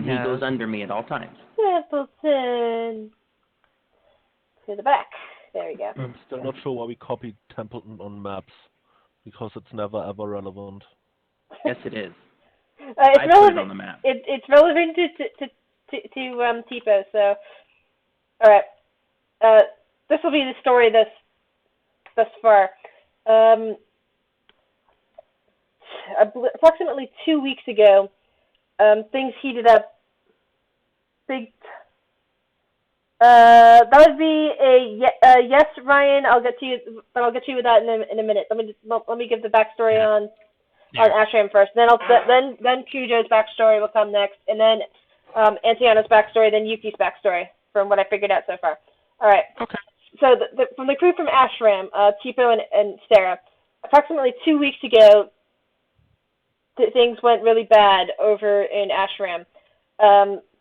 and he goes under me at all times. Templeton. To the back. There we go. I'm still not sure why we copied Templeton on maps, because it's never ever relevant. Yes, it is. It's I relevant. put it on the map. It's relevant to Tipo. So, all right. This will be the story thus far. Approximately 2 weeks ago, things heated up. That would be a yes, Ryan. I'll get to you, but I'll get to you with that in a minute. Let me give the backstory on Ashram first. Then then Cujo's backstory will come next, and then Antiana's backstory, then Yuki's backstory. From what I figured out so far. All right. Okay. So from the crew from Ashram, Tipo and Sarah, approximately 2 weeks ago, things went really bad over in Ashram.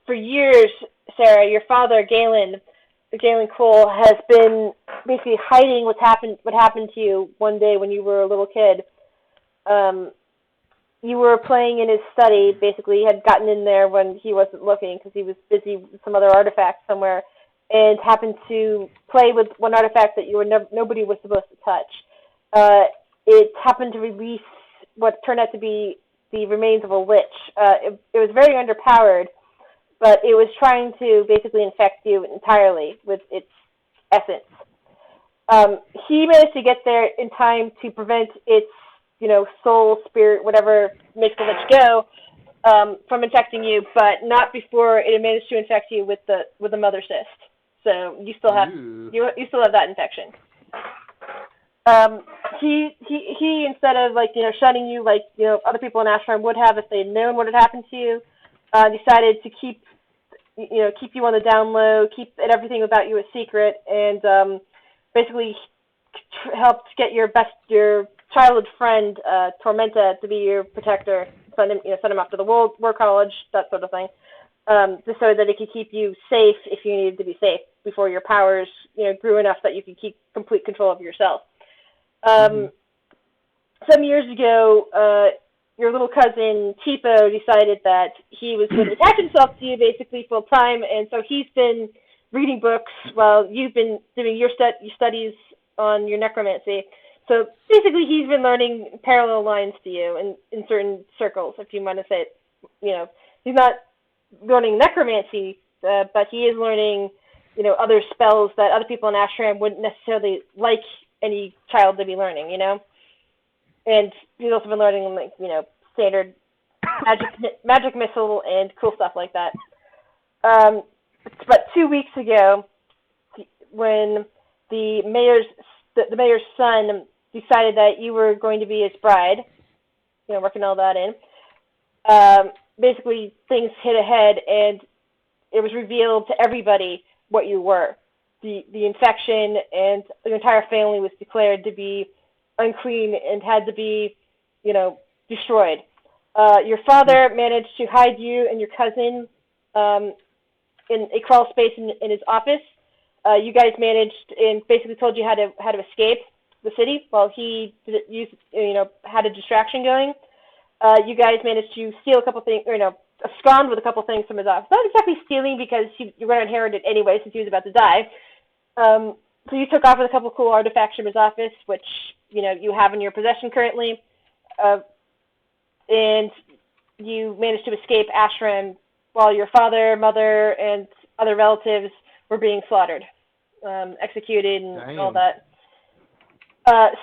For years, Sarah, your father, Galen Cole, has been basically hiding what happened to you one day when you were a little kid. You were playing in his study. Basically, he had gotten in there when he wasn't looking because he was busy with some other artifact somewhere, and happened to play with one artifact that nobody was supposed to touch. It happened to release what turned out to be the remains of a lich. It was very underpowered, but it was trying to basically infect you entirely with its essence. He managed to get there in time to prevent its, soul, spirit, whatever makes the lich go, from infecting you, but not before it managed to infect you with the mother cyst. So you still have you still have that infection. He instead of shunning you like other people in Ashram would have if they'd known what had happened to you, decided to keep you on the down low, keep everything about you a secret, and basically helped get your childhood friend Tormenta to be your protector, send him off to the war college, that sort of thing, just so that it could keep you safe if you needed to be safe before your powers grew enough that you could keep complete control of yourself. Some years ago, your little cousin Tipo decided that he was going to attach himself to you basically full time, and so he's been reading books while you've been doing your studies on your necromancy. So basically, he's been learning parallel lines to you in certain circles, if you want to say it. He's not learning necromancy, but he is learning, other spells that other people in Ashram wouldn't necessarily like any child to be learning, And he's also been learning, standard magic missile and cool stuff like that. But 2 weeks ago, when the mayor's son decided that you were going to be his bride, working all that in, basically things hit ahead, and it was revealed to everybody what you were. The infection, and the entire family was declared to be unclean and had to be, destroyed. Your father managed to hide you and your cousin in a crawl space in his office. You guys managed and basically told you how to escape the city while he had a distraction going. You guys managed to steal a couple things, abscond with a couple things from his office. Not exactly stealing, because you were going to inherit it anyway since he was about to die. So you took off with a couple cool artifacts from his office, which you have in your possession currently, and you managed to escape Ashram while your father, mother, and other relatives were being slaughtered, executed, and all that.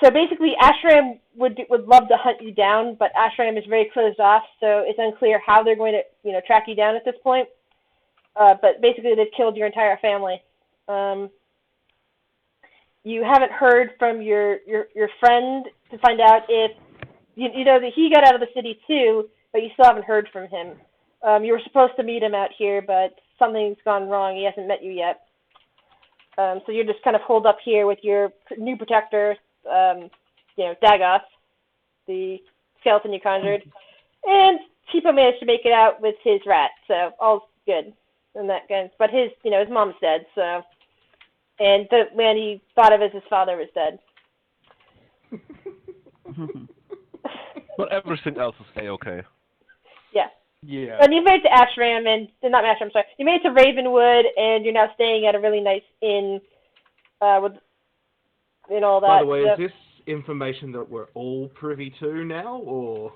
So basically, Ashram would love to hunt you down, but Ashram is very closed off, so it's unclear how they're going to track you down at this point. But basically, they've killed your entire family. You haven't heard from your friend to find out if you know that he got out of the city too, but you still haven't heard from him. You were supposed to meet him out here, but something's gone wrong. He hasn't met you yet. So you're just kind of holed up here with your new protector, Dagoth, the skeleton you conjured, and Tipo managed to make it out with his rat, so all's good in that sense. But his mom's dead, so. And the man he thought of as his father was dead. But everything else is A-okay. Yeah. Yeah. And you made it to Ashram, not Ashram, I'm sorry. You made it to Ravenwood, and you're now staying at a really nice inn, with, all that. By the way, stuff. is this information that we're all privy to now, or?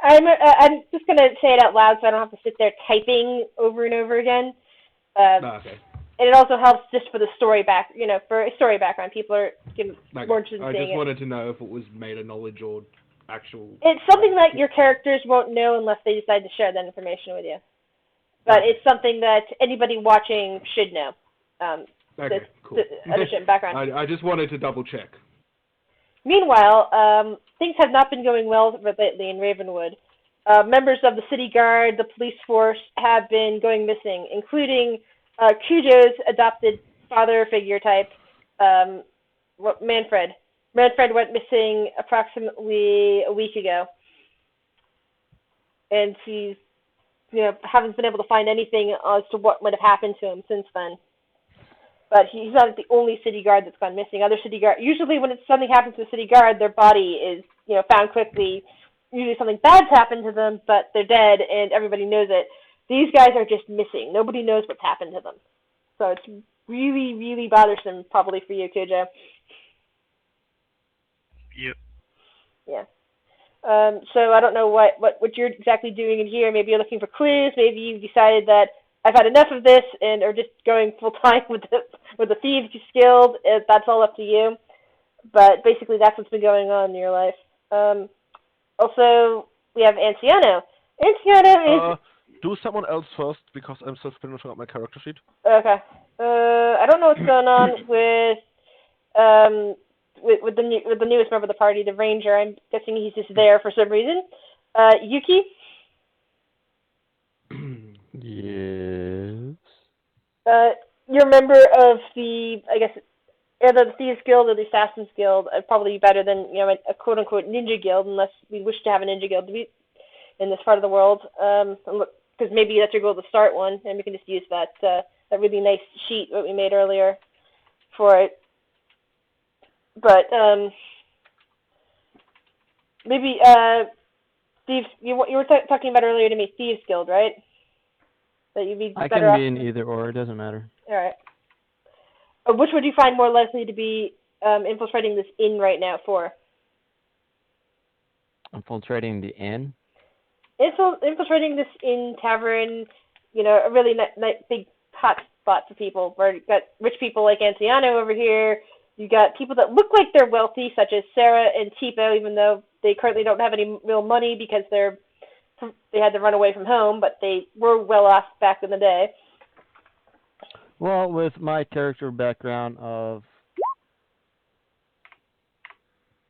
I'm just gonna say it out loud so I don't have to sit there typing over and over again. Okay. And it also helps just for the story for a story background. People are more interested in I seeing just it. wanted to know if it was made of knowledge or actual. It's something that your characters won't know unless they decide to share that information with you. But it's something that anybody watching should know. Okay, cool. Understand background. I just wanted to double check. Meanwhile, things have not been going well lately in Ravenwood. Members of the city guard, the police force, have been going missing, including Cujo's adopted father figure type, Manfred. Manfred went missing approximately a week ago, and he's, haven't been able to find anything as to what might have happened to him since then. But he's not the only city guard that's gone missing. Other city guard, usually when something happens to a city guard, their body is, found quickly. Usually something bad's happened to them, but they're dead and everybody knows it. These guys are just missing. Nobody knows what's happened to them. So it's really, really bothersome, probably for you, Cujo. Yep. Yeah. So I don't know what you're exactly doing in here. Maybe you're looking for clues. Maybe you've decided that I've had enough of this and are just going full time with the Thieves Guild. That's all up to you. But basically, that's what's been going on in your life. Also, we have Anciano. Anciano is... do someone else first, because I'm still finishing up my character sheet. Okay. I don't know what's going on with the newest member of the party, the Ranger. I'm guessing he's just there for some reason. Yuki? Yes. You're a member of the, I guess, either the Thieves Guild or the Assassins Guild. Probably better than, a quote-unquote ninja guild, unless we wish to have a ninja guild in this part of the world. Because maybe that's your goal to start one, and we can just use that really nice sheet that we made earlier for it. But maybe Thieves. You were talking about earlier to me, Thieves Guild, right? That you'd be I better can off. be in either or, it doesn't matter. All right. Which would you find more likely to be infiltrating this inn right now for? Infiltrating the inn? Infiltrating this inn tavern, a really big hot spot for people. Where you got rich people like Anciano over here. You got people that look like they're wealthy, such as Sarah and Tipo, even though they currently don't have any real money because they had to run away from home, but they were well off back in the day. Well, with my character background of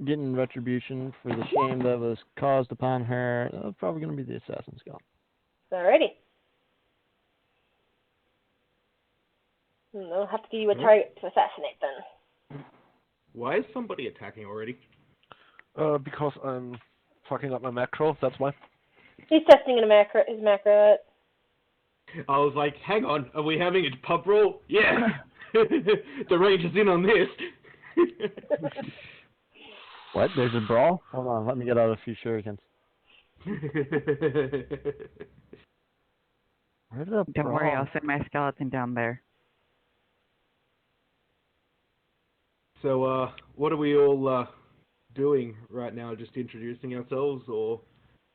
getting retribution for the shame that was caused upon her, probably going to be the Assassin's Guild. Alrighty. I'll have to give you a target to assassinate then. Why is somebody attacking already? Because I'm fucking up my macro, that's why. He's testing his macro. I was like, hang on, are we having a pub brawl? Yeah! The Ranger's in on this! What? There's a brawl? Hold on, let me get out a few shurikens. Where did the Don't worry, brawl? I'll send my skeleton down there. So, what are we all doing right now? Just introducing ourselves or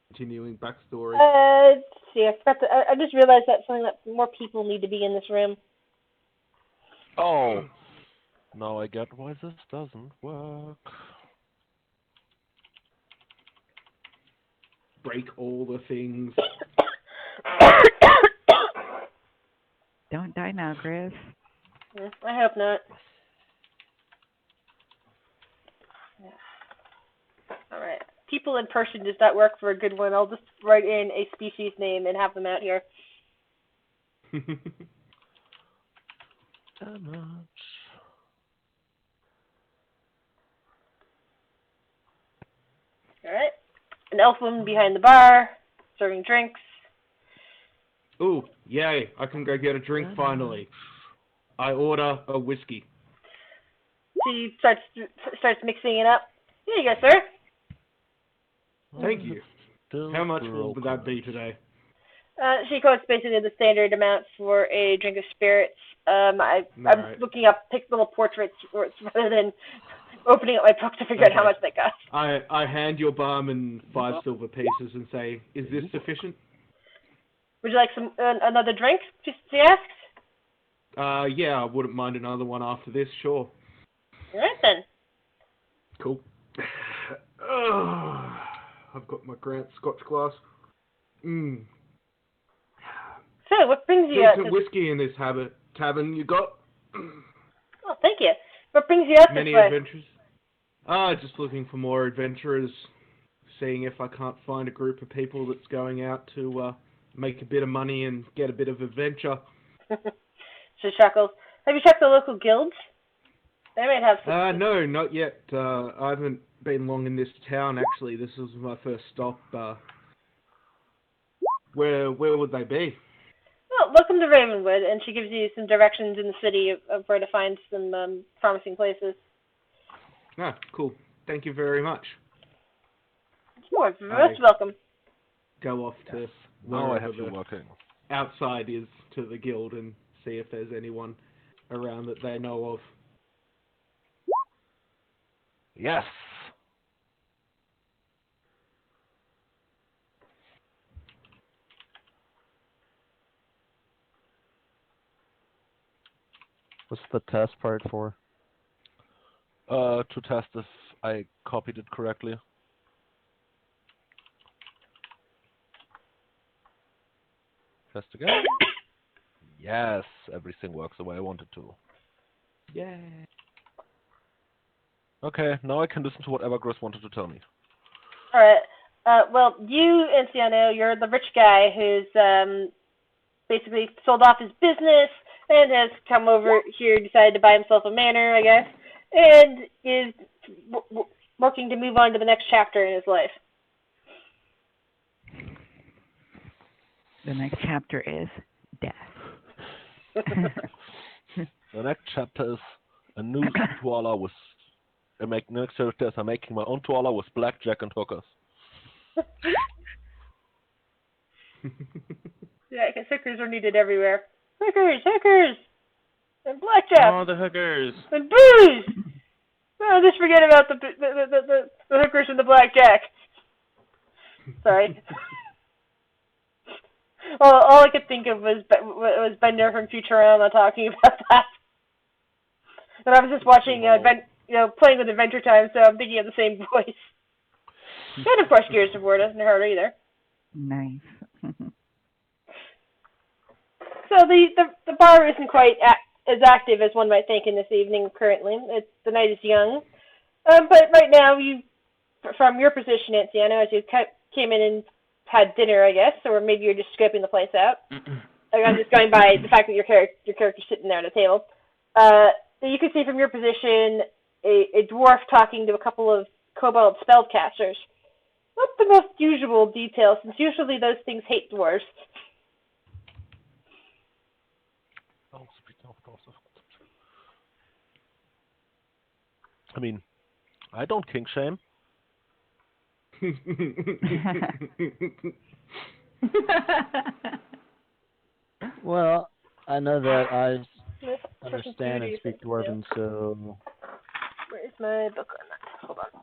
continuing backstory? Let's see, I just realized that's something that more people need to be in this room. Oh! Now I get why this doesn't work. Break all the things. Don't die now, Chris. I hope not. Alright. People in person does not work for a good one. I'll just write in a species name and have them out here. Damage. Alright. An elf woman behind the bar, serving drinks. Ooh, yay, I can go get a drink finally. I order a whiskey. She starts mixing it up. Here you go, sir. Thank you. Still How much will broken. that be today? She quotes basically the standard amount for a drink of spirits. I'm Alright. looking up little portraits rather than opening up my book to figure out how Okay. much they cost. I hand your barman 5 silver pieces and say, "Is this sufficient?" Would you like some another drink? She asks. Yeah, I wouldn't mind another one after this, sure. All right then. Cool. I've got my Grant Scotch glass. So, what brings you out? Decent whiskey in this tavern you got. Oh, thank you. What brings you out Many this way? adventures. Just looking for more adventurers. Seeing if I can't find a group of people that's going out to make a bit of money and get a bit of adventure. She chuckles. Have you checked the local guilds? They might have some. No, not yet. I haven't been long in this town, actually. This was my first stop. Where would they be? Well, welcome to Ravenwood, and she gives you some directions in the city of where to find some promising places. Ah, cool. Thank you very much. You're most welcome. Go off to Now I wherever have you the working. outside is to the guild and see if there's anyone around that they know of. Yes. What's the test part for? To test if I copied it correctly. Test again. Yes, everything works the way I want it to. Yeah. Okay, now I can listen to whatever Gross wanted to tell me. All right. Well, you, Anciano, you're the rich guy who's basically sold off his business and has come over here, decided to buy himself a manor, I guess, and is working to move on to the next chapter in his life. The next chapter is death. The next chapter is a new tuala with... next chapter is I'm making my own tuala with blackjack and hookers. Yeah, because hookers are needed everywhere. Hookers! And blackjack! Oh, the hookers. And booze! Oh, just forget about the hookers and the blackjack. Sorry. All I could think of was Bender from Futurama talking about that. And I was just watching, playing with Adventure Time, so I'm thinking of the same voice. And of course, Gears of War doesn't hurt either. Nice. So the bar isn't quite as active as one might think in this evening currently. The night is young. But right now, from your position, Anciano, as you came in and had dinner, I guess, or maybe you're just scoping the place out. I'm just going by the fact that your character's sitting there at a table. You can see from your position a dwarf talking to a couple of kobold spellcasters. Not the most usual detail, since usually those things hate dwarves. I mean, I don't kink shame. Well, I know that I Let's understand and speak Dwarven, so... Where's my book on that? Hold on.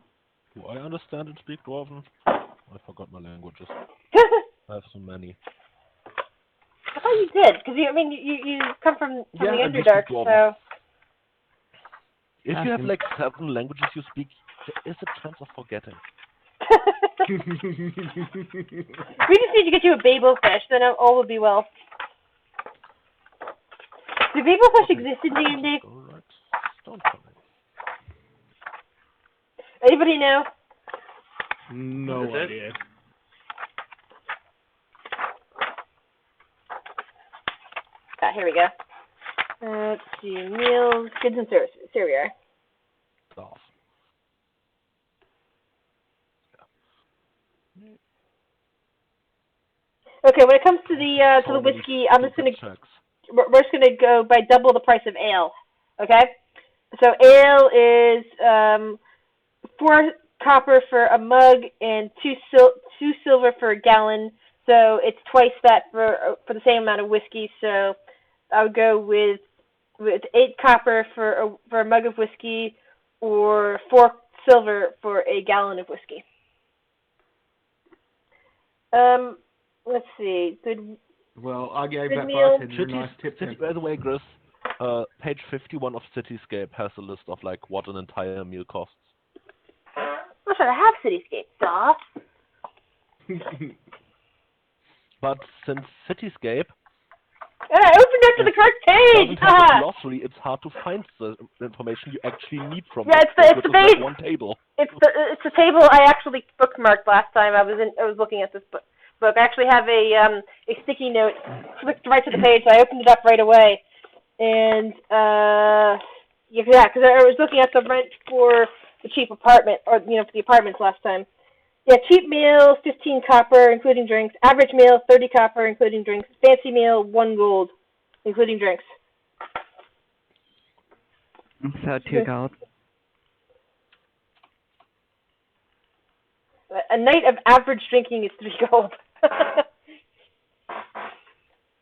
Do I understand and speak Dwarven? I forgot my languages. I have so many. I thought you did, because you come from the Yeah, and we Underdark, speak Dwarven. so... If you have like 7 languages you speak, there is a chance of forgetting. We just need to get you a Babelfish, then all will be well. Do Babelfish exist in D&D? Alright. Don't tell me. Anybody know? No Is it? idea. Here we go. Let's see, meals, goods and services. Here we are. Off. Okay, when it comes to the whiskey, I'm just we're just gonna go by double the price of ale. Okay, so ale is 4 copper for a mug and 2 silver for a gallon So it's twice that for the same amount of whiskey. So I would go with 8 copper for a mug of whiskey, or 4 silver for a gallon of whiskey. Let's see. Well, I gave Good that meal. bartender a nice tip. City, by the way, Chris, page 51 of Cityscape has a list of like what an entire meal costs. I'm trying to have Cityscape, duh. But since Cityscape And I opened up to the correct page. doesn't have a Ah. glossary, it's hard to find the information you actually need from Yeah, it, it's which the is like page. one table. It's the table I actually bookmarked last time I was looking at this book. I actually have a sticky note flicked right to the page, so I opened it up right away. And yeah, because I was looking at the rent for the cheap apartment, or for the apartments last time. Yeah, cheap meal 15 copper including drinks. Average meal 30 copper including drinks. Fancy meal 1 gold including drinks. So 2 gold. A night of average drinking is 3 gold.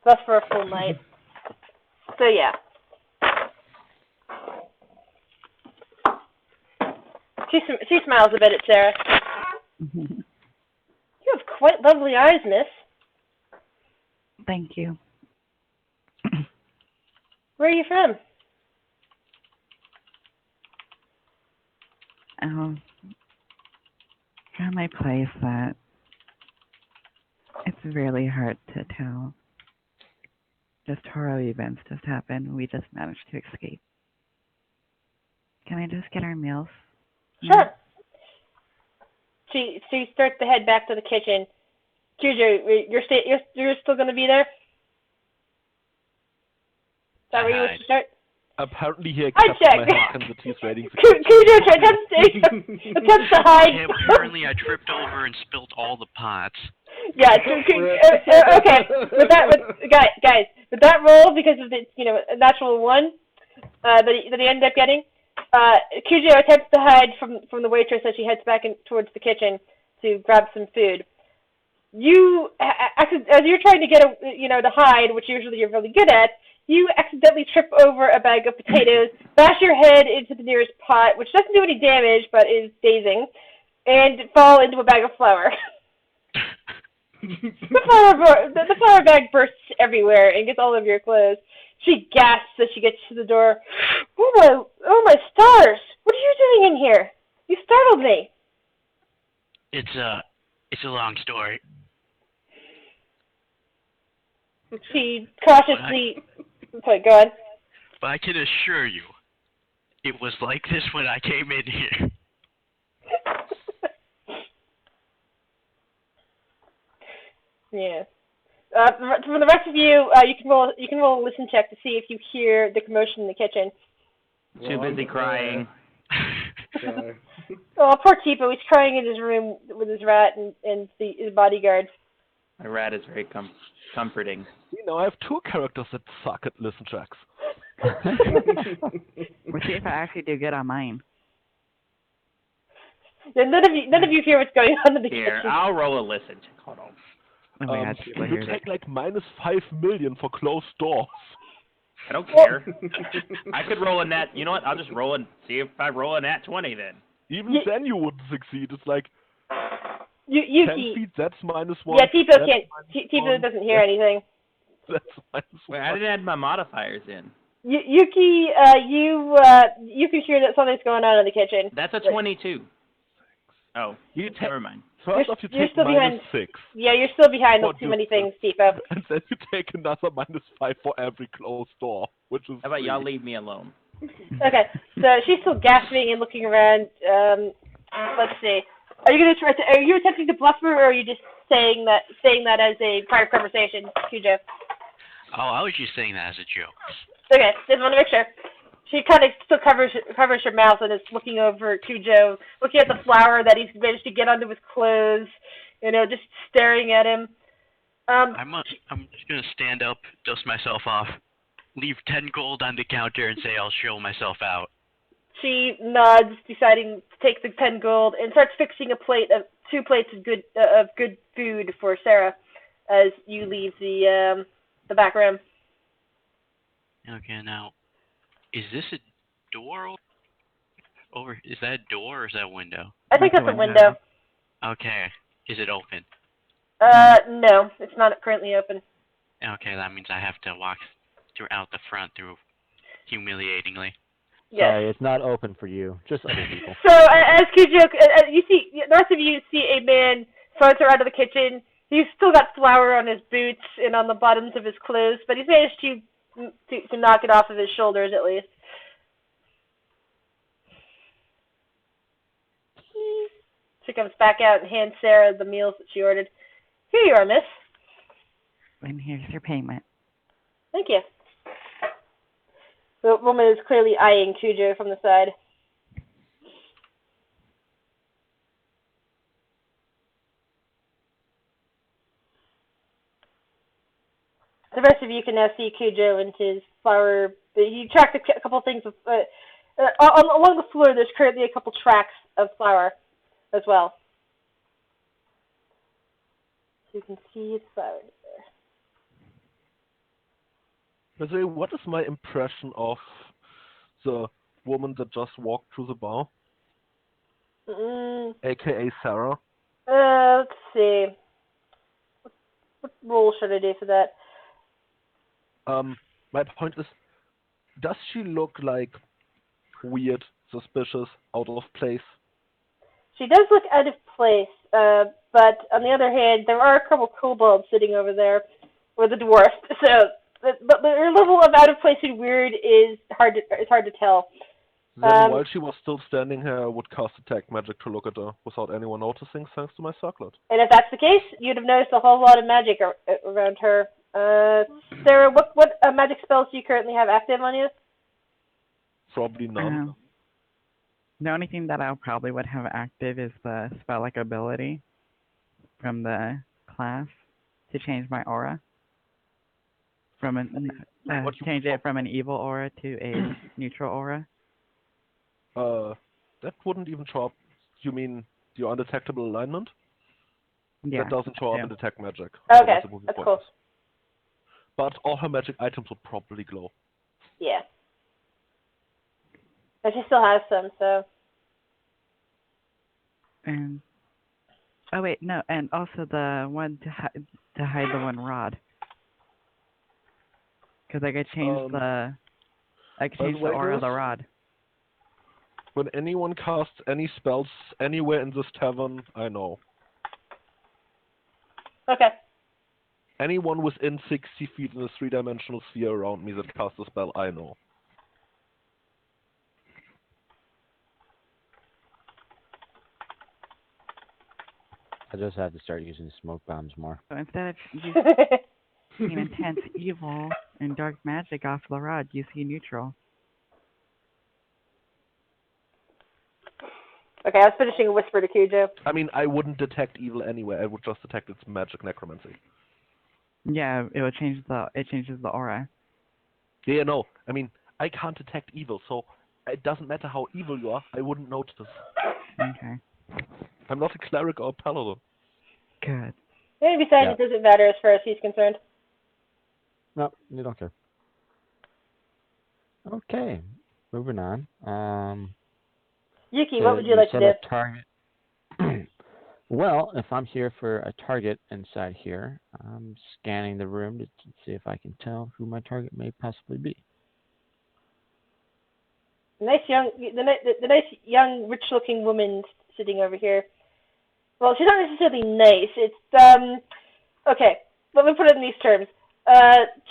That's for a full night. So yeah. She smiles a bit at Sarah. You have quite lovely eyes, miss. Thank you. Where are you from? From my place that it's really hard to tell. Just horror events just happened. We just managed to escape. Can I just get our meals? Sure. She starts to head back to the kitchen. Cujo, you're still gonna be there? Is that where you wish to start? Apparently he I accepts my checked. Sensitivities ratings. Cujo attempts to hide. Yeah, apparently I tripped over and spilt all the pots. Yeah. Okay. Guys, with that roll, because of the a natural 1 that he ended up getting, Cujo attempts to hide from the waitress as she heads back towards the kitchen to grab some food. You, as you're trying to get to hide, which usually you're really good at, you accidentally trip over a bag of potatoes, bash your head into the nearest pot, which doesn't do any damage but is dazing, and fall into a bag of flour. The flour bag bursts everywhere and gets all over your clothes. She gasps as she gets to the door. Oh my stars! What are you doing in here? You startled me. It's a long story. She cautiously. Okay, go on. But I can assure you, it was like this when I came in here. Yeah. For the rest of you, you can roll a listen check to see if you hear the commotion in the kitchen. Too busy crying. So, Oh, poor Tipo. He's crying in his room with his rat and his bodyguard. My rat is very comforting. I have 2 characters that suck at listen checks. We'll see if I actually do good on mine. Yeah, none of you hear what's going on in the Here, kitchen. I'll roll a listen. Hold on. Oh my god, people you hear take like -5 million for closed doors. I don't care. I could roll a nat. You know what? I'll just roll and see if I roll a nat 20 then. Even then you wouldn't succeed. It's like 10 Yuki. feet, that's -1. Yeah, Tipo that's can't. Tipo doesn't hear anything. That's Wait, I didn't add my modifiers in. Yuki, you can hear that something's going on in the kitchen. That's a 22. Oh, You take- never mind. First off, you You're take still behind. -6. Yeah, you're still behind What too many distance? things, Tipo. And then you take another -5 for every closed door, which is How about y'all 3. leave me alone? Okay, so she's still gasping and looking around. Let's see. Are you attempting to bluff her, or are you just saying that as a part of conversation, Cujo? Oh, I was just saying that as a joke. Okay, just want to make sure. She kind of still covers her mouth and is looking over Cujo, looking at the flour that he's managed to get onto his clothes, just staring at him. I'm just gonna stand up, dust myself off, leave 10 gold on the counter, and say I'll show myself out. She nods, deciding to take the 10 gold, and starts fixing 2 plates of good food for Sarah. as you leave the back room. Okay, now, is this a door over? Is that a door or is that a window? I think That's that's a a window. Okay. Is it open? No, it's not currently open. Okay, that means I have to walk out the front through humiliatingly. Yes. Sorry, it's not open for you. Just other people. So, as Kujo, you see, the rest of you see a man saunter out of the kitchen. He's still got flour on his boots and on the bottoms of his clothes, but he's managed to knock it off of his shoulders at least. She comes back out and hands Sarah the meals that she ordered. Here you are, miss. And here's your payment. Thank you. The woman is clearly eyeing Kujo from the side. The rest of you can now see Kujo and his flower. He tracked a couple things. Along the floor, there's currently a couple tracks of flour as well. So you can see the flour there. By the way, what is my impression of the woman that just walked through the bar, aka Sarah? Let's see. What role should I do for that? My point is, does she look like weird, suspicious, out of place? She does look out of place, but on the other hand, there are a couple kobolds sitting over there with a dwarf. So, but her level of out of place and weird is hard to tell. Then while she was still standing here, I would cast Detect Magic to look at her without anyone noticing, thanks to my circlet. And if that's the case, you'd have noticed a whole lot of magic around her. Sarah, what magic spells do you currently have active on you? Probably none. The only thing that I probably would have active is the spell-like ability from the class to change my aura. Change it from an evil aura to a neutral aura. That wouldn't even show up. You mean your undetectable alignment? Yeah. That doesn't show up in Detect Magic. Okay, Otherwise it would be that's cool. pointless. But all her magic items would probably glow. Yeah. But she still has some, so. And oh wait, no, and also the one to hide the one rod. Because I could change the aura of the rod. When anyone casts any spells anywhere in this tavern, I know. Okay. Anyone within 60 feet in a 3-dimensional sphere around me that casts a spell, I know. I just have to start using smoke bombs more. So instead of using intense evil and dark magic off the rod, you see neutral. Okay, I was finishing a whisper to Kujo. I mean, I wouldn't detect evil anyway. I would just detect its magic necromancy. Yeah, it changes the aura. Yeah, no. I mean, I can't detect evil, so it doesn't matter how evil you are. I wouldn't notice. Okay. I'm not a cleric or a paladin. Good. And besides, it doesn't matter as far as he's concerned. No, you don't care. Okay, moving on. Yuki, what would you like to do? A target. Well, if I'm here for a target inside here, I'm scanning the room to see if I can tell who my target may possibly be. The nice young, rich-looking woman sitting over here. Well, she's not necessarily nice. It's okay. Let me put it in these terms.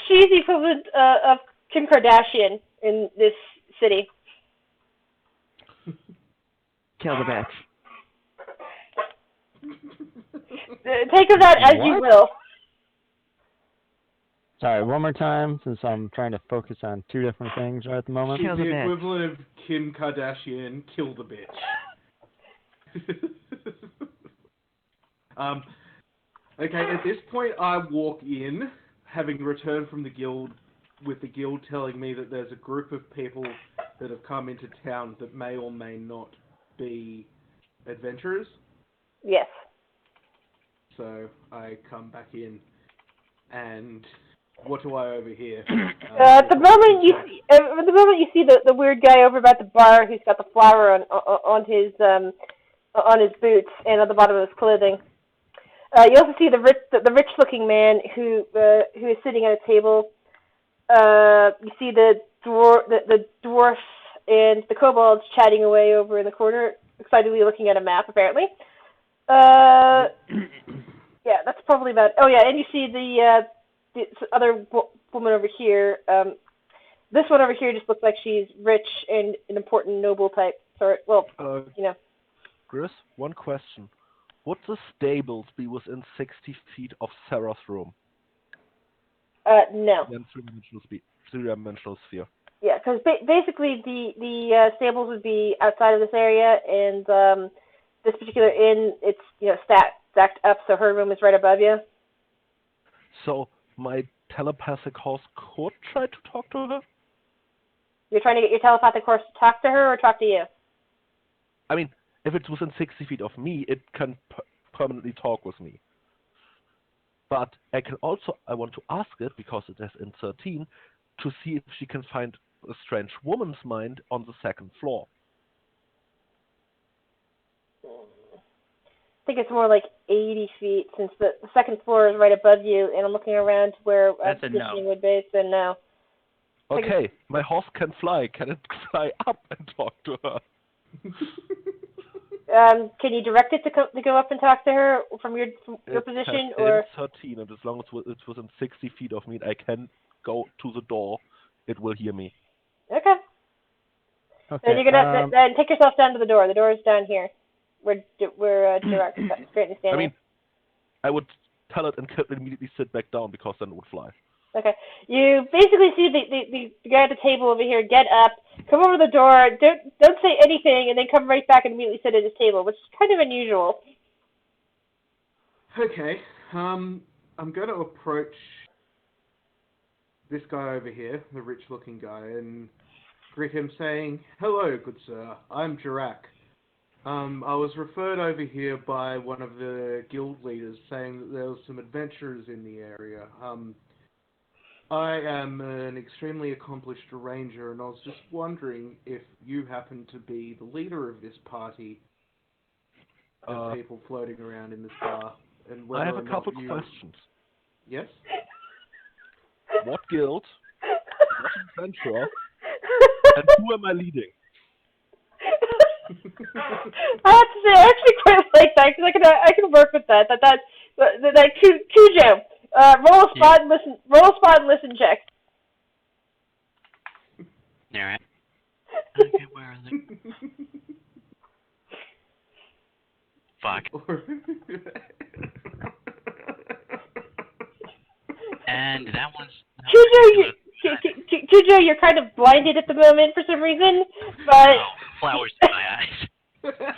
She's the equivalent of Kim Kardashian in this city. Kill the bitch. Take of that as you will. Sorry, one more time, since I'm trying to focus on two different things right at the moment. She's Kill the the bitch. equivalent of Kim Kardashian, kill the bitch. Okay, at this point I walk in, having returned from the guild, with the guild telling me that there's a group of people that have come into town that may or may not be adventurers. Yes. So I come back in And what do I overhear? At the moment you see the weird guy over by the bar who's got the flower on his boots and on the bottom of his clothing. You also see the rich looking man who is sitting at a table. You see the dwarf and the kobolds chatting away over in the corner, excitedly looking at a map apparently. Yeah, that's probably about it. Oh yeah, and you see the other woman over here. This one over here just looks like she's rich and an important noble type sort. Well, you know. Gris, one question. Would the stables be within 60 feet of Sarah's room? No. Then three-dimensional sphere. Yeah, because basically the stables would be outside of this area, and this particular inn, it's stacked up, so her room is right above you. So my telepathic horse could try to talk to her? You're trying to get your telepathic horse to talk to her or talk to you? I mean, if it's within 60 feet of me, it can permanently talk with me. But I want to ask it, because it is in 13, to see if she can find a strange woman's mind on the second floor. I think it's more like 80 feet, since the second floor is right above you, and I'm looking around to where That's a no. would be, so no. Okay, my horse can fly. Can it fly up and talk to her? Can you direct it to go up and talk to her from your position, or? It's 13, and as long as it's within 60 feet of me, I can go to the door. It will hear me. Okay. Okay. Then you're gonna then take yourself down to the door. The door is down here. We're direct, straight and standing. I mean, I would tell it and immediately sit back down, because then it would fly. Okay. You basically see the guy at the table over here get up, come over the door, don't say anything, and then come right back and immediately sit at his table, which is kind of unusual. Okay. I'm going to approach this guy over here, the rich-looking guy, and greet him saying, "Hello, good sir. I'm Jirak. I was referred over here by one of the guild leaders saying that there was some adventurers in the area. I am an extremely accomplished ranger, and I was just wondering if you happen to be the leader of this party of people floating around in this bar, and whether I have or a not couple you... questions. Yes? What guild? What adventurer? And who am I leading? I have to say, I actually quite like that, because I can work with that. That Cujo. Roll a spot and listen. Roll a spot and listen check. Alright. Okay, where are they? Fuck. And that one's... Cujo, you're kind of blinded at the moment for some reason, but... Oh, flowers in my eyes.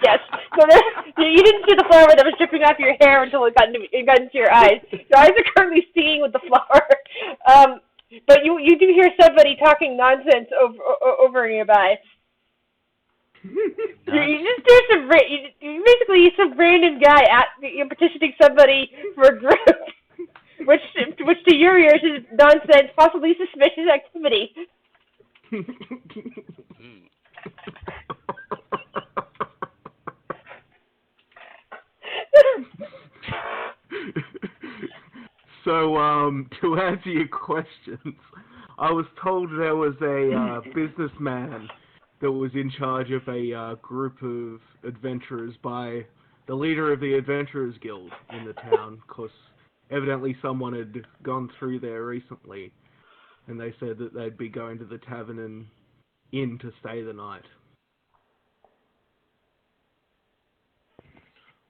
Yes. So you didn't see the flower that was dripping off your hair until it got into your eyes. Your eyes are currently seeing with the flower. But you do hear somebody talking nonsense over nearby. You just hear you basically some random guy you're petitioning somebody for a group, which to your ears is nonsense, possibly suspicious activity. So, to answer your questions, I was told there was a businessman that was in charge of a group of adventurers by the leader of the Adventurers Guild in the town, because evidently someone had gone through there recently, and they said that they'd be going to the tavern and inn to stay the night.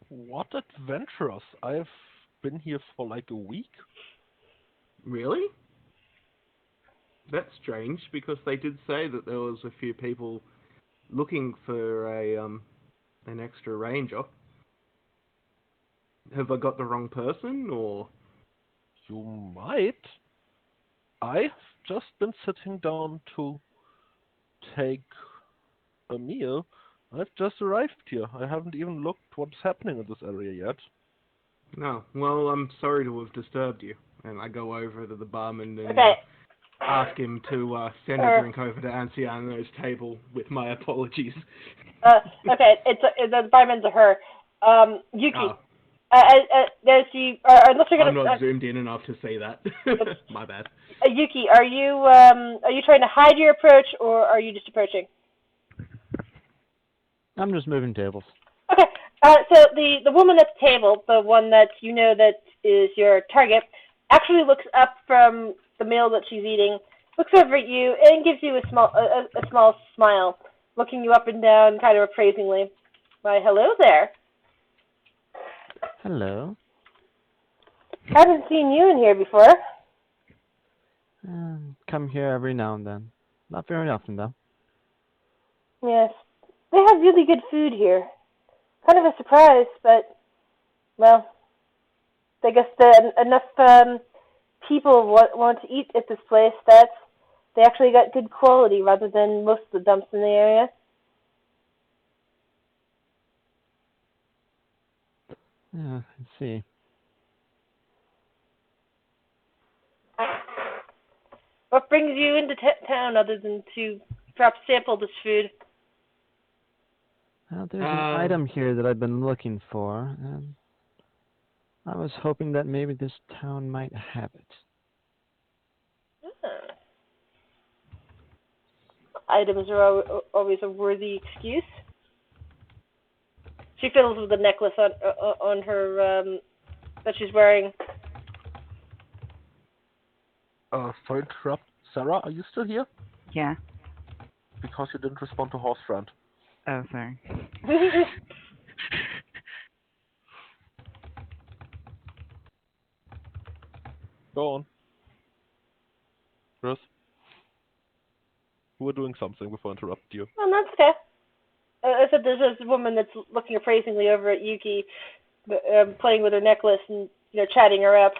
What adventurers? I've been here for like a week. Really? That's strange, because they did say that there was a few people looking for an extra ranger. Have I got the wrong person, or? You might. I've just been sitting down to take a meal. I've just arrived here. I haven't even looked what's happening in this area yet. No. Well, I'm sorry to have disturbed you. And I go over to the barman and Okay. ask him to send a drink over to Anciano's table with my apologies. Okay, the barman's a her. Yuki. Oh, Does she? Unless you're I'm gonna. not zoomed in enough to see that. My bad. Yuki, are you trying to hide your approach, or are you just approaching? I'm just moving tables. Okay. So the woman at the table, the one that you know that is your target, actually looks up from the meal that she's eating, looks over at you, and gives you a small smile, looking you up and down, kind of appraisingly. Why, hello there. Hello. Haven't seen you in here before. Come here every now and then. Not very often, though. Yes. They have really good food here. Kind of a surprise, but, well, I guess enough people want to eat at this place that they actually got good quality rather than most of the dumps in the area. Yeah, I see. What brings you into town other than to perhaps sample this food? Well, there's an item here that I've been looking for, and I was hoping that maybe this town might have it. Items are always a worthy excuse. She fiddles with the necklace on her that she's wearing. Sorry to interrupt. Sarah, are you still here? Yeah. Because you didn't respond to Horse Friend. Oh, sorry. Go on. Chris? We were doing something before I interrupted you. Well, that's okay. I said there's this woman that's looking appraisingly over at Yuki, playing with her necklace and chatting her up.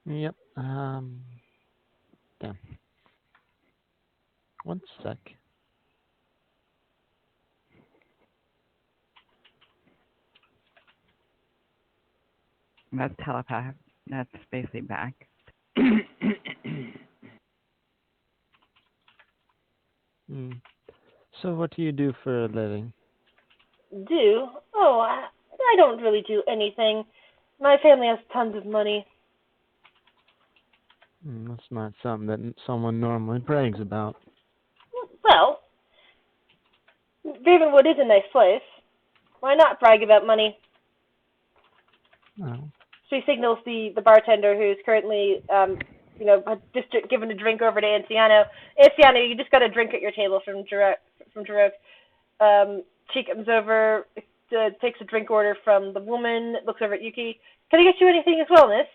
Yep. Damn. One sec. That's telepath. That's basically back. So what do you do for a living? Do? Oh, I don't really do anything. My family has tons of money. That's not something that someone normally brags about. Well, Ravenwood is a nice place. Why not brag about money? Oh. She signals the bartender who's currently, just given a drink over to Anciano. Anciano, you just got a drink at your table from Jarok. She comes over, takes a drink order from the woman, looks over at Yuki. Can I get you anything as well, miss?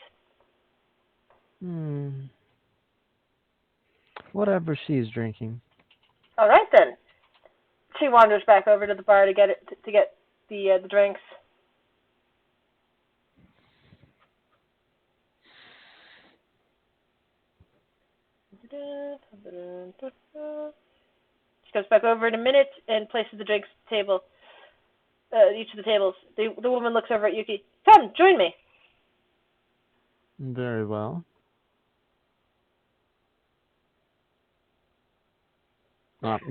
Whatever she's drinking. All right then. She wanders back over to the bar to get the drinks. She comes back over in a minute and places the drinks table. Each of the tables. The woman looks over at Yuki. Come, join me. Very well.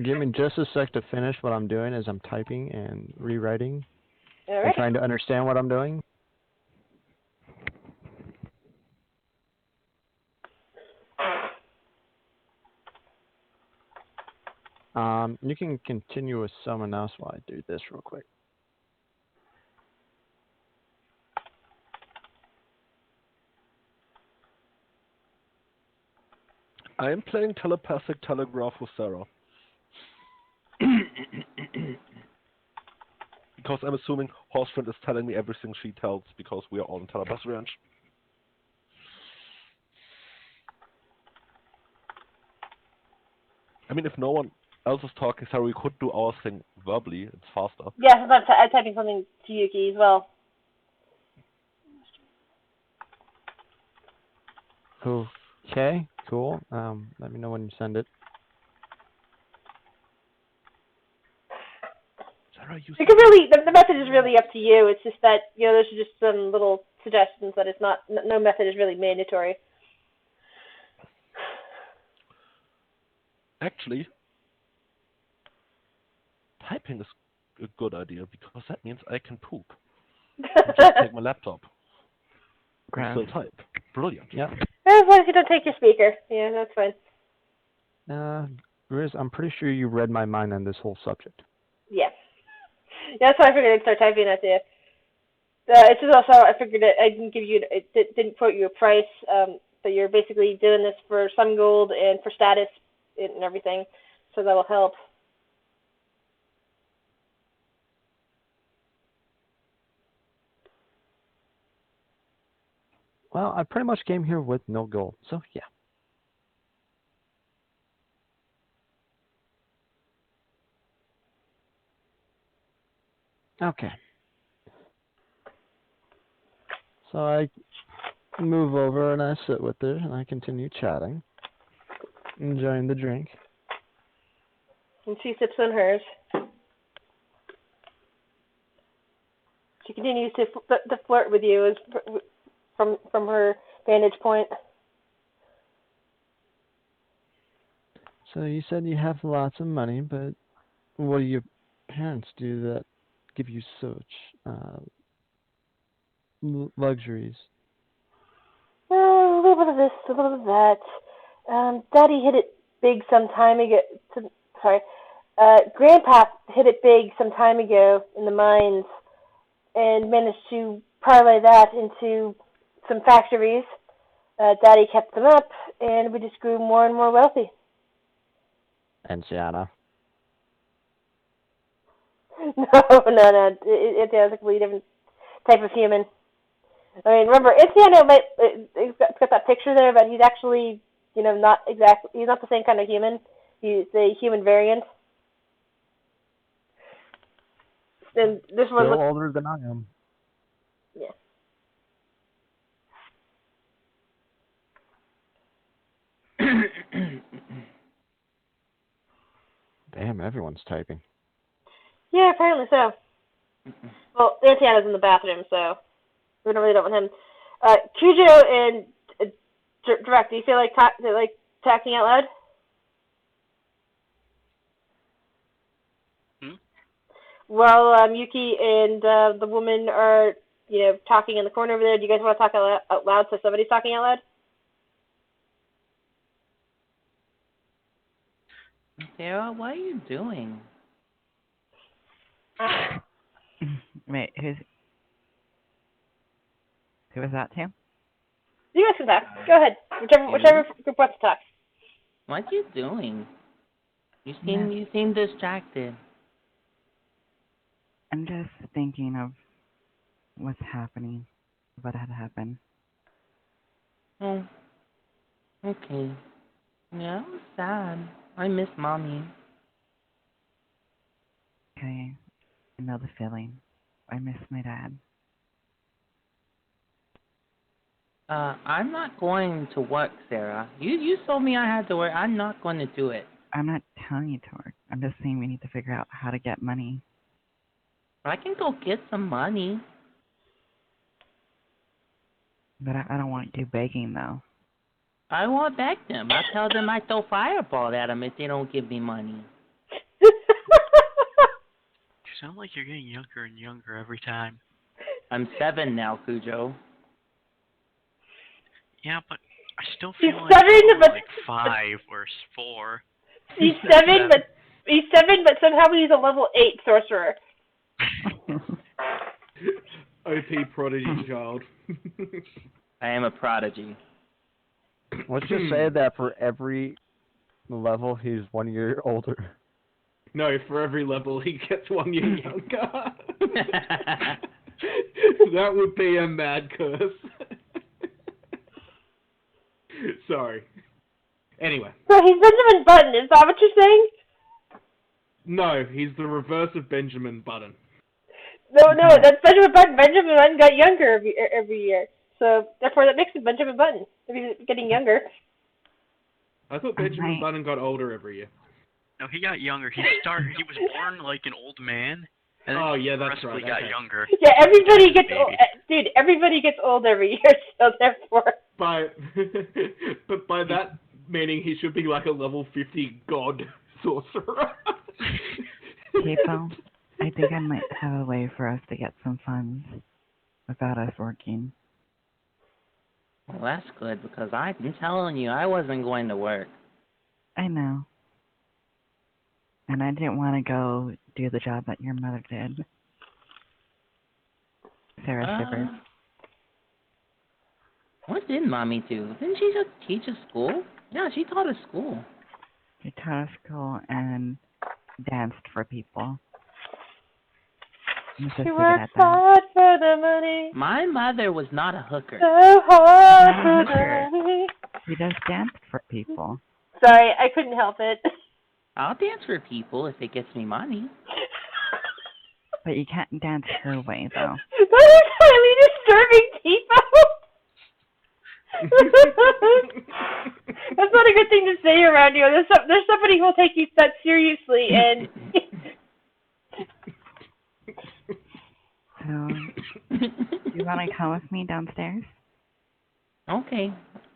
Give me just a sec to finish what I'm doing as I'm typing and rewriting All right. and trying to understand what I'm doing. You can continue with someone else while I do this real quick. I am playing telepathic telegraph with Sarah. Because I'm assuming Horsefriend is telling me everything she tells because we are all in telepathy range. I mean, if no one else is talking, Sarah, we could do our thing verbally. It's faster. Yes, I'm typing something to Yuki as well. Okay, cool. Let me know when you send it. Sarah, are you? You can really, the method is really up to you. It's just that, those are just some little suggestions, but it's not, no method is really mandatory. Actually, typing is a good idea because that means I can poop. And just take my laptop and Okay. still type. Brilliant. Yep. As long as you don't take your speaker. Yeah, that's fine. Riz, I'm pretty sure you read my mind on this whole subject. Yeah. Yeah, that's why I figured I'd start typing that to you. It's just also, I figured that I didn't give you, it didn't quote you a price, but you're basically doing this for some gold and for status and everything, so that'll help. Well, I pretty much came here with no gold, so yeah. Okay. So I move over and I sit with her and I continue chatting, enjoying the drink. And she sips on hers. She continues to flirt with you from her vantage point. So you said you have lots of money, but what do your parents do that give you such luxuries? A little bit of this, a little bit of that. Daddy hit it big some time ago. Grandpa hit it big some time ago in the mines and managed to parlay that into some factories. Daddy kept them up, and we just grew more and more wealthy. And Sienna. No. It's a completely different type of human. I mean, remember, Inciano he's got that picture there, but he's actually, not exactly, he's not the same kind of human. He's a human variant. And this one Still looks, older than I am. yeah. Damn, everyone's typing. Yeah, apparently so. Well, Inciano's in the bathroom, so we don't really want him. Cujo and Direct, do you feel like talking out loud? While Yuki and the woman are, talking in the corner over there, do you guys want to talk out loud so somebody's talking out loud? Sarah, what are you doing? Wait, who was that, Tam? You guys can talk. Go ahead. Whichever group wants to talk. What are you doing? You Yeah. seem distracted. I'm just thinking of what's happening, what had happened. Oh, okay. Yeah, I'm sad. I miss Mommy. Okay, I know the feeling. I miss my dad. I'm not going to work, Sarah. You told me I had to work. I'm not going to do it. I'm not telling you to work. I'm just saying we need to figure out how to get money. I can go get some money. But I don't want you begging, though. I won't beg them. I'll tell them I throw fireball at them if they don't give me money. You sound like you're getting younger and younger every time. I'm 7 now, Cujo. Yeah, but I still He's feel like 7, you're but like 5 or 4. he's 7, but somehow he's a level 8 sorcerer. OP prodigy child. I am a prodigy. Let's just say that for every level, he's 1 year older. No, for every level he gets 1 year younger. That would be a mad curse. Sorry. Anyway. So he's Benjamin Button, is that what you're saying? No, he's the reverse of Benjamin Button. No, that's Benjamin Button. Benjamin Button got younger every year. So, therefore, that makes him Benjamin Button. If he's getting younger. I thought Benjamin Button got older every year. No, he got younger. He was born like an old man, And then Oh, she yeah, that's progressively right, got okay. younger. Yeah, everybody gets Baby. old. Dude, everybody gets old every year, so therefore. But by that meaning, he should be like a level 50 god sorcerer. People, I think I might have a way for us to get some funds without us working. Well, that's good because I'm telling you, I wasn't going to work. I know. And I didn't want to go do the job that your mother did. Sarah shivers. What did Mommy do? Didn't she just teach at school? Yeah, she taught at school. She taught us school and danced for people. I'm She assisted works at that. hard for the money. My mother was not a hooker. So hard No, for hooker. the money. She just danced for people. Sorry, I couldn't help it. I'll dance for people if it gets me money. But you can't dance her way, though. That is highly disturbing, people. That's not a good thing to say around here. There's somebody who'll take you that seriously, and So, you want to come with me downstairs? Okay,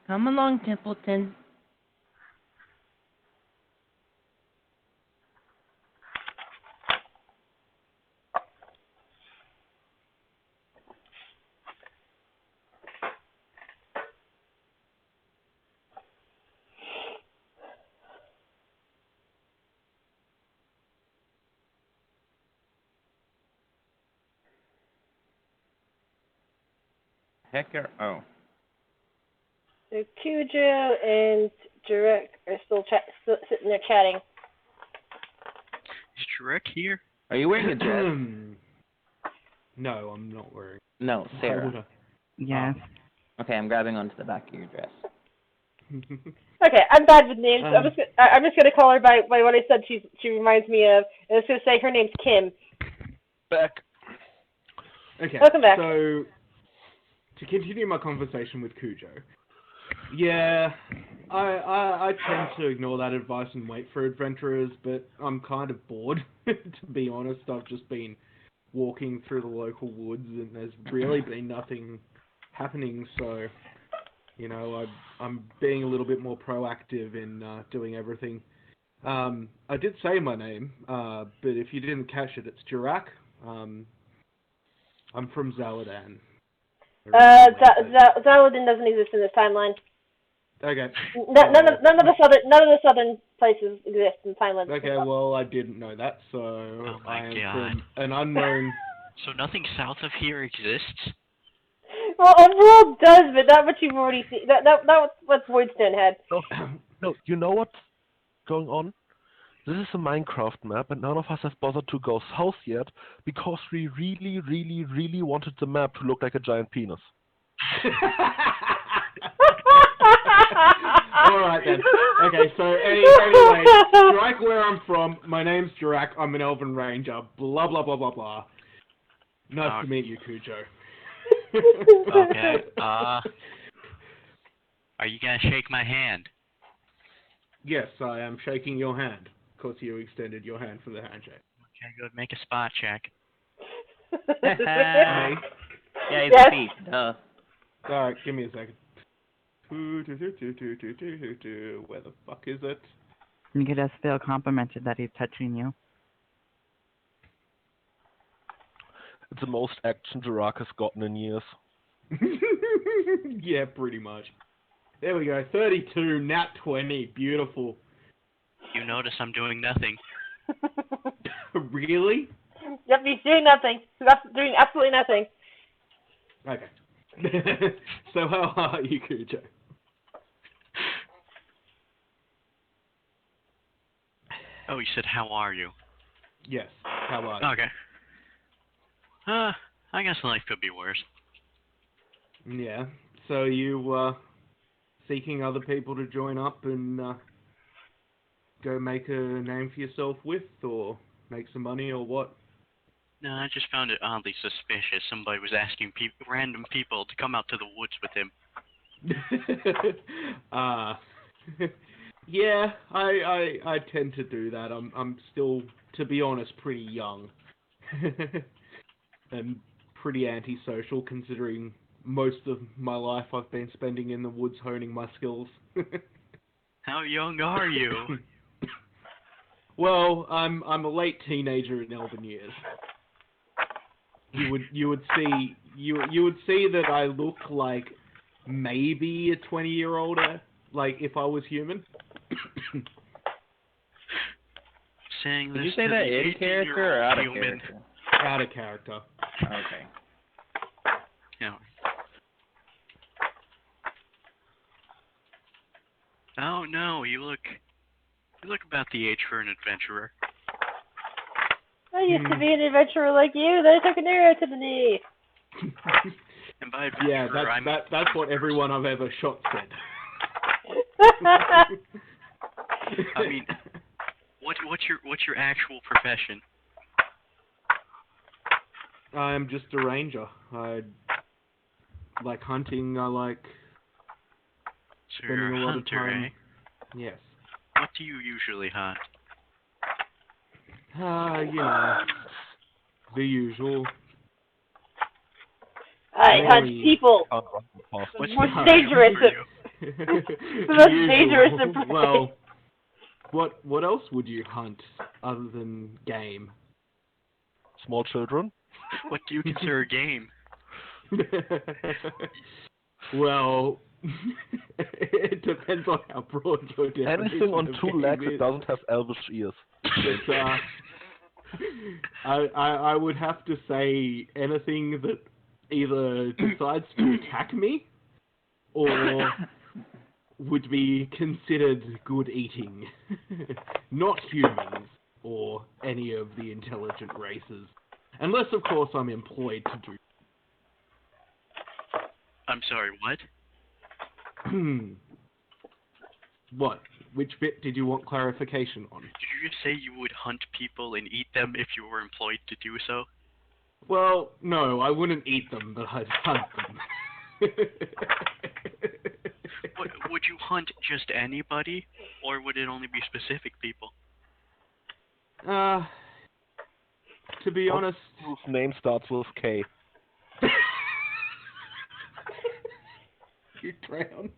come along, Templeton. Hecker, oh. so Cujo and Jarek are still sitting there chatting. Is Shrek here? Are you wearing a dress? No, I'm not wearing. No, Why Sarah. would I? Yes. Okay, I'm grabbing onto the back of your dress. Okay, I'm bad with names. I'm just gonna call her by what I said. She reminds me of. And I was gonna say her name's Kim. Back. Okay. Welcome back. So, to continue my conversation with Cujo, yeah, I tend to ignore that advice and wait for adventurers, but I'm kind of bored, to be honest. I've just been walking through the local woods, and there's really been nothing happening, so, you know, I'm being a little bit more proactive in doing everything. I did say my name, but if you didn't catch it, it's Jirak. I'm from Zaladan. Zaladin doesn't exist in this timeline. Okay. None of the southern places exist in timeline. Okay, well, I didn't know that, so Oh my I am God. from an unknown... So nothing south of here exists? Well, a world does, but not what you've already seen. That what Voidstone had. No, you know what's going on? This is a Minecraft map, and none of us have bothered to go south yet because we really, really, really wanted the map to look like a giant penis. Alright then. Okay, so anyway, Jirak where I'm from, my name's Jirak, I'm an Elven Ranger, blah blah blah blah blah. Nice to meet you, Cujo. Okay, are you gonna shake my hand? Yes, I am shaking your hand, because you extended your hand for the handshake. Okay, good. Make a spot check. Yeah, he's Yes. a thief. Duh. Alright, give me a second. Where the fuck is it? You could just feel complimented that he's touching you. It's the most action Jirak has gotten in years. Yeah, pretty much. There we go, 32, nat 20, beautiful. You notice I'm doing nothing. Really? Yep, he's doing nothing. He's doing absolutely nothing. Okay. So how are you, Cujo? Oh, you said, how are you? Yes, how are you? Okay. I guess life could be worse. Yeah, so you, seeking other people to join up and, go make a name for yourself with, or make some money, or what? No, I just found it oddly suspicious. Somebody was asking random people to come out to the woods with him. Yeah, I tend to do that. I'm still, to be honest, pretty young. And pretty antisocial considering most of my life I've been spending in the woods honing my skills. How young are you? Well, I'm a late teenager in elven years. You would see that I look like maybe a 20-year-old, like if I was human. Saying Did this you say to that the in character or 18-year-old out of human. character? Out of character. Okay. Yeah. Oh no, you look about the age for an adventurer. I used to be an adventurer like you, then I took an arrow to the knee. And by adventurer, Yeah, that's what everyone I've ever shot said. I mean, what's your actual profession? I'm just a ranger. I like hunting. I like So you're spending a a lot of hunter, time. eh? Yes. What do you usually hunt? You know, the usual. I hunt Mainly- people. Can't run fast. The What's most the dangerous for you? the most dangerous Usual. of prey. Well, what else would you hunt other than game? Small children? What do you consider a game? Well, it depends on how broad your definition Anything on of two game legs is. that doesn't have elvish ears. But, I would have to say anything that either decides to attack me or would be considered good eating. Not humans or any of the intelligent races. Unless, of course, I'm employed to do. I'm sorry, what? What? Which bit did you want clarification on? Did you just say you would hunt people and eat them if you were employed to do so? Well, no, I wouldn't eat them, but I'd hunt them. Would you hunt just anybody, or would it only be specific people? To be What honest... whose name starts with K? You drowned.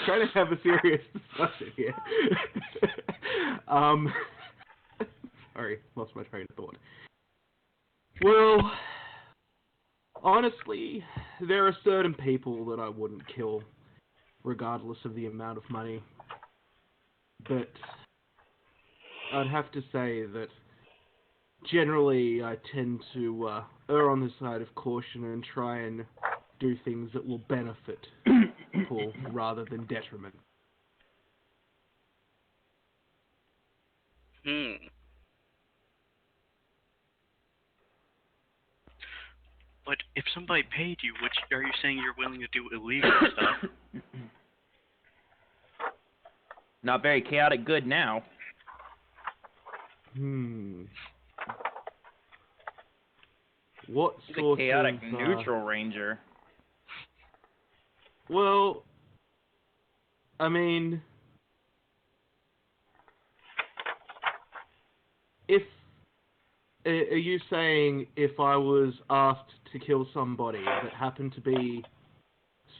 Trying to have a serious discussion here. Sorry, lost my train of thought. Well, honestly, there are certain people that I wouldn't kill, regardless of the amount of money. But I'd have to say that generally I tend to err on the side of caution and try and do things that will benefit people rather than detriment. But if somebody paid you, are you saying you're willing to do illegal stuff? Not very chaotic good now. What He's a sort chaotic of neutral ranger. Well, I mean, are you saying if I was asked to kill somebody that happened to be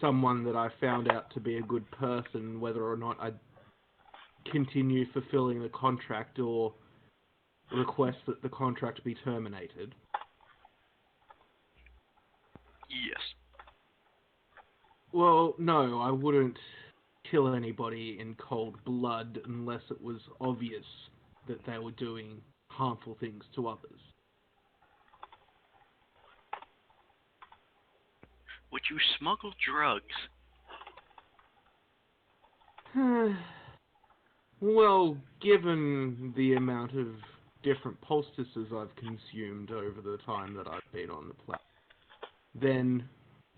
someone that I found out to be a good person, whether or not I'd continue fulfilling the contract or request that the contract be terminated? Yes. Well, no, I wouldn't kill anybody in cold blood unless it was obvious that they were doing harmful things to others. Would you smuggle drugs? Well, given the amount of different poultices I've consumed over the time that I've been on the planet, then,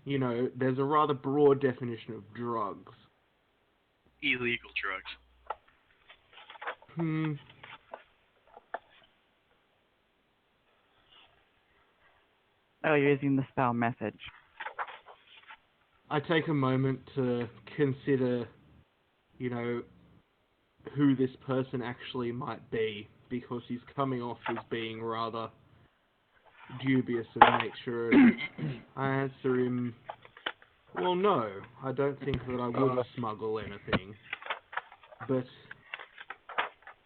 you know, there's a rather broad definition of drugs. Illegal drugs. Oh, you're using the spell message. I take a moment to consider, you know, who this person actually might be because he's coming off as being rather dubious of nature. And I answer him, well, no, I don't think that I would smuggle anything. But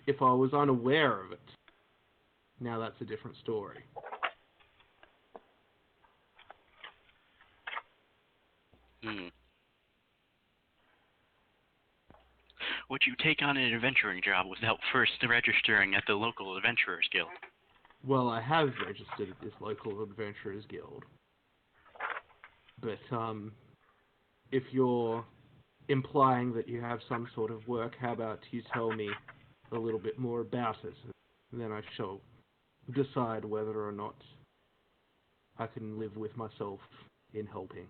if I was unaware of it, now that's a different story. Would you take on an adventuring job without first registering at the local Adventurers Guild? Well, I have registered at this local Adventurers Guild. But, if you're implying that you have some sort of work, how about you tell me a little bit more about it, and then I shall decide whether or not I can live with myself in helping.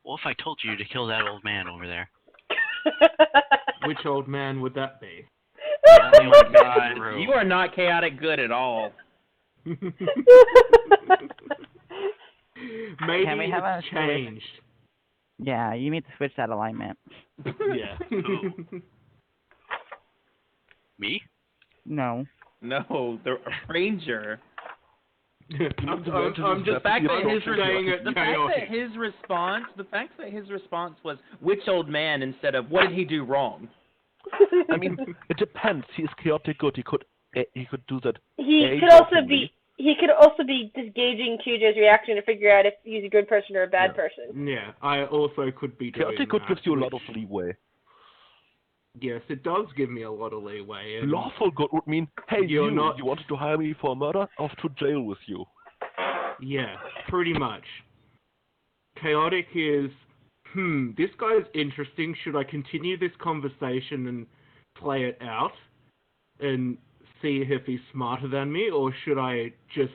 Well, if I told you to kill that old man over there. Which old man would that be? The old man in the room. You are not chaotic good at all. Maybe Can we have it's a changed. Yeah, you need to switch that alignment. Yeah. Me? No. No, the ranger. I'm The just fact that his staying at the fact chaotic. that his response was which old man instead of what did he do wrong. I mean, it depends. He is chaotic good. He could do that. He could also be just gauging Cujo's reaction to figure out if he's a good person or a bad person. Yeah, I also could be doing Chaotic good that, gives you a lot which- of leeway. Yes, it does give me a lot of leeway. And Lawful good would mean, hey, You're you not- wanted to hire me for murder? Off to jail with you. Yeah, pretty much. Chaotic is, this guy is interesting. Should I continue this conversation and play it out and see if he's smarter than me, or should I just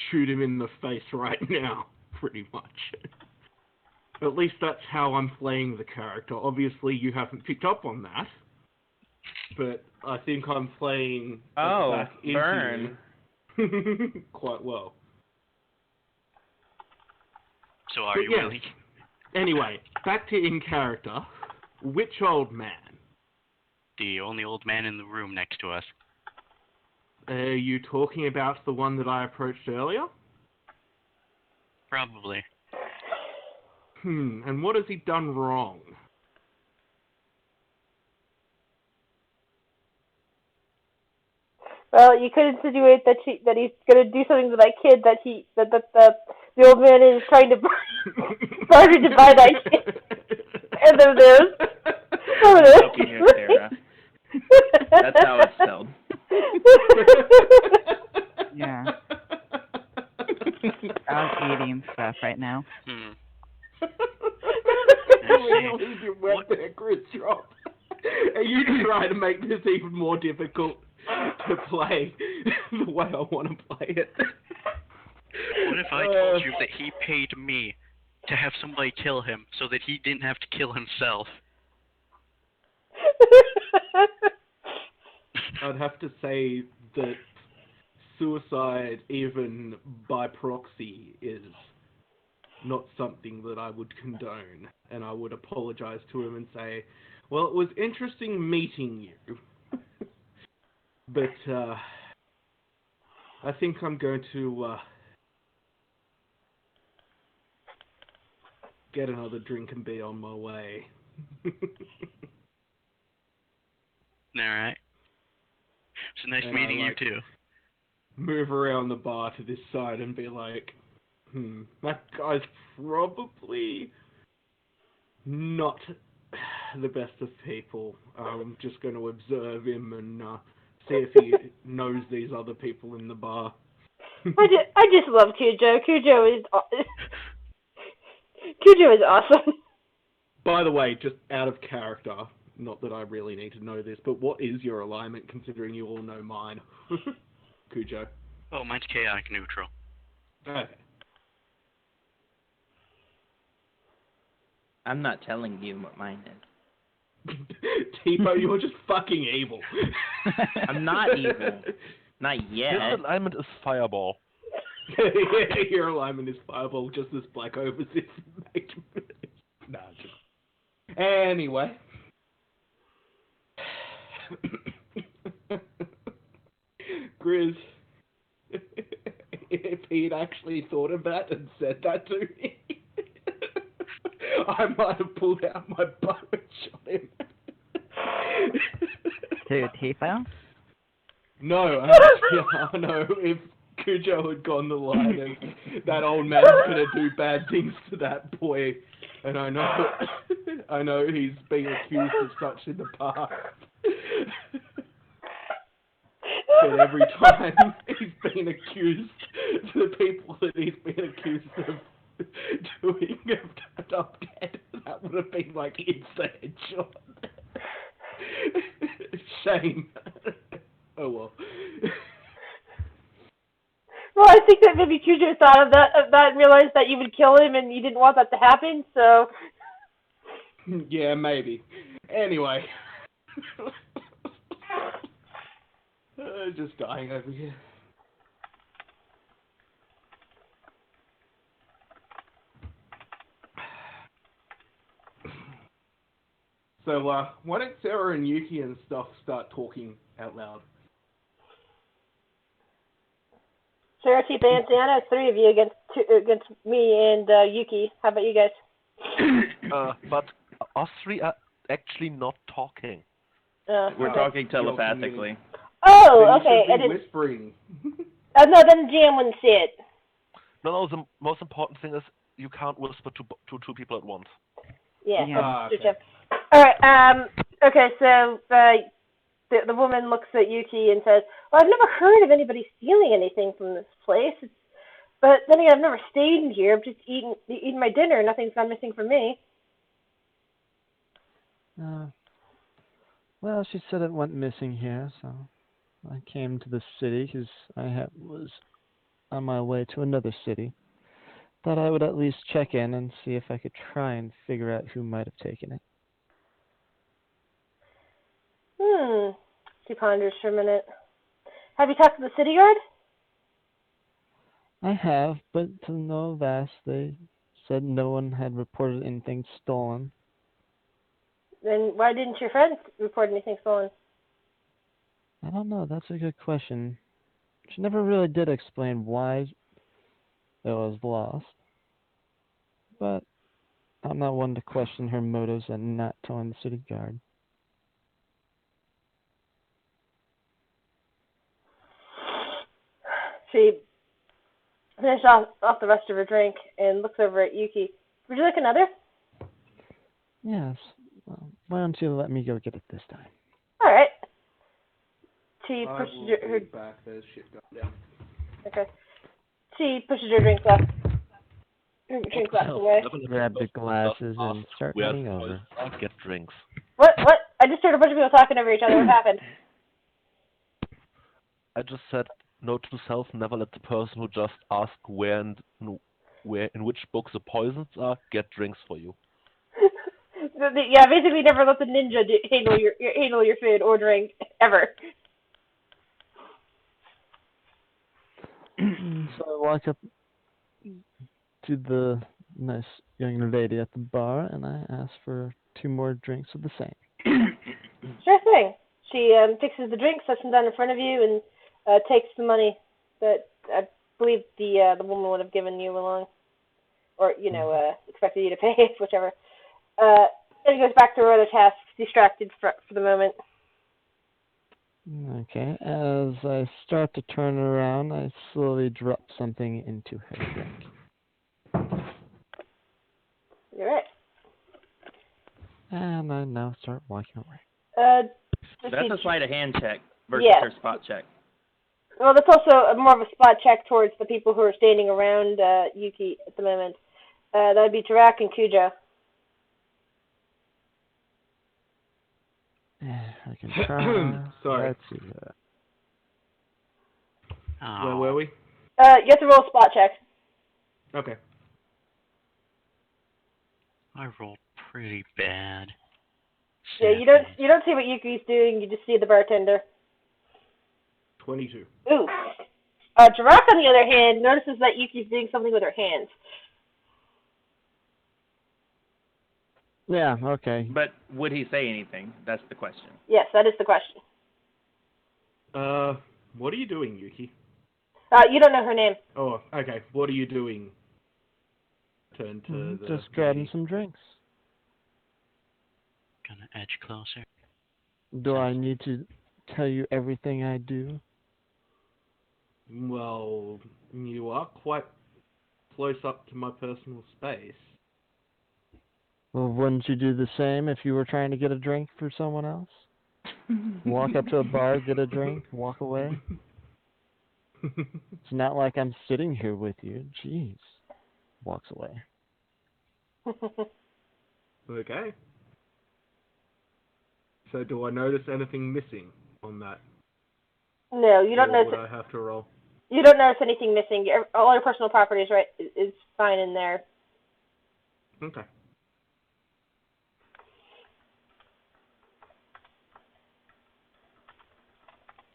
shoot him in the face right now? Pretty much. At least that's how I'm playing the character. Obviously, you haven't picked up on that, but I think I'm playing back into burn. you quite well. So are But you yes. willing? Anyway, back to in character. Which old man? The only old man in the room next to us. Are you talking about the one that I approached earlier? Probably. And what has he done wrong? Well, you could insinuate that he's going to do something to that kid that the old man is trying to barter to buy that kid. And then there's Helping you, Sarah. That's how it's spelled. Yeah. I was eating stuff right now. Really, you went there, Chris Drop. And you try to make this even more difficult to play the way I want to play it. What if I told you that he paid me to have somebody kill him so that he didn't have to kill himself? I'd have to say that suicide, even by proxy, is not something that I would condone. And I would apologize to him and say, well, it was interesting meeting you. But, I think I'm going to, get another drink and be on my way. Alright. It's nice And meeting I, you too. Move around the bar to this side and be like, that guy's probably not the best of people. I'm just going to observe him and see if he knows these other people in the bar. I just love Cujo. Cujo is awesome. By the way, just out of character, not that I really need to know this, but what is your alignment considering you all know mine? Cujo. Oh, mine's chaotic neutral. Okay. I'm not telling you what mine is. Tipo, you're just fucking evil. I'm not evil. Not His yet. alignment is fireball. Your alignment is fireball, just as Black Ovis is. Nah, just... Anyway. Grizz, if he'd actually thought of that and said that to me, I might have pulled out my bow and shot him. To Tifo? No, no, if Cujo had gone the line of that old man's gonna do bad things to that boy, and I know he's been accused of such in the past. But every time he's been accused, the people that he's been accused of doing have turned up dead. That would have been like instant headshot. Shame. Oh well. Well, I think that maybe Cujo thought of that and realized that you would kill him and you didn't want that to happen, so... Yeah, maybe. Anyway. Just dying over here. So, why don't Sarah and Yuki and stuff start talking out loud? Sarah, Tifa, and Sienna, it's 3 of you against me and Yuki. How about you guys? But us 3 are actually not talking. We're talking telepathically. Oh, Then okay. you should be whispering. No, then the GM wouldn't see it. No, the most important thing is you can't whisper to 2 people at once. Yeah. Yeah. Okay. Alright, okay, so the woman looks at Yuki and says, well, I've never heard of anybody stealing anything from this place. But then again, I've never stayed in here. I've just eaten my dinner. Nothing's gone missing from me. Well, she said it went missing here, so I came to the city because I was on my way to another city. Thought I would at least check in and see if I could try and figure out who might have taken it. She ponders for a minute. Have you talked to the city guard? I have, but to no avail. They said no one had reported anything stolen. Then why didn't your friends report anything stolen? I don't know. That's a good question. She never really did explain why it was lost. But I'm not one to question her motives and not telling the city guard. She finished off the rest of her drink and looks over at Yuki. Would you like another? Yes. Well, why don't you let me go get it this time? All right. She I pushes will her be back. There's shit going down. okay. She pushes her drink glass. Drink glass away. Grab the glasses and start running over. Get drinks. What? I just heard a bunch of people talking over each other. What happened? I just said note to self: never let the person who just asked where in which book the poisons are get drinks for you. Yeah, basically never let the ninja handle your food or drink ever. So I walk up to the nice young lady at the bar and I ask for 2 more drinks of the same. Sure thing. She fixes the drinks, sets them down in front of you, and takes the money that I believe the woman would have given you along, or expected you to pay, whichever. Then goes back to her other tasks, distracted for the moment. Okay, as I start to turn around, I slowly drop something into her drink. You're right. And I now start walking away. That's a sleight of hand check versus Yeah. her spot check. Well, that's also more of a spot check towards the people who are standing around Yuki at the moment. That would be Tarak and Cujo. I can try. Sorry. Let's see that. Where were we? You have to roll a spot check. Okay. I rolled pretty bad. Yeah, you don't see what Yuki's doing. You just see the bartender. 22. Ooh. Tarak, on the other hand, notices that Yuki's doing something with her hands. Yeah, okay. But would he say anything? That's the question. Yes, that is the question. What are you doing, Yuki? You don't know her name. Oh, okay. What are you doing? Turn to the Just grabbing lady. some drinks. Gonna edge closer. Do I need to tell you everything I do? Well, you are quite close up to my personal space. Well, wouldn't you do the same if you were trying to get a drink for someone else? Walk up to a bar, get a drink, walk away? It's not like I'm sitting here with you. Jeez. Walks away. Okay. So do I notice anything missing on that? No, you don't Or notice. would I have to roll? You don't notice anything missing. All your personal property is fine in there. Okay.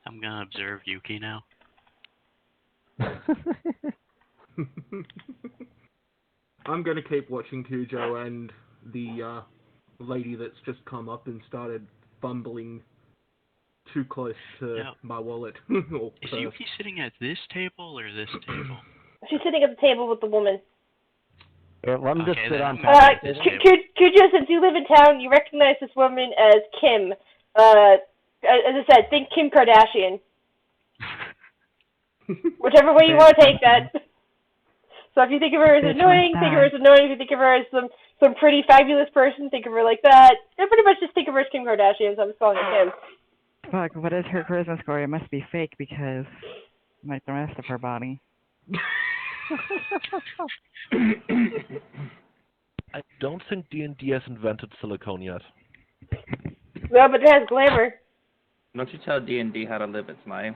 I'm gonna observe Yuki now. I'm going to keep watching Cujo and the lady that's just come up and started fumbling too close to Now, my wallet. or Is purse. Yuki sitting at this table or this table? She's sitting at the table with the woman. Here, let me just Okay, sit then on I'm top gonna of take this this table. Cujo, since you live in town, you recognize this woman as Kim. As I said, think Kim Kardashian. Whichever way you want to take that. So if you think of her as Bitch annoying, think of her as annoying. If you think of her as some pretty fabulous person, think of her like that. And pretty much just think of her as Kim Kardashian, so I'm just calling her Kim. Fuck, what is her charisma score? It must be fake because, like the rest of her body. I don't think D&D has invented silicone yet. No, but it has glamour. Don't you tell D&D how to live its life?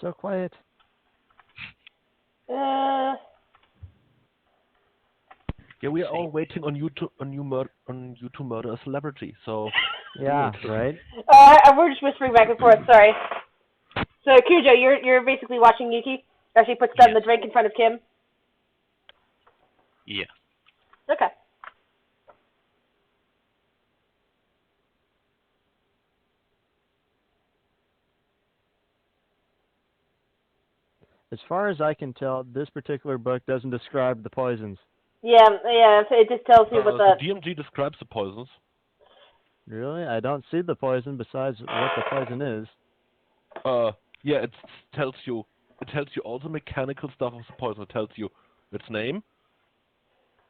So quiet. Uh, Yeah, we are all waiting on you to murder a celebrity. So Yeah, right? we're just whispering back and forth. Sorry. So Cujo, you're basically watching Yuki as she puts down the drink in front of Kim. Yeah. Okay. As far as I can tell, this particular book doesn't describe the poisons. Yeah. It just tells you what the DMG describes the poisons. Really? I don't see the poison besides what the poison is. Yeah, it tells you all the mechanical stuff of the poison. It tells you its name,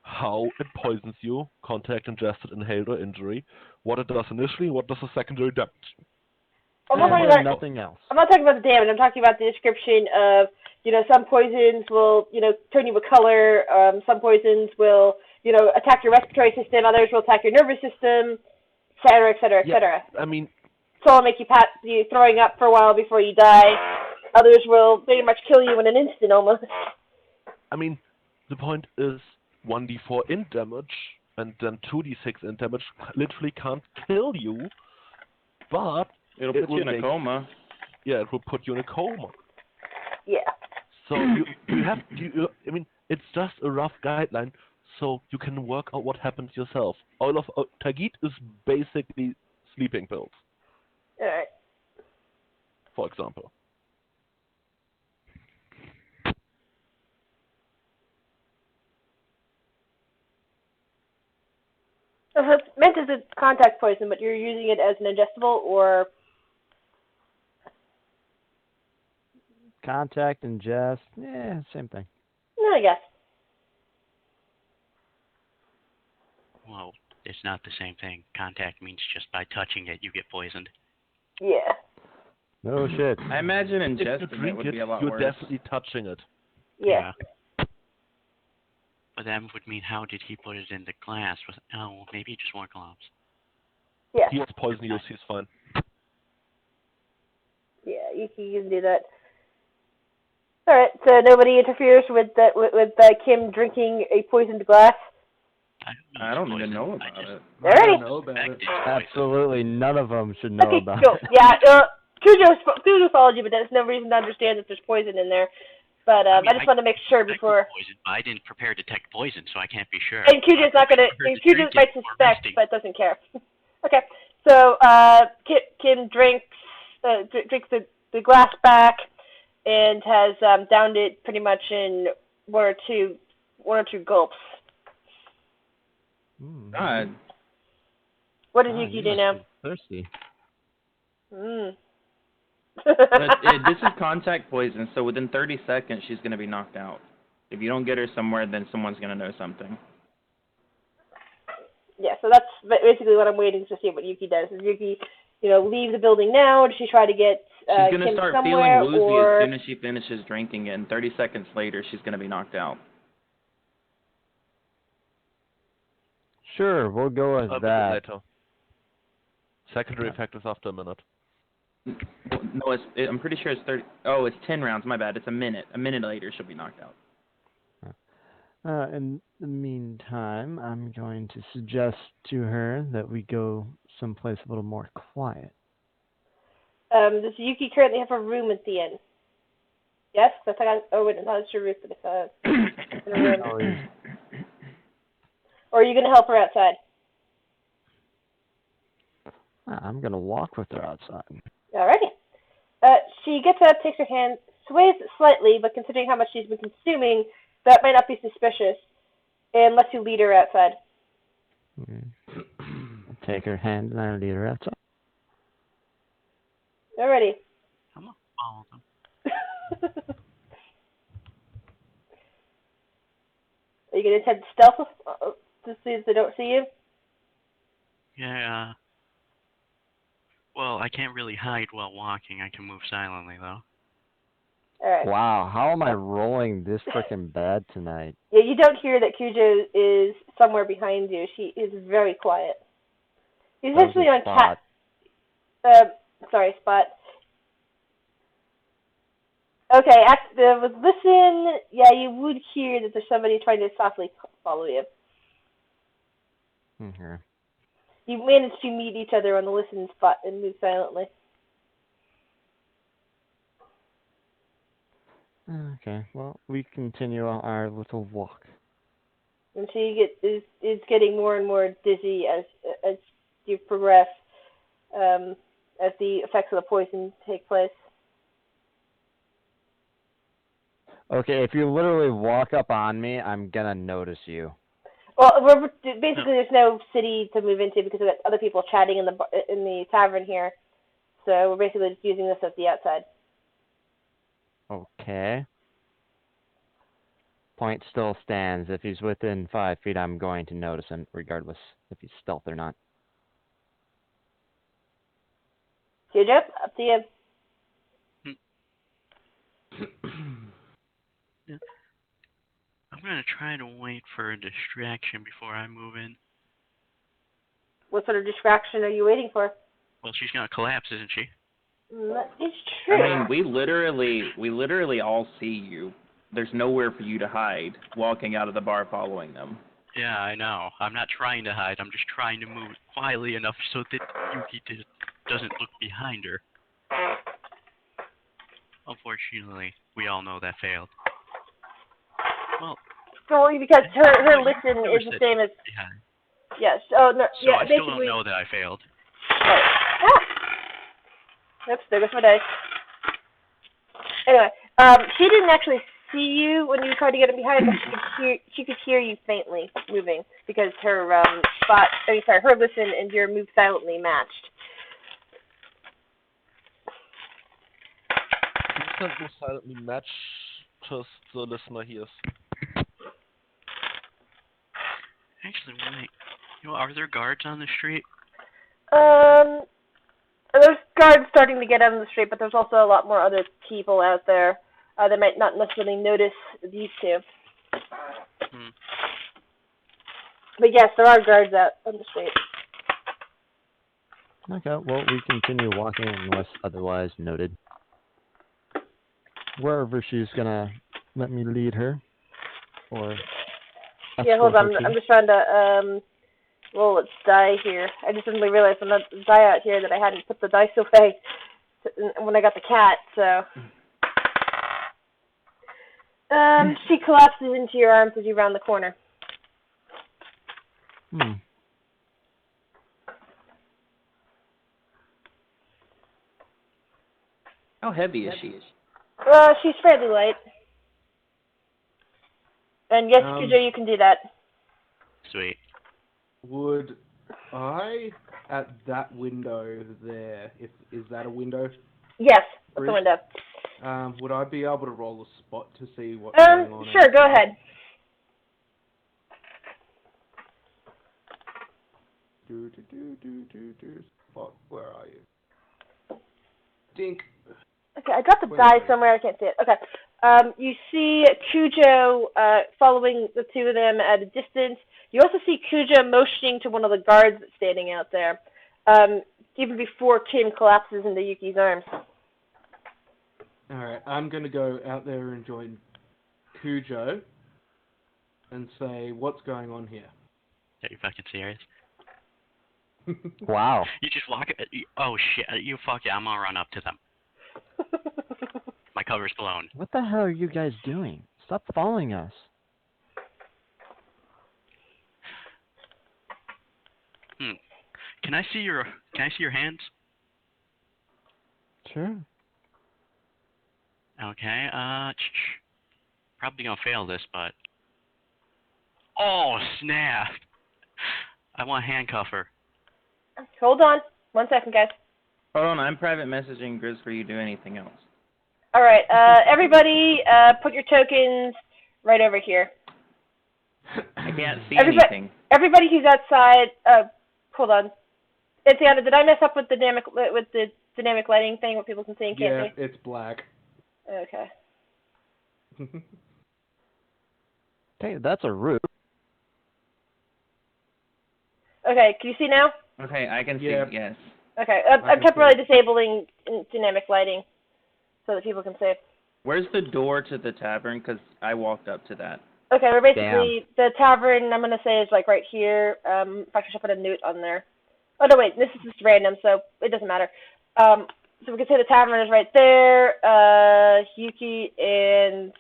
how it poisons you, contact, ingested, inhaled, or injury, what it does initially, what does the secondary damage. I'm not talking And about nothing else. I'm not talking about the damage. I'm talking about the description of, some poisons will, turn you a color. Some poisons will, attack your respiratory system. Others will attack your nervous system, et cetera, et cetera, et cetera. I mean, Some will make you throwing up for a while before you die. Others will pretty much kill you in an instant almost. I mean, the point is 1d4 int damage and then 2d6 int damage literally can't kill you, but It'll put you in a coma. Yeah, it will put you in a coma. Yeah. So I mean, it's just a rough guideline, so you can work out what happens yourself. All of Tagit is basically sleeping pills, All right. for example. So it's meant as a contact poison, but you're using it as an ingestible, or Contact, ingest, same thing. I guess. Well, it's not the same thing. Contact means just by touching it, you get poisoned. Yeah. No shit. I imagine If you ingesting it drink would it, be a lot you're worse. definitely touching it. Yeah. But that would mean, how did he put it in the glass? Maybe he just wore gloves. Yeah. He has poison use, he's fine. Yeah, you can do that. All right, so nobody interferes with Kim drinking a poisoned glass? I don't even know about it. I Alrighty. don't know about it. Absolutely none of them should know Okay, about cool. it. Yeah, Cujo followed you, but there's no reason to understand that there's poison in there. But I just want to make sure before. Poison, but I didn't prepare to detect poison, so I can't be sure. And Cujo's not gonna. Cujo might suspect, but doesn't care. Okay, so Kim drinks the glass back, and has downed it pretty much in one or two gulps. God. What does Yuki do now? Thirsty. This is contact poison, so within 30 seconds she's going to be knocked out. If you don't get her somewhere, then someone's going to know something. Yeah, so that's basically what I'm waiting to see what Yuki does. Does Yuki, leave the building now? Does she try to get She's going to Kim start somewhere, feeling woozy or... as soon as she finishes drinking it, and 30 seconds later she's going to be knocked out. Sure, we'll go with that. Later. Secondary effect is after a minute. No, I'm pretty sure it's 30. Oh, it's 10 rounds. My bad. It's a minute. A minute later, she'll be knocked out. In the meantime, I'm going to suggest to her that we go someplace a little more quiet. Does Yuki currently have a room at the inn? Yes? I thought wait, no, it's your roof, but it's in a room. Or are you going to help her outside? I'm going to walk with her outside. Alrighty. She gets up, takes her hand, sways it slightly, but considering how much she's been consuming, that might not be suspicious, and lets you lead her outside. I'll take her hand and I'll lead her outside. Alrighty. I'm going to follow them. Are you going to attempt stealth to see if they don't see you? Yeah. Well, I can't really hide while walking. I can move silently, though. Alright. Wow, how am I rolling this frickin' bad tonight? Yeah, you don't hear that Cujo is somewhere behind you. She is very quiet. He's essentially on Spot. Spot. Okay, with listen, yeah, you would hear that there's somebody trying to softly follow you. Okay. You managed to meet each other on the listen spot and move silently. Okay, well, we continue our little walk. And she is getting more and more dizzy as you progress, as the effects of the poison take place. Okay, if you literally walk up on me, I'm gonna notice you. Well, basically there's no city to move into because we've got other people chatting in the tavern here. So we're basically just using this as the outside. Okay. Point still stands. If he's within 5 feet, I'm going to notice him, regardless if he's stealth or not. Cujo, up to you. Yeah. I'm going to try to wait for a distraction before I move in. What sort of distraction are you waiting for? Well, she's going to collapse, isn't she? That is true. I mean, we literally all see you. There's nowhere for you to hide walking out of the bar following them. Yeah, I know. I'm not trying to hide. I'm just trying to move quietly enough so that Yuki doesn't look behind her. Unfortunately, we all know that failed. Well, Solely because her listen is the same as... behind. Yes. Oh, no. So yeah, I basically... still don't know that I failed. Right. Oops, there goes my dice. Anyway, she didn't actually see you when you tried to get in behind, but she could hear you faintly moving because her her listen and your move silently matched. move silently matches the listener hears. Actually, wait. You know, are there guards on the street? There's guards starting to get out on the street, but there's also a lot more other people out there that might not necessarily notice these two. Hmm. But yes, there are guards out on the street. Okay, well, we continue walking unless otherwise noted. Wherever she's gonna let me lead her. Or Yeah, hold escort on. her to. I'm just trying to, well, let's die here. I just suddenly realized on the die out here that I hadn't put the dice away when I got the cat, so. She collapses into your arms as you round the corner. How heavy is she? She's fairly light. And yes, Kujo, you can do that. Sweet. Would I, at that window there, is that a window? Yes, that's the Bridge? window. Would I be able to roll a spot to see what's going on? Sure, go ahead. Spot, where are you? Dink. Okay, I dropped the Wait, die wait. somewhere, I can't see it. Okay. You see Kujo following the two of them at a distance. You also see Kujo motioning to one of the guards that's standing out there, even before Kim collapses into Yuki's arms. Alright, I'm gonna go out there and join Kujo and say, what's going on here? Are you fucking serious? Wow. You just walk. Oh shit! You fuck it. I'm gonna run up to them. My cover's blown. What the hell are you guys doing? Stop following us. Can I see your hands? Sure. Okay. Probably gonna fail this, but. Oh snap! I want to handcuff her. Hold on. 1 second, guys. Hold on, I'm private messaging Grizz for you to do anything else. Alright, everybody, put your tokens right over here. I can't see Everybody- anything. Everybody who's outside, hold on. Tiana, did I mess up with the dynamic lighting thing, what people can see and can't Yeah, it's black. see? Okay. Hey, that's a roof. Okay, can you see now? Okay, I can see, Yeah. yes. Okay, I I'm can temporarily see. disabling dynamic lighting so that people can see. Where's the door to the tavern? Because I walked up to that. Okay, we're basically, the tavern, I'm going to say, is like right here. In fact, I should put a note on there. Oh, no, wait, this is just random, so it doesn't matter. So we can say the tavern is right there. Yuki and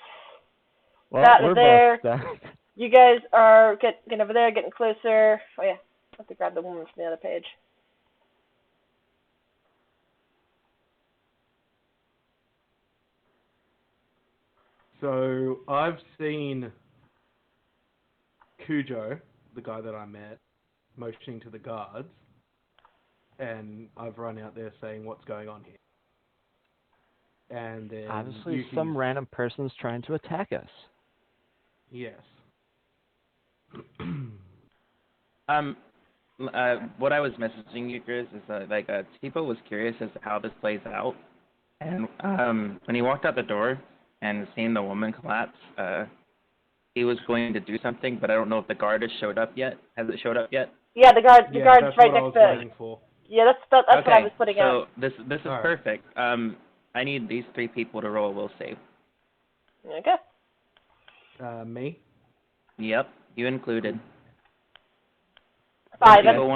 Well, that we're is there. both stacked. You guys are getting over there, getting closer. Oh, yeah, I have to grab the woman from the other page. So, I've seen Kujo, the guy that I met, motioning to the guards, and I've run out there saying what's going on here. And then Obviously, Yuki's, some random person's trying to attack us. Yes. What I was messaging you, Grizz, is Tipo was curious as to how this plays out. And when he walked out the door and seen the woman collapse, he was going to do something, but I don't know if the guard has showed up yet. Has it showed up yet? Yeah, the guard's that's right what I next was to waiting for. Yeah, that's okay, what I was putting out. so this is Alright. perfect. I need these three people to roll a will save. Okay. Me? Yep, you included. 5. Okay. Tipo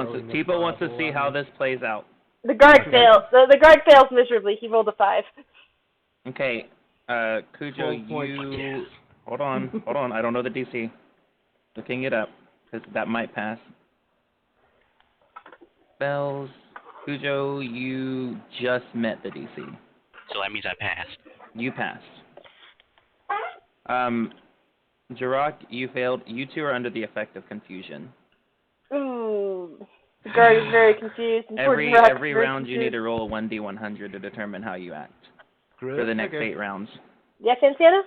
wants to see how this plays out. The guard Okay. fails. The guard fails miserably. He rolled a 5. Okay, 12 Kujo, points. you... Hold on, I don't know the DC. Looking it up, because that might pass. Spells. Kujo, you just met the DC. So that means I passed. You passed. Jirok, you failed. You two are under the effect of confusion. Ooh. The guard is very confused. And Every Jirok is every very round you confused. need to roll a 1d100 to determine how you act. for the next Okay. 8 rounds. Yes, Anciana?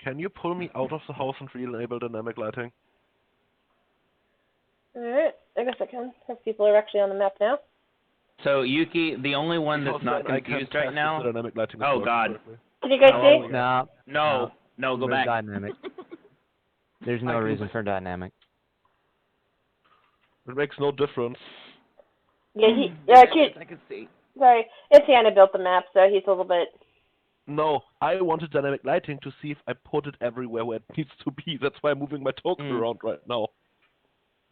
Can you pull me out of the house and re-enable dynamic lighting? Alright, I guess I can. If people are actually on the map now. So Yuki, the only one that's Because not then I can confused test right if now. the dynamic lighting is Oh, working God. correctly. Can you guys Oh, see? No, No, go we're back. dynamic. There's no I can reason see. for dynamic. It makes no difference. Yeah, I can see. sorry. Anciana built the map, so he's a little bit... No, I wanted dynamic lighting to see if I put it everywhere where it needs to be. That's why I'm moving my token around right now.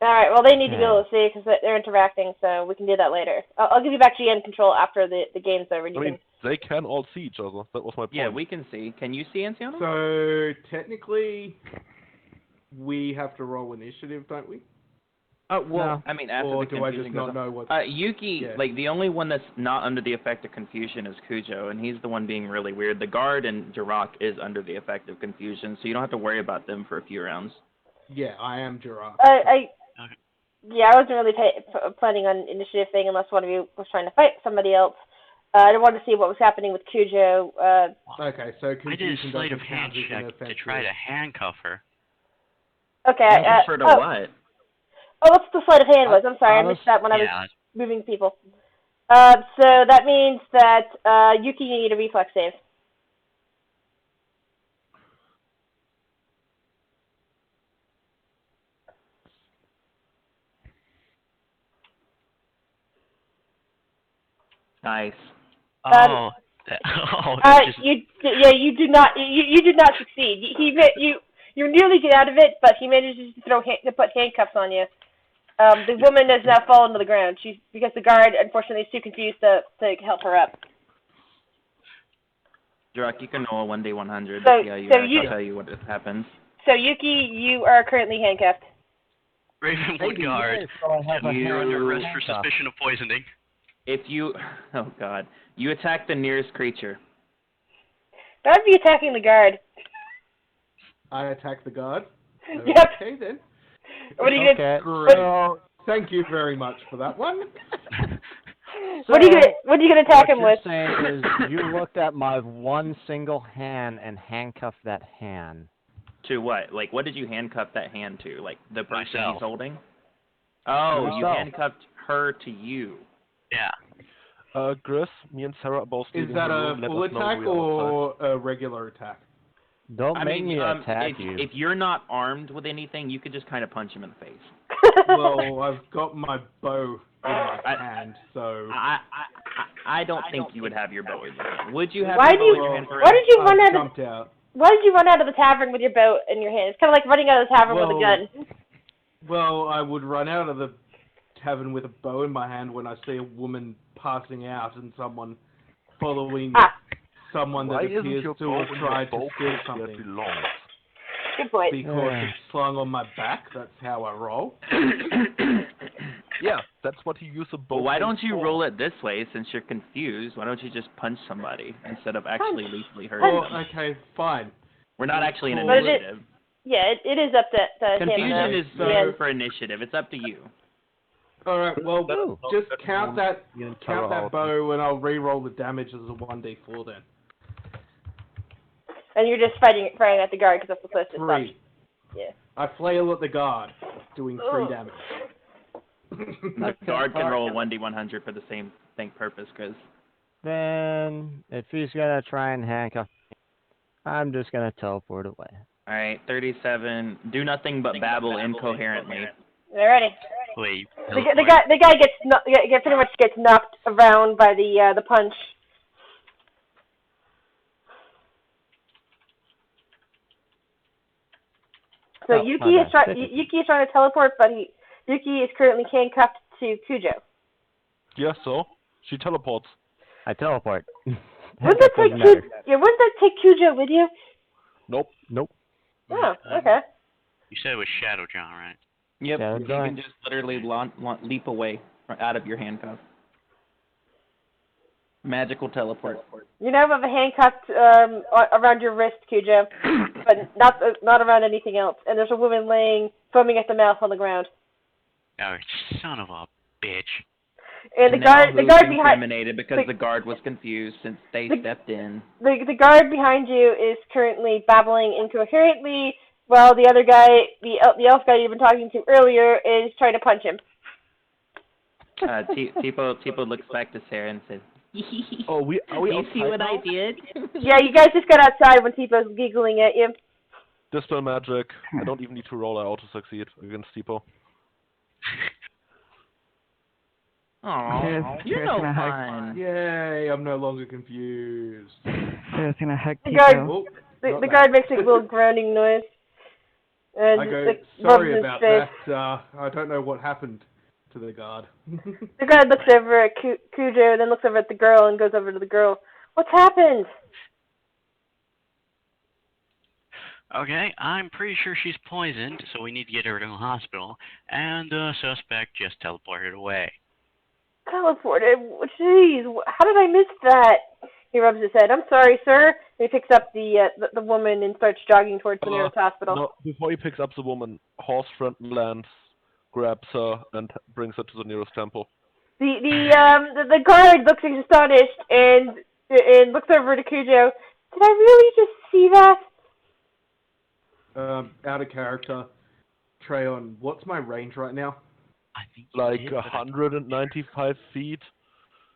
Alright, well, they need to be Yeah. able to see because they're interacting, so we can do that later. I'll give you back GM control after the game's over. And I you mean, they can all see each other. That was my point. Yeah, we can see. Can you see, Anciano? So technically, we have to roll initiative, don't we? Oh, well, No. I mean, after Or the do I confusion just goes not on. know what? Yuki, Yeah. like, the only one that's not under the effect of confusion is Kujo, and he's the one being really weird. The guard and Jirok is under the effect of confusion, so you don't have to worry about them for a few rounds. Yeah, I am Giraffe. Yeah, I wasn't really planning on initiative thing unless one of you was trying to fight somebody else. I wanted to see what was happening with Kujo. Okay, so I did a confusion sleight of doesn't hand count as an check to offensive. try to handcuff her. Okay. For the what? Oh, what's the sleight of hand was? I'm sorry, I missed that when I was Yeah, moving people. So that means that Yuki, you need a reflex save. Nice. oh, just, You do not. You did not succeed. You nearly get out of it, but he manages to put handcuffs on you. The woman has now fallen to the ground. Because the guard, unfortunately, is too confused to help her up. Jirok, you can roll a 1d100 So- to see how you so act. you- I'll tell you what happens. So Yuki, you are currently handcuffed. Ravenwood Guard. So I have a You're hand under arrest for handcuff. suspicion of poisoning. If you... Oh, God. You attack the nearest creature. That would be attacking the guard. I attack the guard. Yep. Okay then. What are you gonna? Okay, Great. so Thank you very much for that one. What are you gonna attack him with? what you're saying is you looked at my one single hand and handcuffed that hand. To what? Like, what did you handcuff that hand to? Like, the person Myself. he's holding? Oh, you Myself. handcuffed her to you. Yeah. Gris, me and Sarah are both Is leaving that the a room. Let full us know attack when we are outside. or a regular attack? Don't I make mean, me attack if, you. if you're not armed with anything, you could just kind of punch him in the face. Well, I've got my bow in my hand, so. I don't think you would have your bow in your hand. Would you have Why your do bow you- in your hand for why did you I run out of? jumped out. Why did you run out of the tavern with your bow in your hand? It's kind of like running out of the tavern with a gun. Well, I would run out of the tavern with a bow in my hand when I see a woman passing out and someone following someone that Why isn't appears your to bow have in tried your to bow steal case where it something? belongs? Good point. Because Yeah. it's slung on my back, that's how I roll. Yeah, that's what you use a bow. Well, why case don't you for. roll it this way since you're confused? Why don't you just punch somebody instead of actually lethally hurting Well, them? okay, fine. We're not actually in But initiative. Yeah, it is up to him. Confusion is yeah. for initiative. It's up to you. Alright, well, Ooh. just count that Me and Sarah count that out. bow and I'll re-roll the damage as a 1d4 then. And you're just firing at the guard because that's the closest. 3. Yeah. I flail at the guard, doing 3 Ugh. damage. The guard can roll a 1d100 for the same purpose, because Then, if he's gonna try and handcuff me, I'm just gonna teleport away. all right, 37. Do nothing but babble incoherently. Alrighty. Wait. The guy gets pretty much gets knocked around by the punch. So Oh, Yuki my is bad. Yuki is trying to teleport, but Yuki is currently handcuffed to Kujo. Yeah, so? She teleports. I teleport. Wouldn't that take doesn't matter. Wouldn't that take Kujo with you? Nope. Nope. Oh, okay. You said it was Shadow John, right? Yep, Yeah, you going. can just literally leap away out of your handcuff. Magical teleport. You now have a handcuff around your wrist, Kujo, but not around anything else. And there's a woman laying, foaming at the mouth on the ground. Oh, son of a bitch. And the now guard who's behind incriminated because the guard was confused since they stepped in. the guard behind you is currently babbling incoherently, while the other guy, the elf guy you've been talking to earlier, is trying to punch him. Tipo looks back to Sarah and says, Oh, are we "You outside see what now? I did?" Yeah, you guys just got outside when Tipo's giggling at you. Dispel magic. I don't even need to roll. I auto succeed against Tipo. Aw, you're Sarah's no gonna hug. fun. Yay, I'm no longer confused. Sarah's gonna hug The Tipo. guard, Oh, the not the that. guard makes a little groaning noise. And I go, rubs sorry his about face. that. I don't know what happened to the guard. The guard looks over at Cujo, then looks over at the girl and goes over to the girl. What's happened? Okay, I'm pretty sure she's poisoned, so we need to get her to the hospital. And the suspect just teleported away. Teleported? Jeez, how did I miss that? He rubs his head. I'm sorry, sir. He picks up the woman and starts jogging towards the nearest hospital. No, before he picks up the woman, horse friend lands, grabs her, and brings her to the nearest temple. The guard looks astonished and looks over to Cujo. Did I really just see that? Out of character. Treyon, what's my range right now? I think you Like did, but 195 feet,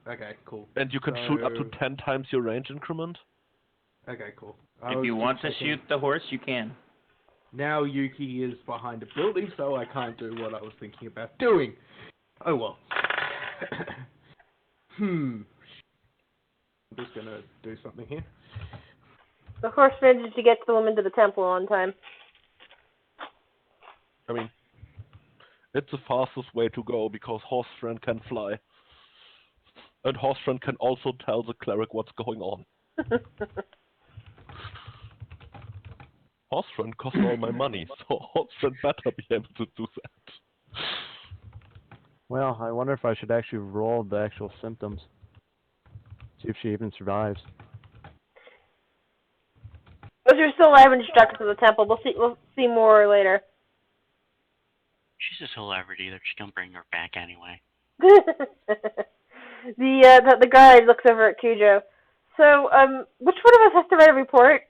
Okay, cool. and you can shoot up to So- 10 times your range increment. Okay, cool. If you want to shoot the horse, you can. Now Yuki is behind a building, so I can't do what I was thinking about doing. Oh well. I'm just gonna do something here. The horse manages to get the woman to the temple on time. I mean, it's the fastest way to go because horse friend can fly. And horse friend can also tell the cleric what's going on. Horse friend costs all my money, so horse friend better be able to do that. Well, I wonder if I should actually roll the actual symptoms. See if she even survives. But you're still alive and struck to the temple. We'll see more later. she's a celebrity. They're just gonna bring her back anyway. The guard looks over at Cujo. So, which one of us has to write a report?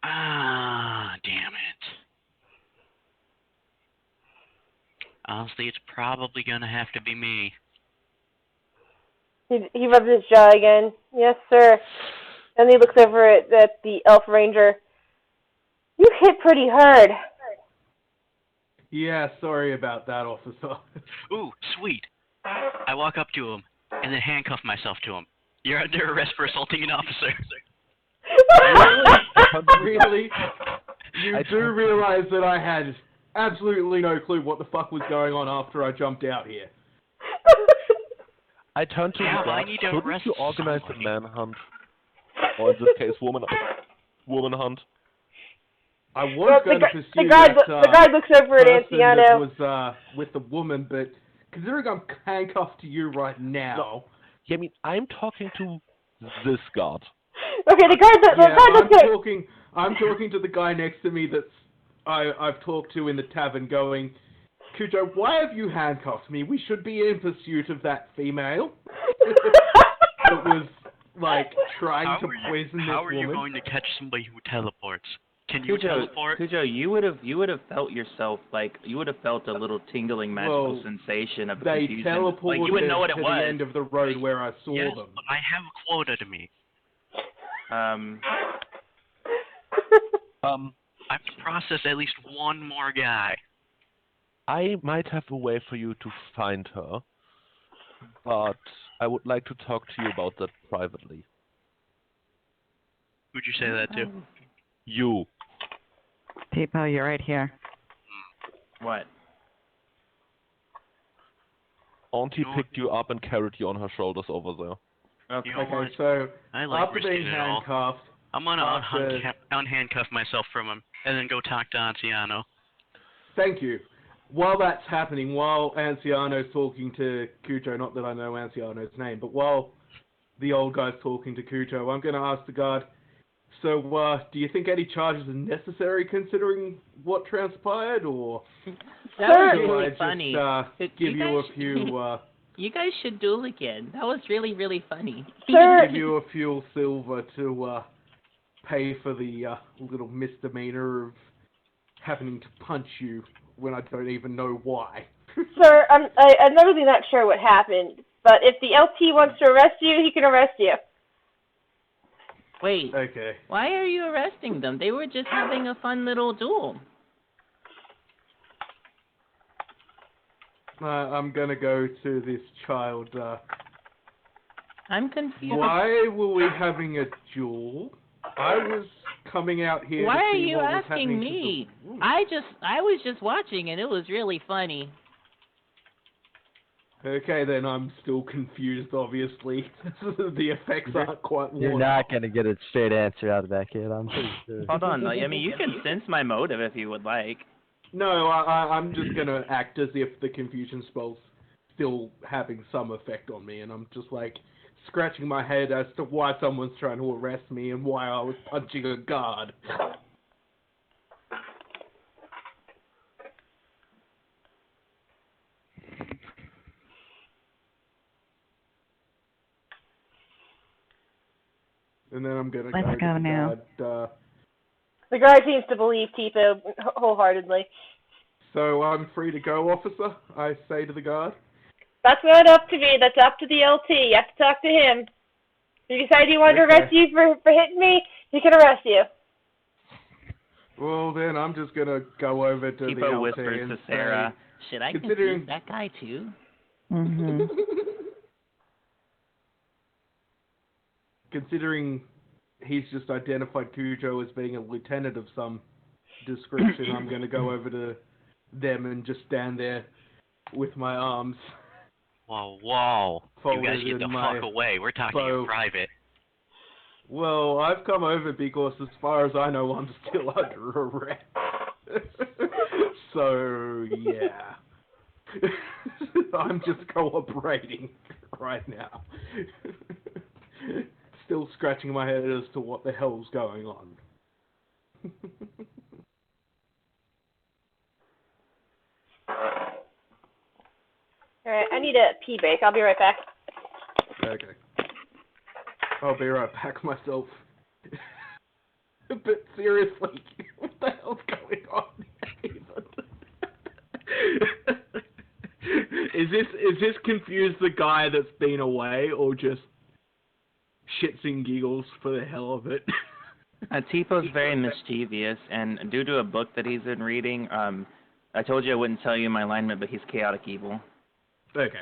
Ah, damn it. Honestly, it's probably gonna have to be me. He rubs his jaw again. Yes, sir. And he looks over at the elf ranger. You hit pretty hard. Yeah, sorry about that, officer. Ooh, sweet. I walk up to him and then handcuff myself to him. You're under arrest for assaulting an officer. Really? You do realize that I had absolutely no clue what the fuck was going on after I jumped out here. I turn to Yeah, the but I guard. need to Couldn't arrest you organize a somebody. manhunt? Or in this case, woman hunt? I was going to pursue the guard looks over at person that Anciano. was with the woman, but considering I'm handcuffed to you right now... Yeah, I mean, I'm talking to this guard. Okay, the guard looks at... I'm talking to the guy next to me that I've talked to in the tavern going, Cujo, why have you handcuffed me? We should be in pursuit of that female. That was, like, trying to poison this woman. How are you going to catch somebody who teleports? Can you teleport? Cujo, you would have felt yourself you would have felt a little tingling magical sensation of They confusion. teleported You would know what it to was. the end of the road where I saw Yes, them. but I have a quota to meet. I have to process at least one more guy. I might have a way for you to find her, but I would like to talk to you about that privately. Who'd you say that to? You. Tipo, you're right here. What? Auntie No. picked you up and carried you on her shoulders over there. You know Okay, what? so I like after being risking it all. handcuffed, I'm gonna after- unhandcuff myself from him and then go talk to Anciano. thank you. While that's happening, while Anciano's talking to Cujo, not that I know Anciano's name, but while the old guy's talking to Cujo, I'm going to ask the guard, So, do you think any charges are necessary considering what transpired, or That was Sir, do really I just funny. give you a guys- few You guys should duel again. That was really, really funny. Sir, give you a few silver to pay for the little misdemeanor of happening to punch you when I don't even know why? sir, I'm really not sure what happened, but if the LT wants to arrest you, he can arrest you. Wait, Okay. why are you arresting them? They were just having a fun little duel. I'm gonna go to this child. I'm confused. Why were we having a duel? I was coming out here Why to are see you what was asking happening me? to the... I was just watching and it was really funny. Okay, then I'm still confused, obviously. The effects aren't quite You're worn not off. gonna get a straight answer out of that kid. I'm pretty sure. Hold on, I mean, you can sense my motive if you would like. No, I'm just gonna act as if the confusion spell's still having some effect on me, and I'm just like scratching my head as to why someone's trying to arrest me and why I was punching a guard. And then I'm gonna Let's go go to the now. guard. The guard seems to believe Tipo wholeheartedly. So I'm free to go, officer, I say to the guard. That's not up to me. That's up to the LT. You have to talk to him. If you decide you want to arrest you for hitting me, he can arrest you. Well, then I'm just gonna go over to the Tipo LT whispers and to Sarah, should I considering- confuse that guy too? Mm-hmm. Considering he's just identified Cujo as being a lieutenant of some description, I'm gonna go over to them and just stand there with my arms. Whoa, whoa. You Folded guys get in the my fuck away. We're talking bow. in private. Well, I've come over because, as far as I know, I'm still under arrest. So, yeah. I'm just cooperating right now. Still scratching my head as to what the hell's going on. Alright, I need a pee break. I'll be right back. Okay. I'll be right back myself. But seriously, what the hell's going on? Is this confused the guy that's been away, or just shits and giggles for the hell of it? Tipo's very mischievous, and due to a book that he's been reading, I told you I wouldn't tell you my alignment, but he's chaotic evil. Okay.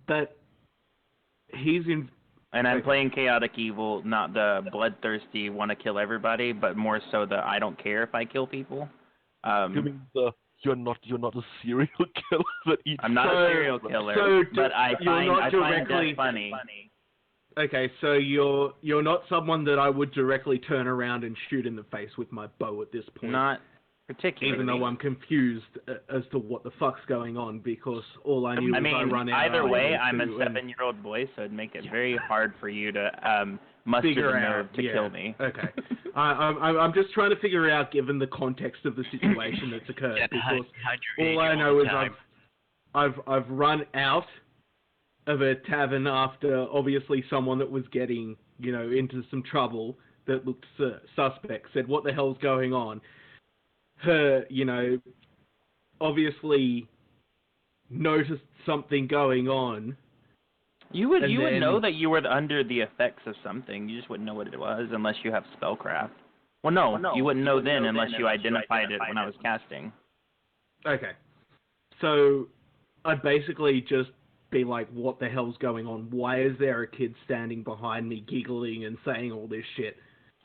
But he's in. And I'm Okay. playing chaotic evil, not the bloodthirsty, want to kill everybody, but more so the I don't care if I kill people. You mean you're not a serial killer that eats? I'm not So- a serial killer, so but I you're find not I find directly- death funny. Okay, so you're not someone that I would directly turn around and shoot in the face with my bow at this point. Not particularly. Even though I'm confused as to what the fuck's going on, because all I knew was I mean, run out. either of way, ideas I'm a to, and 7-year-old boy, so it'd make it very hard for you to muster figure the out nerve to kill me. Okay, I'm just trying to figure out, given the context of the situation that's occurred, Get behind, because behind your all I age know all is the time. I've run out of a tavern after obviously someone that was getting into some trouble that looked suspect said, "What the hell's going on?" Her obviously noticed something going on. You would And then- know that you were under the effects of something. You just wouldn't know what it was unless you have spellcraft. Well, no, you wouldn't know then unless you identified it when I was casting. Okay, so I'd basically just be like, "What the hell's going on? Why is there a kid standing behind me giggling and saying all this shit?"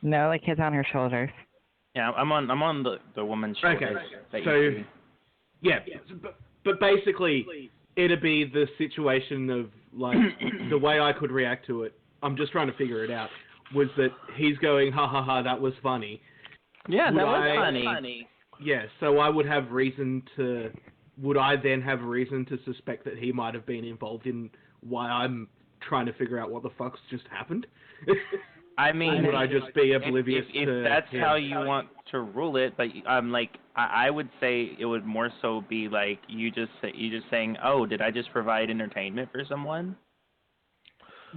No, the kid's on her shoulders. Yeah, I'm on the woman's shoulders. Okay, that so you see. yeah, but basically it'd be the situation of like the way I could react to it. I'm just trying to figure it out. Was that he's going, "Ha ha ha, that was funny." Yeah, Would that was I- funny. Yeah, so I would have reason to. Would I then have reason to suspect that he might have been involved in why I'm trying to figure out what the fuck's just happened. I mean, would I just be oblivious if to that's him? how you want to rule it, but like I would say it would more so be like you just saying, oh, did I just provide entertainment for someone?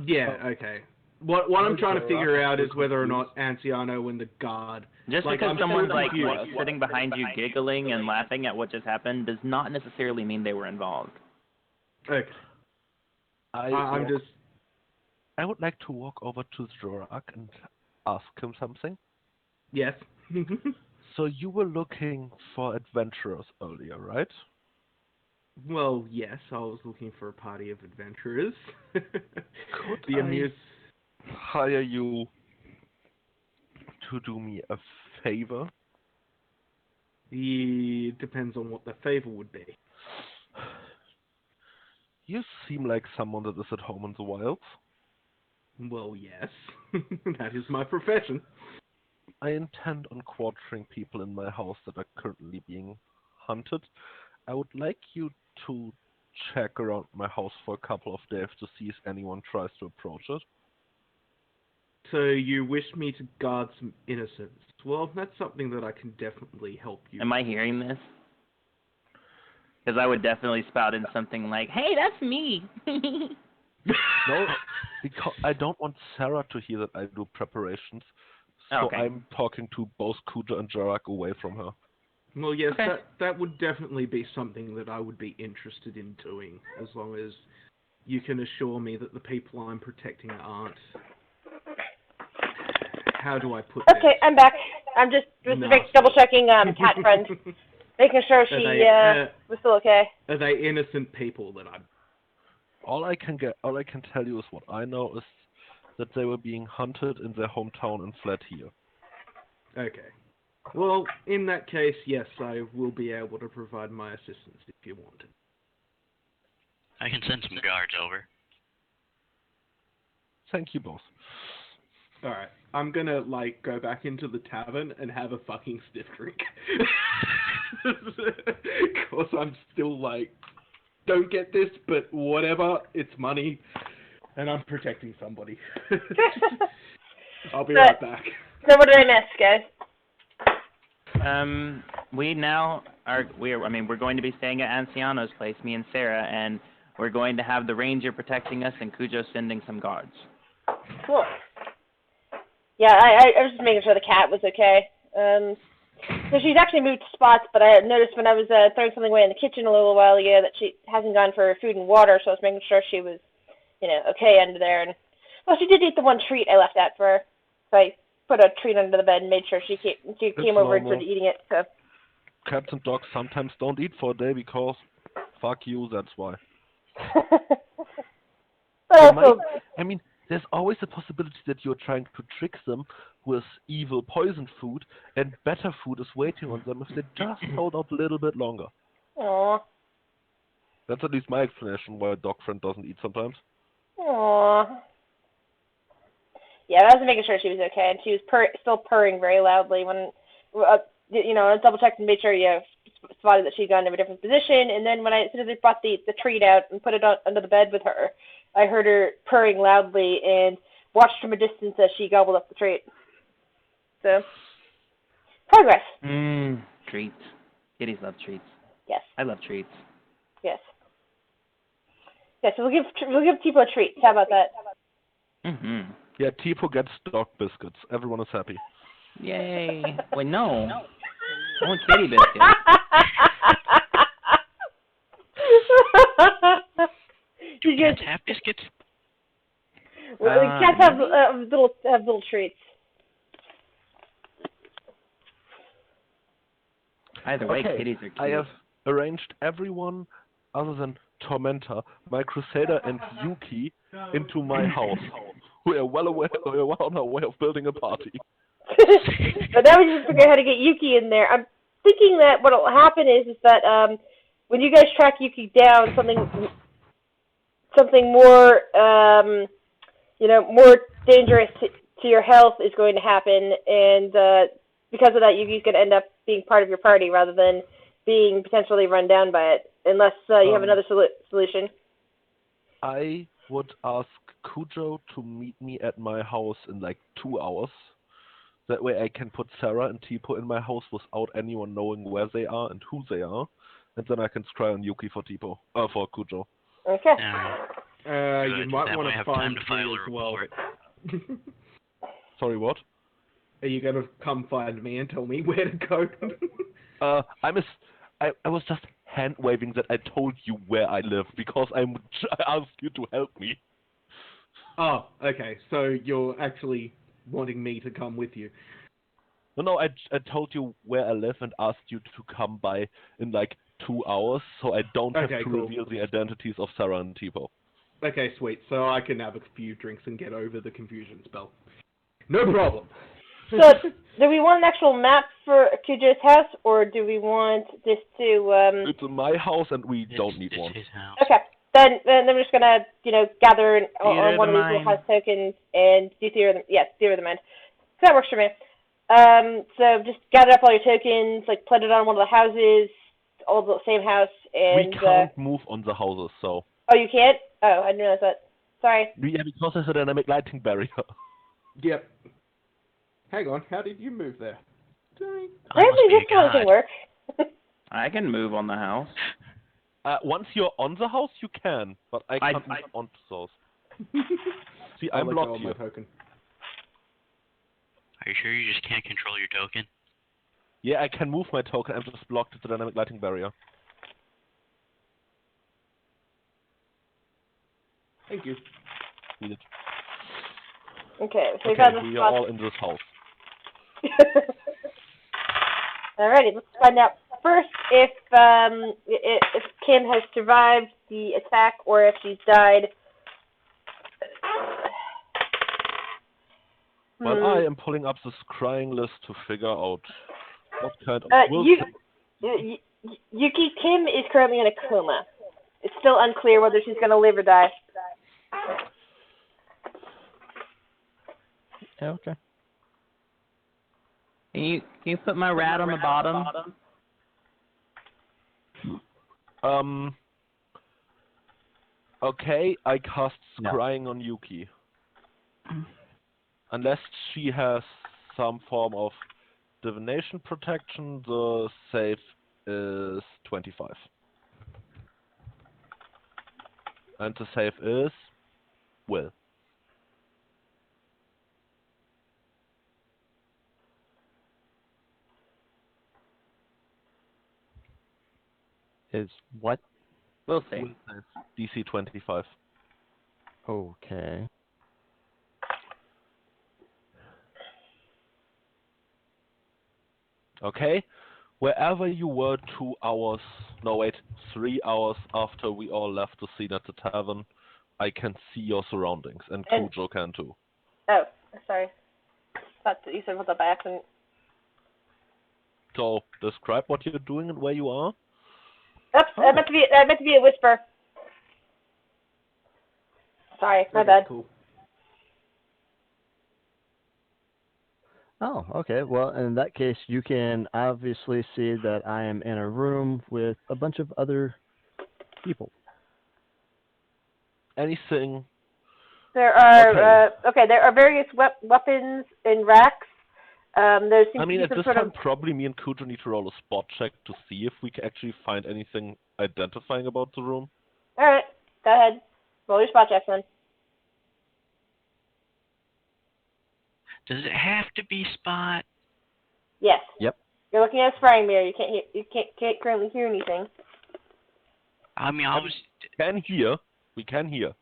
Yeah, okay. What I'm trying to figure out is whether or not Anciano and the guard... Just like, because I'm still someone's like confused. sitting behind you giggling and laughing at what just happened does not necessarily mean they were involved. Okay. I'm just... I would like to walk over to Zorak and ask him something. Yes. So you were looking for adventurers earlier, right? Well, yes, I was looking for a party of adventurers. Could The amuse... hire you to do me a favor? It depends on what the favor would be. You seem like someone that is at home in the wilds. Well, yes. That is my profession. I intend on quartering people in my house that are currently being hunted. I would like you to check around my house for a couple of days to see if anyone tries to approach it. So you wish me to guard some innocents. Well, that's something that I can definitely help you. Am I hearing this? Because I would definitely spout in something like, "Hey, that's me." No, because I don't want Sarah to hear that I do preparations. So Okay. I'm talking to both Kuja and Jarak away from her. Well, yes, Okay. that would definitely be something that I would be interested in doing, as long as you can assure me that the people I'm protecting aren't... How do I put this? Okay, I'm back. I'm just Nasty. double checking cat friend, making sure she was still okay. Are they innocent people that I'm... All I can tell you is what I know is that they were being hunted in their hometown and fled here. Okay. Well, in that case, yes, I will be able to provide my assistance if you want it. I can send some guards over. Thank you both. Alright, I'm gonna, go back into the tavern and have a fucking stiff drink. Because I'm still don't get this, but whatever, it's money, and I'm protecting somebody. I'll be right back. So what did I miss, guys? We now we're going to be staying at Anciano's place, me and Sarah, and we're going to have the ranger protecting us and Cujo sending some guards. Cool. Yeah, I was just making sure the cat was okay. So she's actually moved spots, but I noticed when I was throwing something away in the kitchen a little while ago that she hasn't gone for food and water, so I was making sure she was, okay under there. And well, she did eat the one treat I left out for her. So I put a treat under the bed and made sure she came over and started eating it. So Cats and dogs sometimes don't eat for a day because fuck you, that's why. But also, there's always a possibility that you're trying to trick them with evil poison food, and better food is waiting on them if they just hold out a little bit longer. Aww. That's at least my explanation why a dog friend doesn't eat sometimes. Aww. Yeah, I was making sure she was okay, and she was still purring very loudly when, I double checked and made sure spotted that she'd gone to a different position, and then as soon as I brought the treat out and put it under the bed with her, I heard her purring loudly and watched from a distance as she gobbled up the treat. So, progress. Treats. Kitties love treats. Yes. I love treats. Yes. Yeah, so we'll give people a treat. How about that? Mm-hmm. Yeah, Tipo gets dog biscuits. Everyone is happy. Yay. Wait, no. I want kitty biscuits. Do cats have biscuits? Well, cats have little treats. Either way, Okay, kitties are cute. I have arranged everyone other than Tormenta, my Crusader, and Yuki into my house. We are well on our way of building a party. But now we just figure out how to get Yuki in there. I'm thinking that what will happen is that when you guys track Yuki down, something more more dangerous to your health is going to happen, and because of that, Yuki's going to end up being part of your party rather than being potentially run down by it, unless you have another solution. I would ask Cujo to meet me at my house in like 2 hours. That way I can put Sarah and Tipo in my house without anyone knowing where they are and who they are. And then I can scry on Yuki for for Cujo. Okay. Good. You might That want way I to have find time to file me a as well. report. Sorry, what? Are you going to come find me and tell me where to go? I was just hand waving that I told you where I live because I asked you to help me. Oh, okay. So you're actually wanting me to come with you. No, I told you where I live and asked you to come by in like 2 hours, so I don't have Okay, to cool. reveal the identities of Sarah and Tipo. Okay, sweet. So I can have a few drinks and get over the confusion spell. No problem. So, do we want an actual map for Cujo's house, or do we want this to, It's in my house and we don't need it's one. his house. Okay. Then we're just gonna, gather Theater on of one the of these little mind. house tokens and do Theater of the Mind. So that works for me. So just gather up all your tokens, like put it on one of the houses, all the same house, and We can't move on the houses, so. oh, you can't? Oh, I didn't realize that. Sorry. Yeah, because there's a dynamic lighting barrier. Yep. Hang on, how did you move there? I Apparently must be this a one can god. work. I can move on the house. Once you're on the house, you can, but I can't move onto those. See, I'm I'll let go blocked of my here. token. Are you sure you just can't control your token? Yeah, I can move my token. I'm just blocked at the dynamic lighting barrier. Thank you. Need it. Okay, so we Okay, got the we are spot. all in this house. Alrighty, let's find out first if Kim has survived the attack or if she's died. Well, I am pulling up this crying list to figure out what kind of... Yuki Kim is currently in a coma. It's still unclear whether she's going to live or die. Yeah, okay. Can you put my rat on the bottom? Okay, I cast No. Scrying on Yuki. Unless she has some form of divination protection, the save is 25. And the save is... Will. Is what? We'll see. Will save. DC 25. Okay. Okay? Wherever you were 2 hours... No, wait. 3 hours after we all left the scene at the tavern, I can see your surroundings, and Cujo can too. Oh, sorry. Thought that you said what's up by accident. So, describe what you're doing and where you are. Oops, that meant to be a whisper. Sorry, my bad. Cool. Oh, okay. Well, in that case, you can obviously see that I am in a room with a bunch of other people. Anything... There are there are various weapons in racks. There seems I mean, to at be some this sort time, of. probably me and Cujo need to roll a spot check to see if we can actually find anything identifying about the room. All right, go ahead. Roll your spot check, then. Does it have to be spot? Yes. Yep. You're looking at a spraying mirror. You can't hear. You can't currently hear anything. I mean, I was We can hear.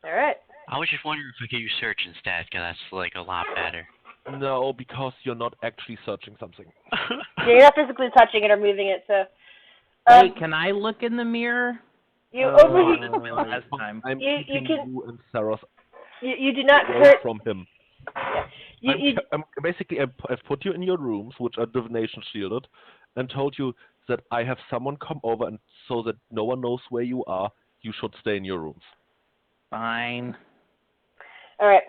All right. I was just wondering if we could use search instead, because that's like a lot better. No, because you're not actually searching something. Yeah, you're not physically touching it or moving it, so. Wait, can I look in the mirror? You Last time. I'm You keeping can- you and Sarah's you do not away hurt. from him. You Basically, I've put you in your rooms, which are divination shielded, and told you that I have someone come over, and so that no one knows where you are, you should stay in your rooms. Fine. All right.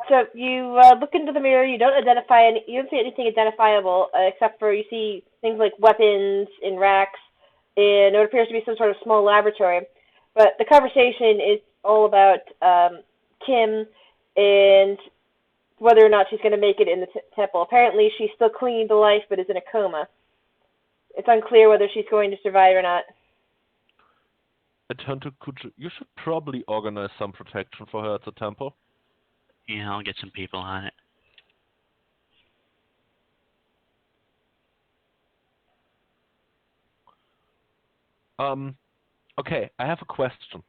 So you look into the mirror. You don't identify any. You don't see anything identifiable except for you see things like weapons in racks, and it appears to be some sort of small laboratory. But the conversation is all about Kim and whether or not she's going to make it in the temple. Apparently, she's still clinging to life, but is in a coma. It's unclear whether she's going to survive or not. I turn to Kujo. You should probably organize some protection for her at the temple. Yeah, I'll get some people on it. Okay, I have a question.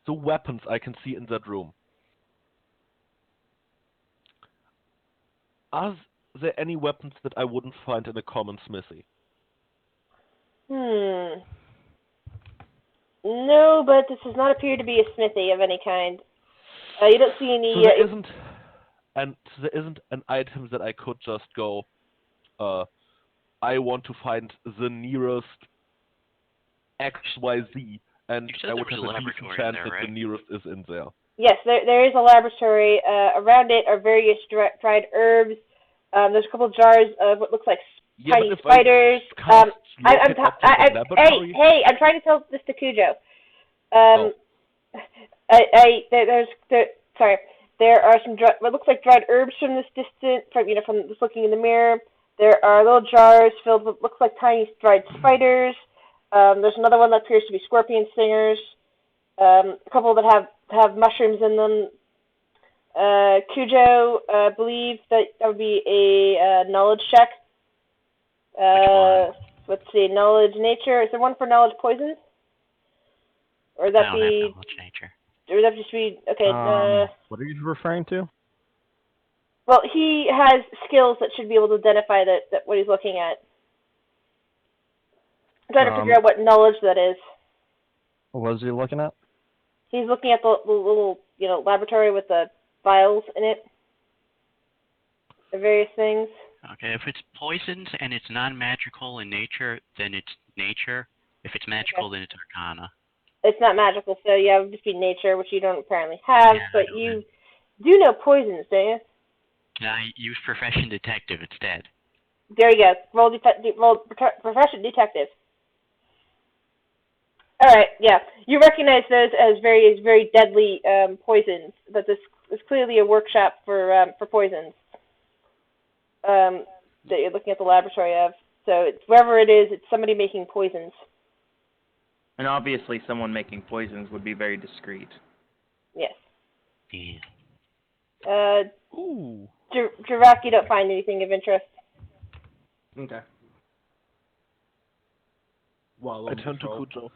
The weapons I can see in that room. Are there any weapons that I wouldn't find in a common smithy? No, but this does not appear to be a smithy of any kind. You don't see any... So there isn't an item that I could just go, I want to find the nearest XYZ, and You said I there would was have a a decent laboratory chance there, that right? the nearest is in there. Yes, there is a laboratory. Around it are various dried herbs. There's a couple of jars of what looks like tiny but if spiders. I cast locate object in laboratory, Hey, I'm trying to tell this to Cujo. Sorry. There are some what looks like dried herbs from this distance, from just looking in the mirror. There are little jars filled with looks like tiny dried spiders. There's another one that appears to be scorpion stingers. A couple that have mushrooms in them. Cujo believes that would be a knowledge check. Which one? Let's see, knowledge nature. Is there one for knowledge poisons? Or would I that don't be? have knowledge nature. Or would that just be okay? What are you referring to? Well, he has skills that should be able to identify that what he's looking at. I'm trying to figure out what knowledge that is. What was he looking at? He's looking at the little, laboratory with the vials in it. The various things. Okay, if it's poisons and it's non-magical in nature, then it's nature. If it's magical, then it's arcana. It's not magical, so yeah, it would just be nature, which you don't apparently have, Yeah, but you do know poisons, don't you? Can I use profession detective instead? There you go. Roll profession detective. All right, yeah. You recognize those as very deadly poisons. But this is clearly a workshop for poisons that you're looking at the laboratory of. So it's wherever it is, it's somebody making poisons. And obviously, someone making poisons would be very discreet. Yes. Yeah. Ooh. Jirak, you don't find anything of interest. Okay. Well, I turn to Kujo.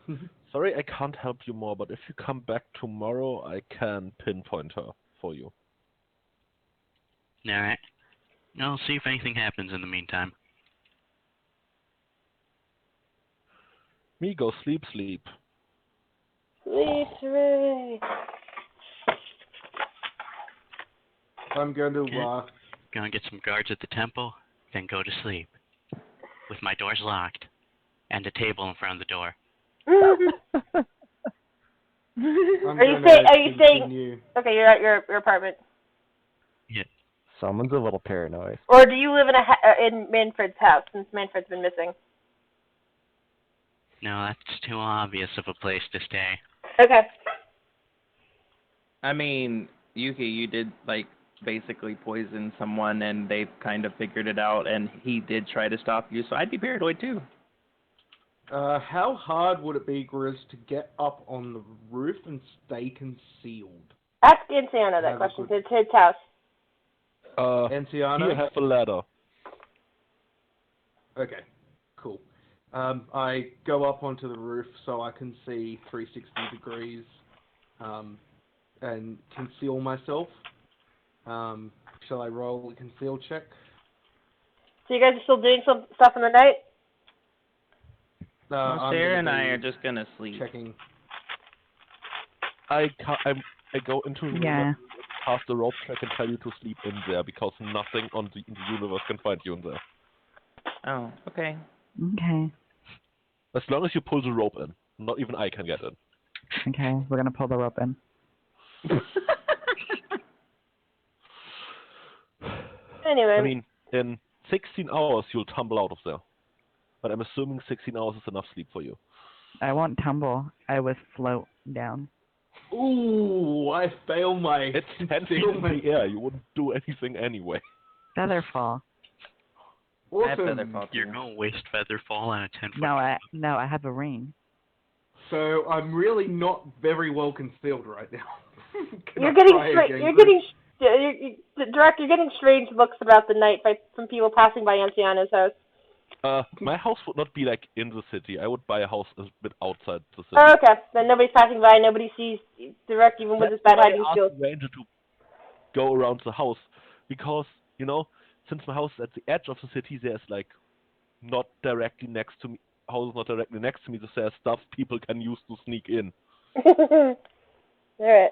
Sorry, I can't help you more, but if you come back tomorrow, I can pinpoint her for you. Alright. I'll see if anything happens in the meantime. Me go sleep. Sleep, hooray. I'm going to. Okay. Gonna get some guards at the temple, then go to sleep. With my doors locked. And a table in front of the door. Are you staying? Okay, you're at your apartment. Yeah. Someone's a little paranoid. Or do you live in Manfred's house, since Manfred's been missing? No, that's too obvious of a place to stay. Okay. I mean, Yuki, you did, basically poison someone, and they've kind of figured it out, and he did try to stop you, so I'd be paranoid, too. How hard would it be, Grizz, to get up on the roof and stay concealed? Ask Anciano that question. It's his house. Anciano? You have a ladder. Okay, cool. I go up onto the roof so I can see 360 degrees and conceal myself. Shall I roll a conceal check? So you guys are still doing some stuff in the night? Well, Sarah and I are just gonna sleep. Checking. I go into the room Yeah. and cast the rope check and tell you to sleep in there because nothing in the universe can find you in there. Oh, okay. Okay. As long as you pull the rope in, not even I can get in. Okay, we're gonna pull the rope in. Anyway. I mean, in 16 hours you'll tumble out of there. But I'm assuming 16 hours is enough sleep for you. I won't tumble. I would float down. Ooh, I fail my It's 10 feet in concealment. the air. You wouldn't do anything anyway. Feather fall. I have feather Awesome. fall You're too. going to waste feather fall on a 10-foot. No, I have a ring. So I'm really not very well concealed right now. Can You're I getting try straight. again, You're Chris? getting. Direct. You're getting strange looks about the night from people passing by Anciano's house. My house would not be like in the city. I would buy a house a bit outside the city. Oh, okay. Then nobody's passing by. Nobody sees Direct, even with his bad hiding I skills. asked the ranger to go around the house because, you know, since my house is at the edge of the city, there's like not directly next to me. House is not directly next to me, so there's stuff people can use to sneak in. All right.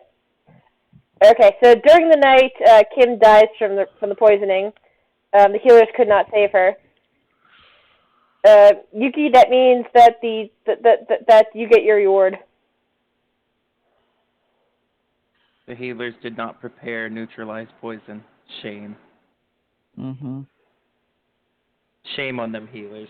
Okay. So during the night, Kim dies from the poisoning. The healers could not save her. Yuki, that means that that you get your reward. The healers did not prepare neutralized poison. Shame. Mhm. Shame on them healers.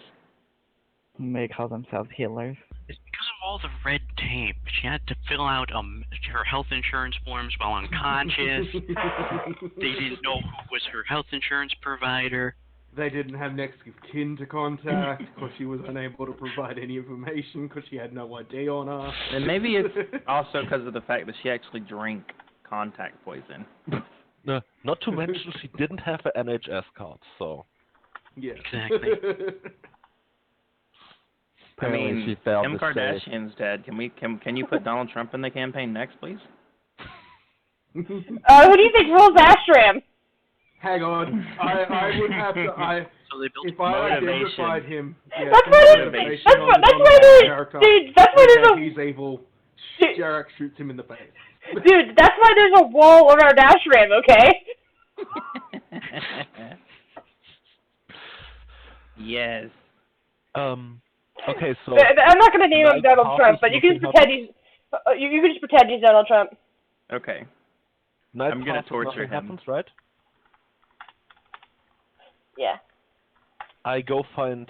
They call themselves healers. It's because of all the red tape. She had to fill out her health insurance forms while unconscious. They didn't know who was her health insurance provider. They didn't have next of kin to contact because she was unable to provide any information because she had no ID on her. And maybe it's also because of the fact that she actually drank contact poison. Not to mention she didn't have an NHS card, so... Yeah. Exactly. I Apparently mean, she failed Kim to save. Kardashian's dead. Can you put Donald Trump in the campaign next, please? Who do you think rules Astram? Hang on, I would have to. So they built If I Motivation. identified him, yeah, That's some why motivation that's on why the that's Donald why Trump there's character. dude. That's why Okay, there's he's evil. Dude. Jarek shoots him in the face. a dude. That's why there's a wall around Astram. Okay. Yes. Okay, so... I'm not gonna name him Night Donald Path Trump, is but you can just nothing pretend he's. You can just pretend he's Donald Trump. Okay. Night I'm gonna Path is torture nothing him. happens, right? Yeah. I go find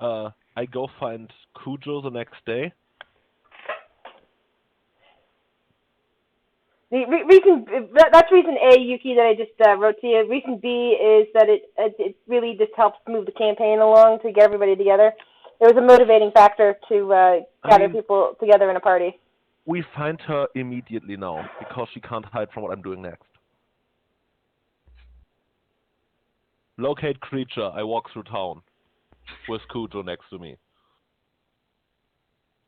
Cujo the next day. The reason that's reason A, Yuki, that I just wrote to you. Reason B is that it really just helps move the campaign along to get everybody together. It was a motivating factor to gather people together in a party. We find her immediately now, because she can't hide from what I'm doing next. Locate creature, I walk through town, with Cujo next to me.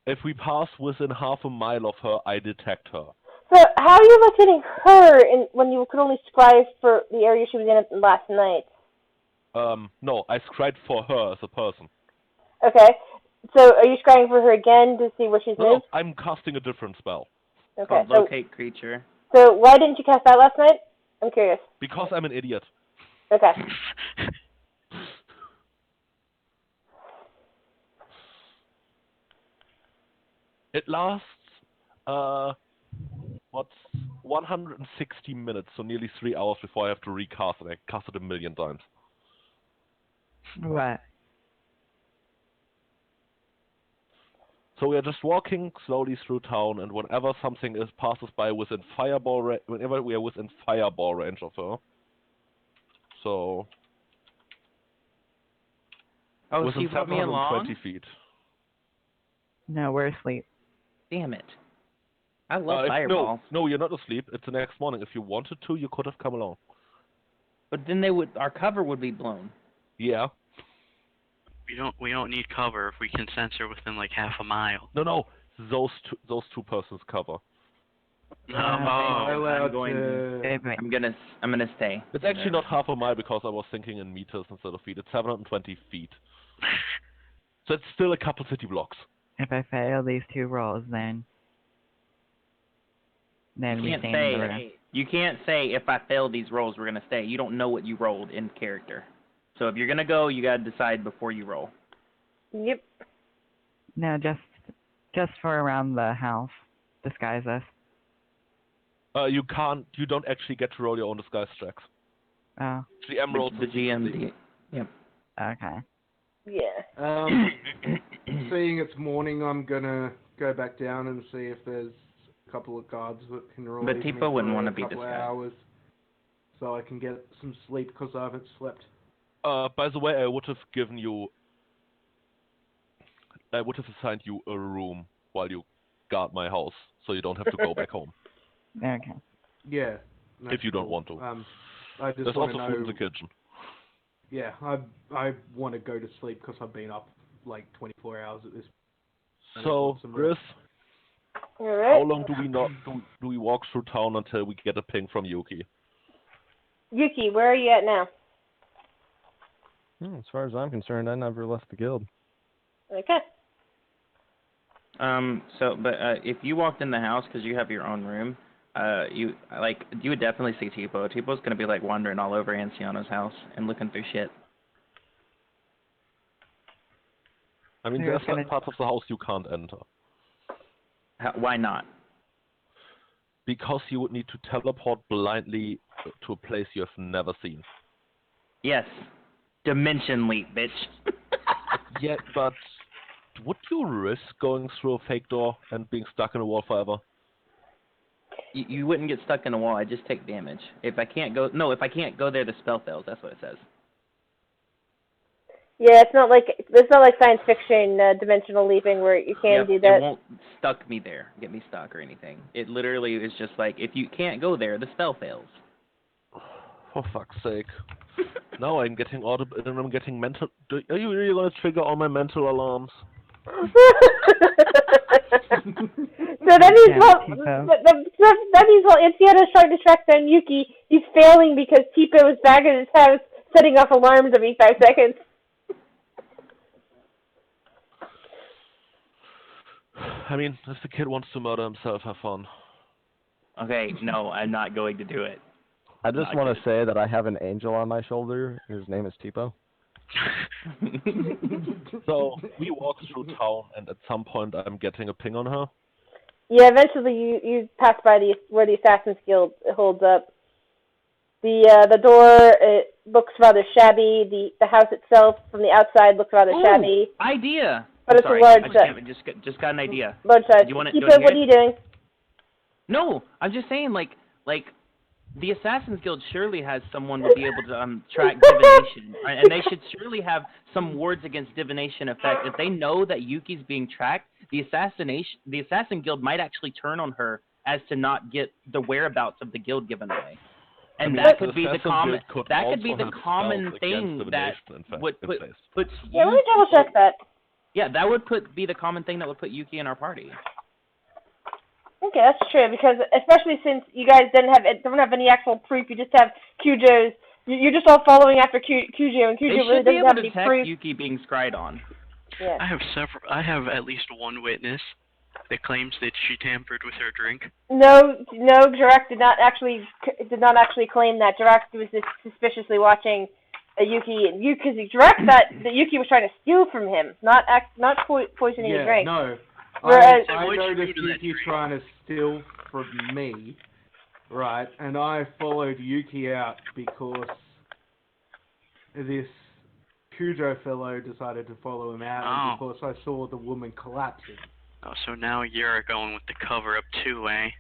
If we pass within half a mile of her, I detect her. So how are you locating her when you could only scry for the area she was in last night? No, I scried for her as a person. Okay. So are you scrying for her again to see where she's No, moved? I'm casting a different spell. Okay. Called locate creature. So why didn't you cast that last night? I'm curious. Because I'm an idiot. Okay. It lasts, 160 minutes, so nearly 3 hours before I have to recast it. I cast it 1,000,000 times. What? So we are just walking slowly through town, and whenever something passes by within whenever we are within fireball range of her. So Oh, within she brought me 720 along? feet. No, we're asleep. Damn it. I love fireballs. No, you're not asleep. It's the next morning. If you wanted to, you could have come along. But then our cover would be blown. Yeah. We don't need cover if we can sense her within like half a mile. No. Those two persons cover. Allowed I'm going to... I'm gonna stay. It's actually not half a mile because I was thinking in meters instead of feet. It's 720 feet. So it's still a couple city blocks. If I fail these 2 rolls, then You we can't stay in the room. say you can't say if I fail these rolls we're gonna stay. You don't know what you rolled in character. So if you're gonna go, you gotta decide before you roll. Yep. No, just for around the house. Disguise us. You don't actually get to roll your own disguise checks. Oh, The emerald. The GM. Yep. okay. Yeah. Seeing it's morning, I'm gonna go back down and see if there's a couple of guards that can relieve me Tipo wouldn't for want a to be this couple of guy. hours, so I can get some sleep because I haven't slept. By the way, I would have assigned you a room while you guard my house, so you don't have to go back home. Okay. Yeah. If you don't cool. want to. I just There's want also to food in know. the kitchen. Yeah, I want to go to sleep because I've been up like 24 hours at this. I So, want some Chris, rest. how Alright. long do we walk through town until we get a ping from Yuki? Yuki, where are you at now? As far as I'm concerned, I never left the guild. Okay. If you walked in the house because you have your own room, you would definitely see Tipo. Tipo's gonna be like wandering all over Anciano's house and looking through shit. I mean, We're there's gonna- certain parts of the house you can't enter. Why not? Because you would need to teleport blindly to a place you have never seen. Yes. Dimension leap, bitch. Yeah, but would you risk going through a fake door and being stuck in a wall forever? You wouldn't get stuck in a wall. I just take damage. If I can't go there, the spell fails. That's what it says. Yeah, it's not like science fiction dimensional leaping where you can do that. It won't get me stuck or anything. It literally is just like if you can't go there, the spell fails. For fuck's sake. Now I'm getting mental. Are you really gonna trigger all my mental alarms? So that means that means while Anciano's trying to track down Yuki, he's failing because Tipo is back at his house setting off alarms every 5 seconds. I mean, if the kid wants to murder himself, have fun. Okay, no, I'm not going to do it. I just want to say that I have an angel on my shoulder. His name is Tipo. So we walk through town, and at some point I'm getting a ping on her. Yeah, eventually you pass by where the Assassin's Guild holds up. The door, it looks rather shabby. The house itself from the outside looks rather shabby. Idea. But it's a large size. Just got an idea. Large size. Do you Tipo, what are you doing? No, I'm just saying like the Assassin's Guild surely has someone to be able to track divination, right? And they should surely have some wards against divination effect. If they know that Yuki's being tracked, the Assassin Guild might actually turn on her as to not get the whereabouts of the guild given away. And that could be the common thing that would put Yeah, let me double check that. Yeah, that would be the common thing that would put Yuki in our party. Okay, that's true, because especially since you guys don't have any actual proof, you just have Cujo's. You're just all following after Cujo, and Cujo really doesn't have any proof. They should be able to detect Yuki being scryed on. Yeah. I have at least one witness that claims that she tampered with her drink. No, Jirek did not actually claim that. Jirek was just suspiciously watching Yuki, and because Jirek thought that Yuki was trying to steal from him, not poisoning his drink. No. Whereas, I noticed Yuki trying to steal from me, right, and I followed Yuki out because this Cujo fellow decided to follow him out, and because I saw the woman collapsing. Oh, so now you're going with the cover-up too, eh?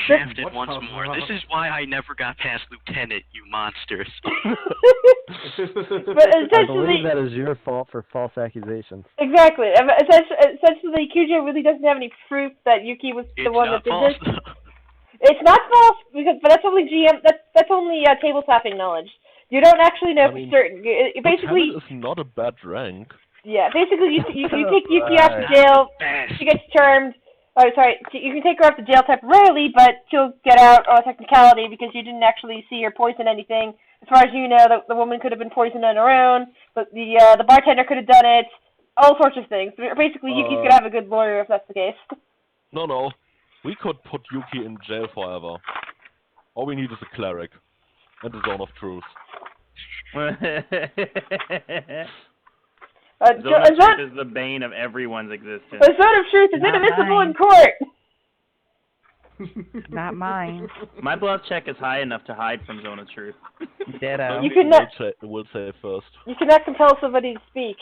Shafted once more. This is why I never got past Lieutenant, you monsters. But I believe that is your fault for false accusations. Exactly. Essentially, Cujo really doesn't have any proof that Yuki was the one that did this. It's not false, but that's only That's only table-tapping knowledge. You don't actually know for certain. Basically, it's not a bad rank. Yeah, basically, you take Yuki off to jail. She gets charmed. Oh, sorry. You can take her off to jail temporarily, but she'll get out on a technicality because you didn't actually see her poison anything. As far as you know, the woman could have been poisoned on her own, but the bartender could have done it. All sorts of things. Basically, Yuki's gonna have a good lawyer if that's the case. No. We could put Yuki in jail forever. All we need is a cleric and the Zone of Truth. Zone of Truth is the bane of everyone's existence. The Zone of Truth is inadmissible in court! Not mine. My bluff check is high enough to hide from Zone of Truth. Ditto. You could not- Will say first. You cannot compel somebody to speak.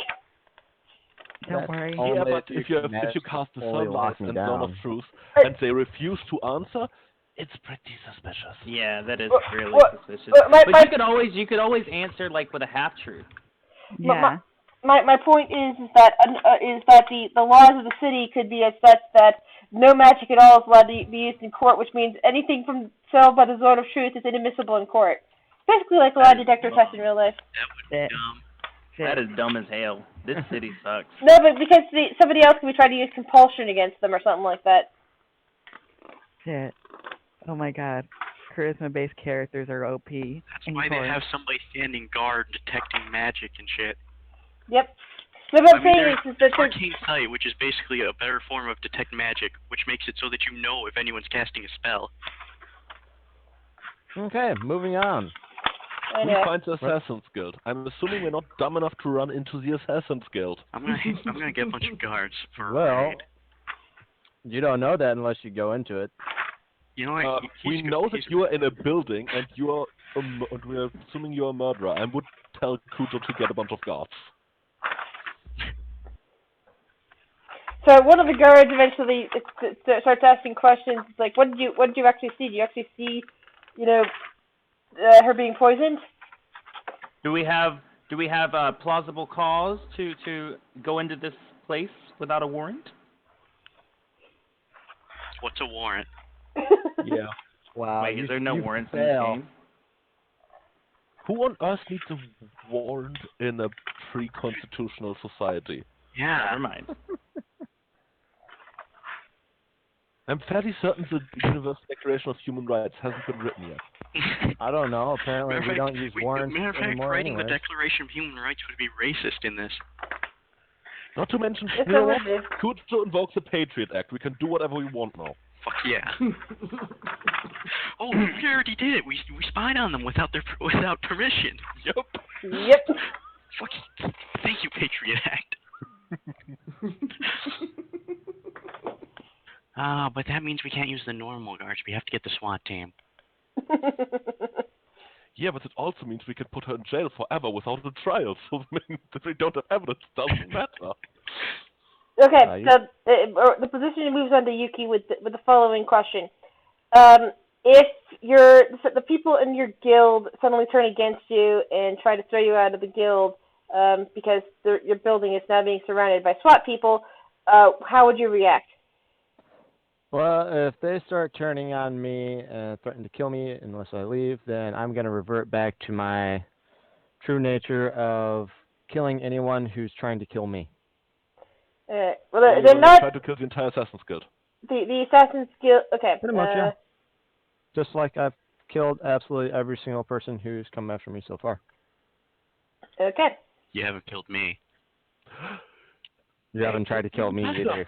Don't That's worry. all- Yeah, Only but if you if you manage cast the to fully Sunlight lock me and Zone of down. Truth Hey. and they refuse to answer, it's pretty suspicious. Yeah, that is Well, really well, suspicious. my- But my- you could always answer like with a half truth. Yeah. My point is that the laws of the city could be as such that no magic at all is allowed to be used in court, which means anything from settled by the Zone of Truth is inadmissible in court. Basically, like a lie detector test in real life. That would be Shit. dumb. That is dumb as hell. This city sucks. No, but because somebody else could be trying to use compulsion against them or something like that. Shit. Oh my god. Charisma-based characters are OP. That's in why they court. have somebody standing guard detecting magic and shit. Yep. So what I'm I mean, saying is that there's Arcane Sight, which is basically a better form of detect magic, which makes it so that you know if anyone's casting a spell. Okay, moving on. I Who know. finds the Assassin's Guild? I'm assuming we're not dumb enough to run into the Assassin's Guild. I'm gonna get a bunch of guards for a Well, raid. you don't know that unless you go into it. You know what? We know that you are in a building and you are. We are assuming you're a murderer. I would tell Kujo to get a bunch of guards. So one of the guards eventually starts asking questions. It's like, what did you actually see? Do you actually see, her being poisoned? Do we have plausible cause to go into this place without a warrant? What's a warrant? Yeah. Wow. Wait, is there no you warrants in this fail. game? Who on earth needs a warrant in a pre-constitutional society? Yeah. Never mind. I'm fairly certain the Universal Declaration of Human Rights hasn't been written yet. I don't know. Apparently, Matter of we fact, don't use warrants matter of fact, anymore writing anyways. the Declaration of Human Rights would be racist in this. Not to mention, Yes, you know I what? would Kujo invokes the Patriot Act. We can do whatever we want now. Fuck yeah. Oh, we already did it. We spied on them without permission. Yep. Yep. Fuck. Thank you, Patriot Act. But that means we can't use the normal guards. We have to get the SWAT team. Yeah, but it also means we can put her in jail forever without a trial. So if we don't have evidence, it doesn't matter. Okay, so the position moves on to Yuki with the following question: if the people in your guild suddenly turn against you and try to throw you out of the guild because your building is now being surrounded by SWAT people, how would you react? Well, if they start turning on me and threaten to kill me unless I leave, then I'm going to revert back to my true nature of killing anyone who's trying to kill me. Well, You're they're gonna not try to kill the entire Assassin's Guild. the Assassin's Guild. Okay. Pretty much, yeah. Just like I've killed absolutely every single person who's come after me so far. Okay. You haven't killed me. You haven't tried to kill me either.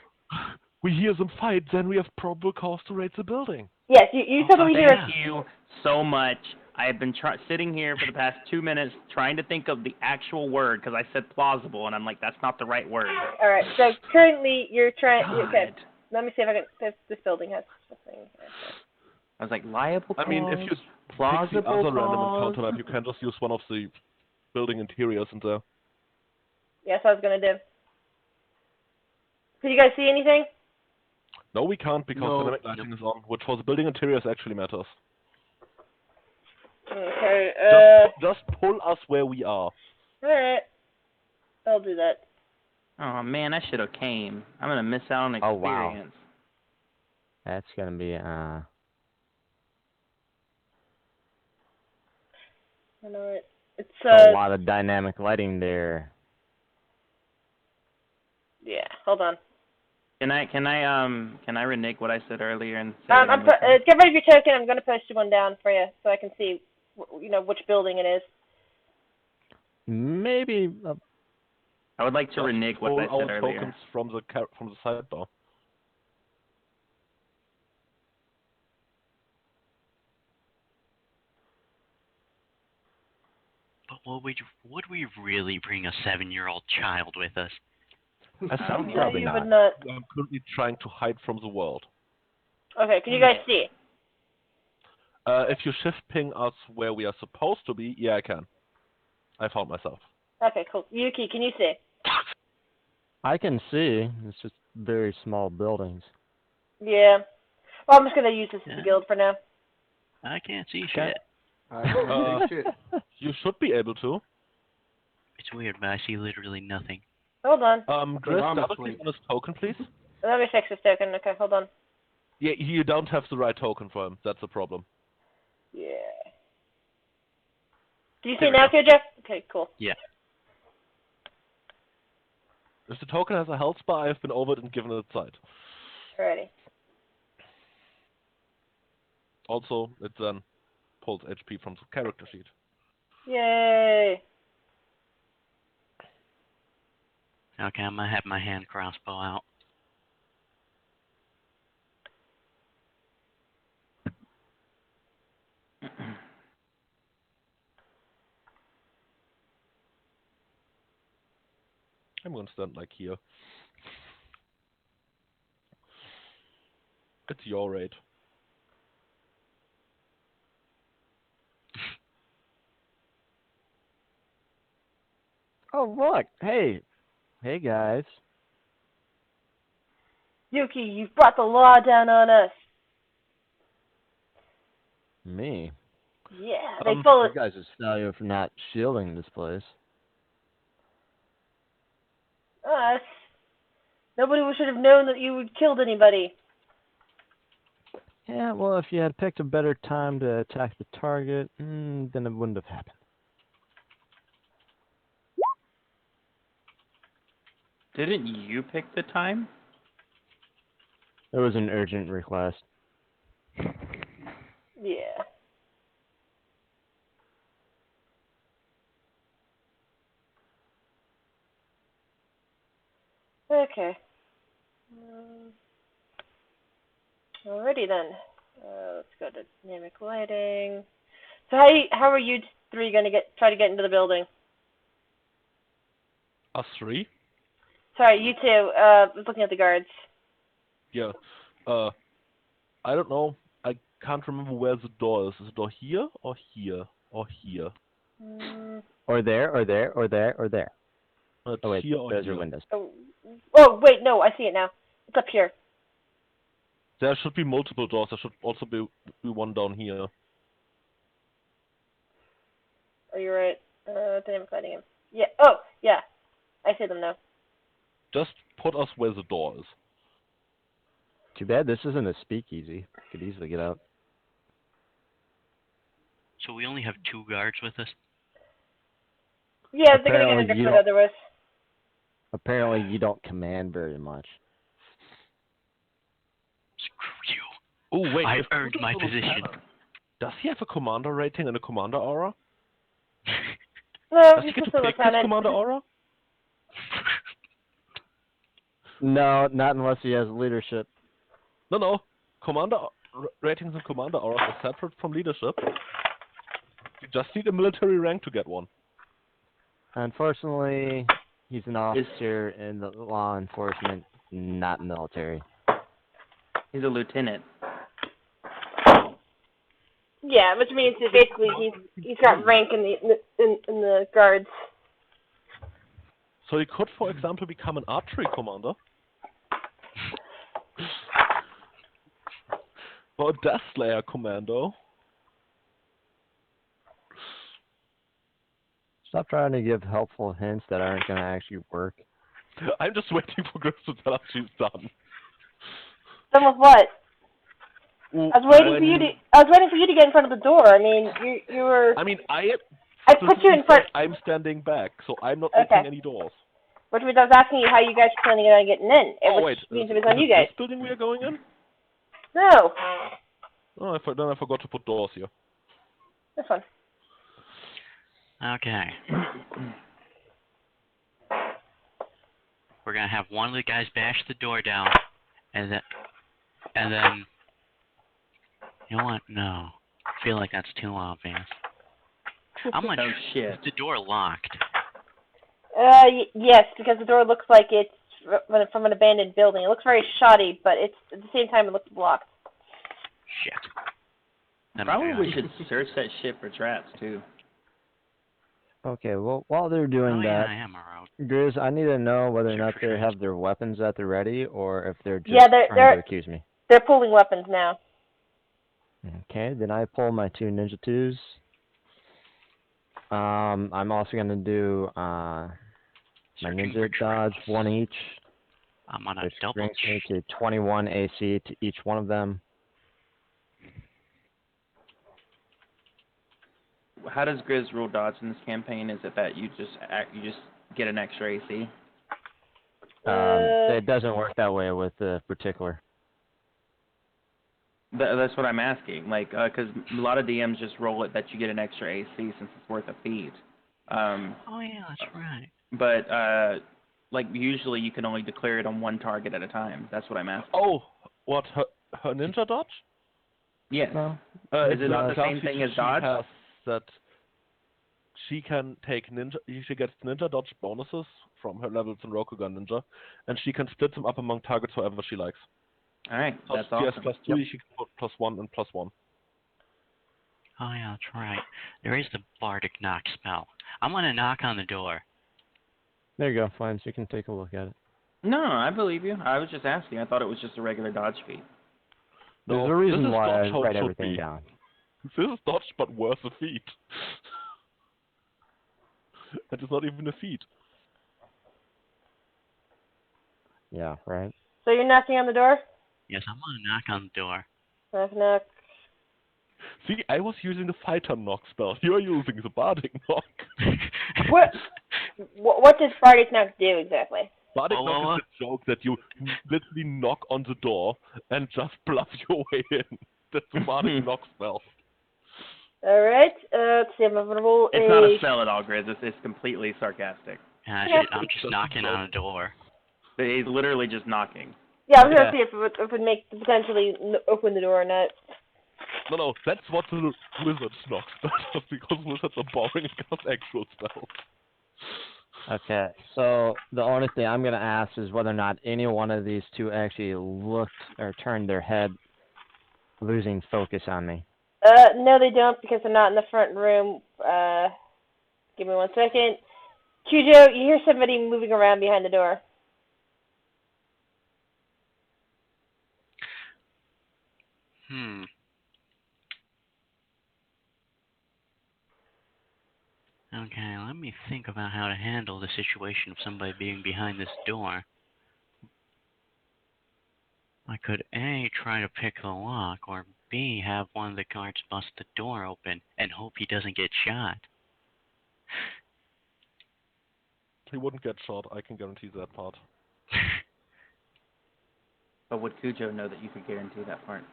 We hear them fight, then we have probable cause to raid the building. Yes, you suddenly hear. Thank you so much. I have been sitting here for the past 2 minutes trying to think of the actual word because I said plausible, and I'm like, that's not the right word. All right. So currently you're trying. Okay. God. Let me see if I can. This building has something. I was like, liable I mean, if you plausible pick the other random cause. encounter map, you can just use one of the building interiors in there. Yes, I was gonna do. Did you guys see anything? No, we can't because No. dynamic lighting is on, which for the building interiors actually matters. Okay. Just pull us where we are. All right. I'll do that. Oh man, I should have came. I'm gonna miss out on Oh, wow. experience. That's going to be, I know it. It's a lot of dynamic lighting there. Yeah. Hold on. Can I renege what I said earlier and say that I'm Get ready for your token. I'm gonna post you one down for you so I can see, which building it is. Maybe I would like to Just renege what I pull said our earlier. tokens from the sidebar. But would we really bring a 7-year-old child with us? As I some don't No, probably you not. would not. I'm currently trying to hide from the world. Okay, can you guys see? If you shift ping us where we are supposed to be, yeah, I can. I found myself. Okay, cool. Yuki, can you see? I can see. It's just very small buildings. Yeah. Well, I'm just gonna use this as a Yeah. guild for now. I can't see Okay. shit. I don't see shit. You should be able to. It's weird, but I see literally nothing. Hold on. Chris, I'm double asleep. click on his token, please. Let me fix this token. Okay, hold on. Yeah, you don't have the right token for him. That's the problem. Yeah. Do you see There we now, go. Jeff? Okay, cool. Yeah. If the token has a health bar, I've been over it and given it sight. Alrighty. Also, it then pulls HP from the character sheet. Yay. Okay, I'm gonna have my hand crossbow out. I'm gonna stand like here. It's your rate. Oh, look! Hey! Hey, guys. Yuki, you've brought the law down on us. Me? Yeah, they Um, full You guys are failure for not shielding this place. us. Nobody should have known that you had killed anybody. Yeah, well, if you had picked a better time to attack the target, then it wouldn't have happened. Didn't you pick the time? It was an urgent request. Yeah. Okay. Alrighty then. Let's go to dynamic lighting. So how are you three gonna try to get into the building? Us three? Sorry, you two. Was looking at the guards. Yeah. I don't know. I can't remember where the door is. Is the door here or here or here? Or there, or there, or there, or there. It's Oh, wait, here or those here. are windows. Oh, wait, no, I see it now. It's up here. There should be multiple doors. There should also be one down here. Oh, you're right. Dynamic lighting. Yeah. Oh, yeah. I see them now. Just put us where the door is. Too bad this isn't a speakeasy. Could easily get out. So we only have 2 guards with us? Yeah, they're gonna Apparently get you different don't- otherwise. Apparently you don't command very much. Screw you. Oh wait, I if earned my Little position. Tanner- Does he have a commander rating and a commander aura? No, Does he he's get just to a pick his lieutenant. commander aura? No, not unless he has leadership. No. Commander ratings and commander auras are separate from leadership. You just need a military rank to get one. Unfortunately, he's an officer in the law enforcement, not military. He's a lieutenant. Yeah, which means that basically he's got rank in the guards. So he could, for example, become an archery commander. Or a Death Slayer commando. Stop trying to give helpful hints that aren't going to actually work. I'm just waiting for Chris to tell us she's done. Done with what? I was waiting for you to get in front of the door. I mean, you were. I mean, I put you in front. I'm standing back, so I'm not Okay. opening any doors. Which means I was asking you how you guys were planning on getting in. Which means it was on you guys. This building we are going in? No. Oh, then I forgot to put doors here. This one. Okay. We're gonna have one of the guys bash the door down, and then, you know what? No, I feel like that's too obvious. I'm gonna. Oh shit. Is the door locked? Yes, because the door looks like it's from an abandoned building. It looks very shoddy, but it's at the same time it looks blocked. Shit. Let me Probably try. should search that shit for traps too. Okay, well, while they're doing Oh, that, yeah, I am around. Grizz, I need to know whether or Search not for they traps. have their weapons at the ready or if they're just Yeah, they're- trying to accuse me. They're pulling weapons now. Okay, then I pull my 2 Ninja 2s. I'm also going to do my Searching Ninja for Dodge, traps. 1 each, I'm on a which double brings me to 21 AC to each one of them. How does Grizz roll dodge in this campaign? Is it that you just get an extra AC? It doesn't work that way with the particular. That's what I'm asking. Like, because a lot of DMs just roll it that you get an extra AC since it's worth a feat. Oh, yeah, that's right. But like usually you can only declare it on one target at a time. That's what I'm asking. Oh, what, her ninja dodge? Yes. No. Is it not the same thing as dodge? She has that she can take ninja. She gets ninja dodge bonuses from her levels in Rokugan Ninja, and she can split them up among targets however she likes. All right, So that's she has awesome. +2. She can put +1 and +1. Oh, yeah, that's right. There is the Bardic Knock spell. I'm going to knock on the door. There you go, fine, so you can take a look at it. No, I believe you. I was just asking. I thought it was just a regular dodge feat. There's No, a reason this is why I dodge how it write should everything be. down. This is dodge, but worth a feat. It is not even a feat. Yeah, right? So you're knocking on the door? Yes, I'm going to knock on the door. Knock, knock. See, I was using the fighter knock spell. You're using the bardic knock. What does Bardic Knock do exactly? Bardic Oh, knock is a joke that you literally knock on the door and just bluff your way in. That's the bardic knock spell. Alright, let's see, I'm gonna roll It's not a spell at all, Grizz. It's completely sarcastic. Yeah, Yeah. I'm just knocking on a door. He's literally just knocking. Yeah, I was gonna Yeah. see if it would make potentially open the door or not. No, that's what the wizard's knock spell does, because wizards are boring and cast actual spells. Okay, so the only thing I'm going to ask is whether or not any one of these two actually looked or turned their head, losing focus on me. No, they don't because they're not in the front room. Give me 1 second. Cujo, you hear somebody moving around behind the door. Okay, let me think about how to handle the situation of somebody being behind this door. I could A, try to pick the lock, or B, have one of the guards bust the door open and hope he doesn't get shot. He wouldn't get shot, I can guarantee that part. But would Cujo know that you could guarantee that part?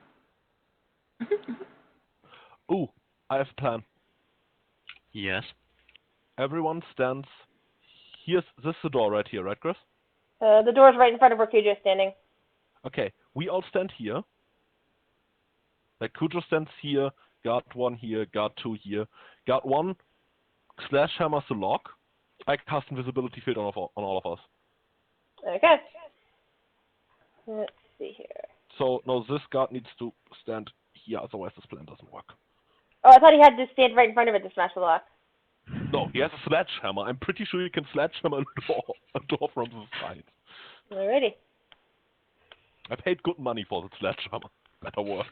Ooh, I have a plan. Yes. Everyone stands. This is the door right here, right, Chris? The door's right in front of where Cujo's standing. Okay, we all stand here. Like Cujo stands here, guard 1 here, guard 2 here. Guard 1 slash hammers the lock. I cast invisibility field on all of us. Okay. Let's see here. So no, this guard needs to stand here, otherwise this plan doesn't work. Oh, I thought he had to stand right in front of it to smash the lock. No, he has a sledgehammer. I'm pretty sure you can sledgehammer a door from the side. Alrighty. I paid good money for the sledgehammer. Better work.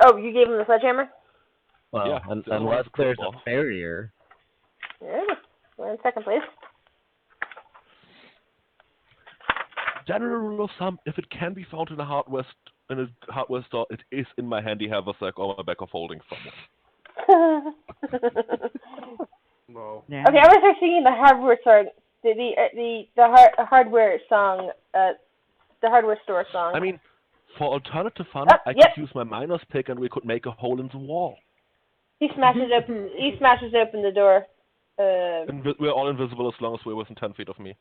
Oh, you gave him the sledgehammer? Well, Yeah, unless there's crowbar. a barrier. Alrighty. 1 second, please. General rule of thumb: if it can be found in a hardware store, it is in my handy haversack or my bag of holding somewhere. No. Yeah. Okay, I'm gonna start singing the hardware song, the hardware song, the hardware store song. I mean, for alternative fun, Oh, I yep. could use my miner's pick and we could make a hole in the wall. He smashes open the door. We're all invisible as long as we're within 10 feet of me.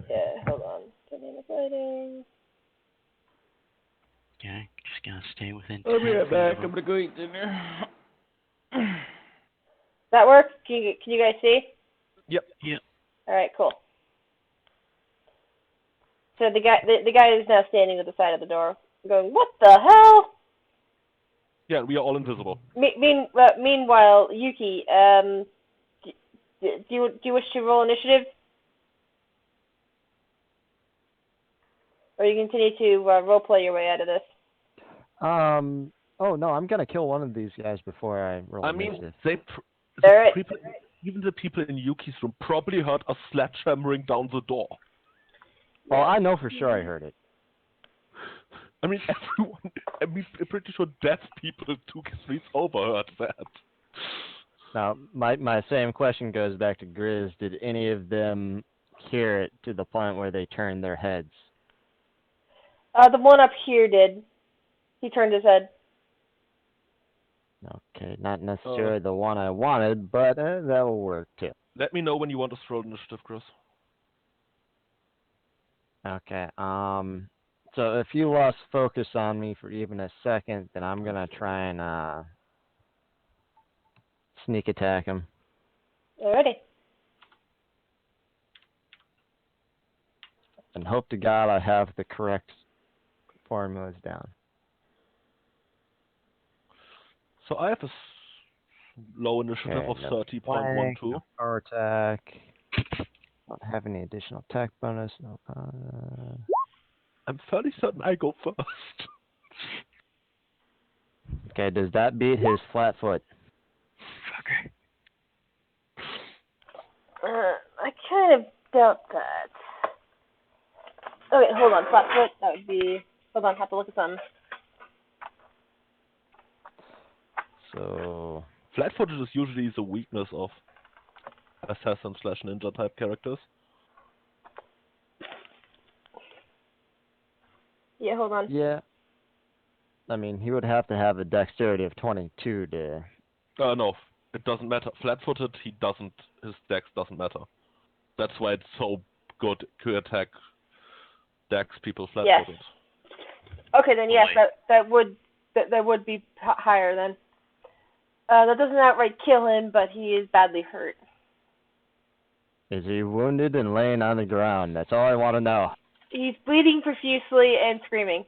Yeah, hold on. Dynamic lighting. Okay, just gotta stay within I'll be 10 right feet back. of I'm him. gonna go eat dinner. That work? Can you guys see? Yep. All right, cool. So the guy is now standing at the side of the door Going, what the hell? Yeah, we are all invisible. Meanwhile, Yuki, do you wish to roll initiative? Or you continue to roleplay your way out of this? Oh no, I'm gonna kill one of these guys before I roll I mean, initiative. even the people in Yuki's room probably heard us sledgehammering down the door. Well, I know for sure I heard it. I mean, I'm pretty sure deaf people 2 streets over heard that. Now, my same question goes back to Grizz. Did any of them hear it to the point where they turned their heads? The one up here did. He turned his head. Okay, not necessarily the one I wanted, but that'll work too. Let me know when you want to throw initiative, Chris. Okay, so if you lost focus on me for even a second, then I'm gonna try and sneak attack him. Alrighty. And hope to God I have the correct formulas down. So I have a low initiative of 30.12. Power attack. Don't have any additional attack bonus. No. I'm fairly certain I go first. Okay, does that beat his flat foot? Fucker. I kind of doubt that. Okay, hold on. Flat foot. That would be. Hold on. Have to look at something. So. Flat-footed is usually the weakness of assassin/ninja type characters. Yeah, hold on. Yeah. I mean, he would have to have a dexterity of 22 to. No, it doesn't matter. Flat-footed, his dex doesn't matter. That's why it's so good to attack dex people flat-footed. Yes. Okay, then yes, that would be higher then. That doesn't outright kill him, but he is badly hurt. Is he wounded and laying on the ground? That's all I want to know. He's bleeding profusely and screaming.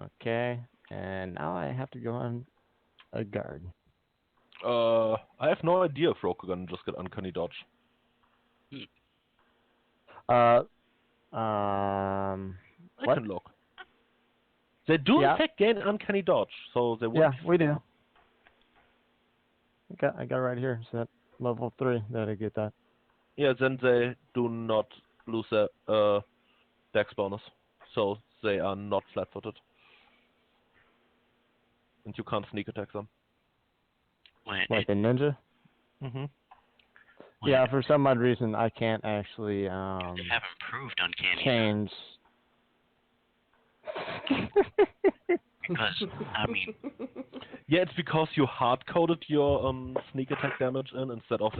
Okay, and now I have to go on a guard. I have no idea if Rokugan just get uncanny dodge. What? I can look. They do in fact gain uncanny dodge, so they would. Yeah, we do. I got it right here. So that level 3 that I get that. Yeah, then they do not lose their dex bonus, so they are not flat-footed, and you can't sneak attack them. Like the ninja? Mm-hmm. Yeah, for some odd reason I can't actually They have improved uncanny change. because I mean, Yeah, it's because you hard-coded your sneak attack damage in instead of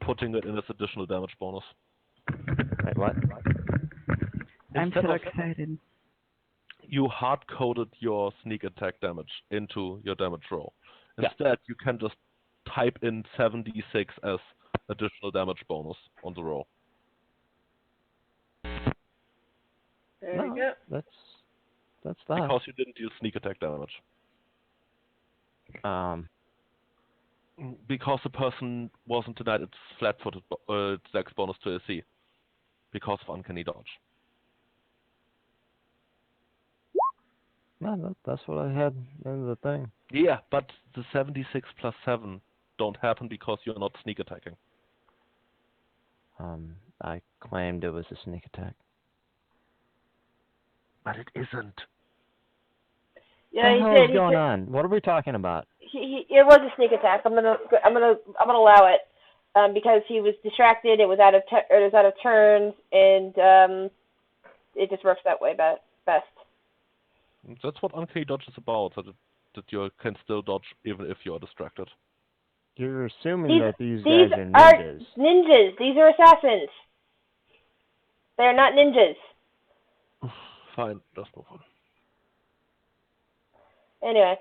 putting it in as additional damage bonus. Wait, what? I'm Instead so of- excited. You hard-coded your sneak attack damage into your damage roll. Instead, you can just type in 7d6 as additional damage bonus on the roll. There we go. That's that. Because you didn't use sneak attack damage. Because the person wasn't denied its flat-footed dex bonus to AC. Because of uncanny dodge. No, that's what I had in the thing. Yeah, but the 76 plus 7 don't happen because you're not sneak attacking. I claimed it was a sneak attack. But it isn't. Yeah, What he the hell did. is going on? What are we talking about? It was a sneak attack. I'm gonna allow it, because he was distracted. It was out of turns, and it just works that way best. That's what uncanny dodge is about, that you can still dodge even if you're distracted. You're assuming that these guys are ninjas. ninjas. Ninjas. These are assassins. They are not ninjas. Fine, let's move on. Anyway.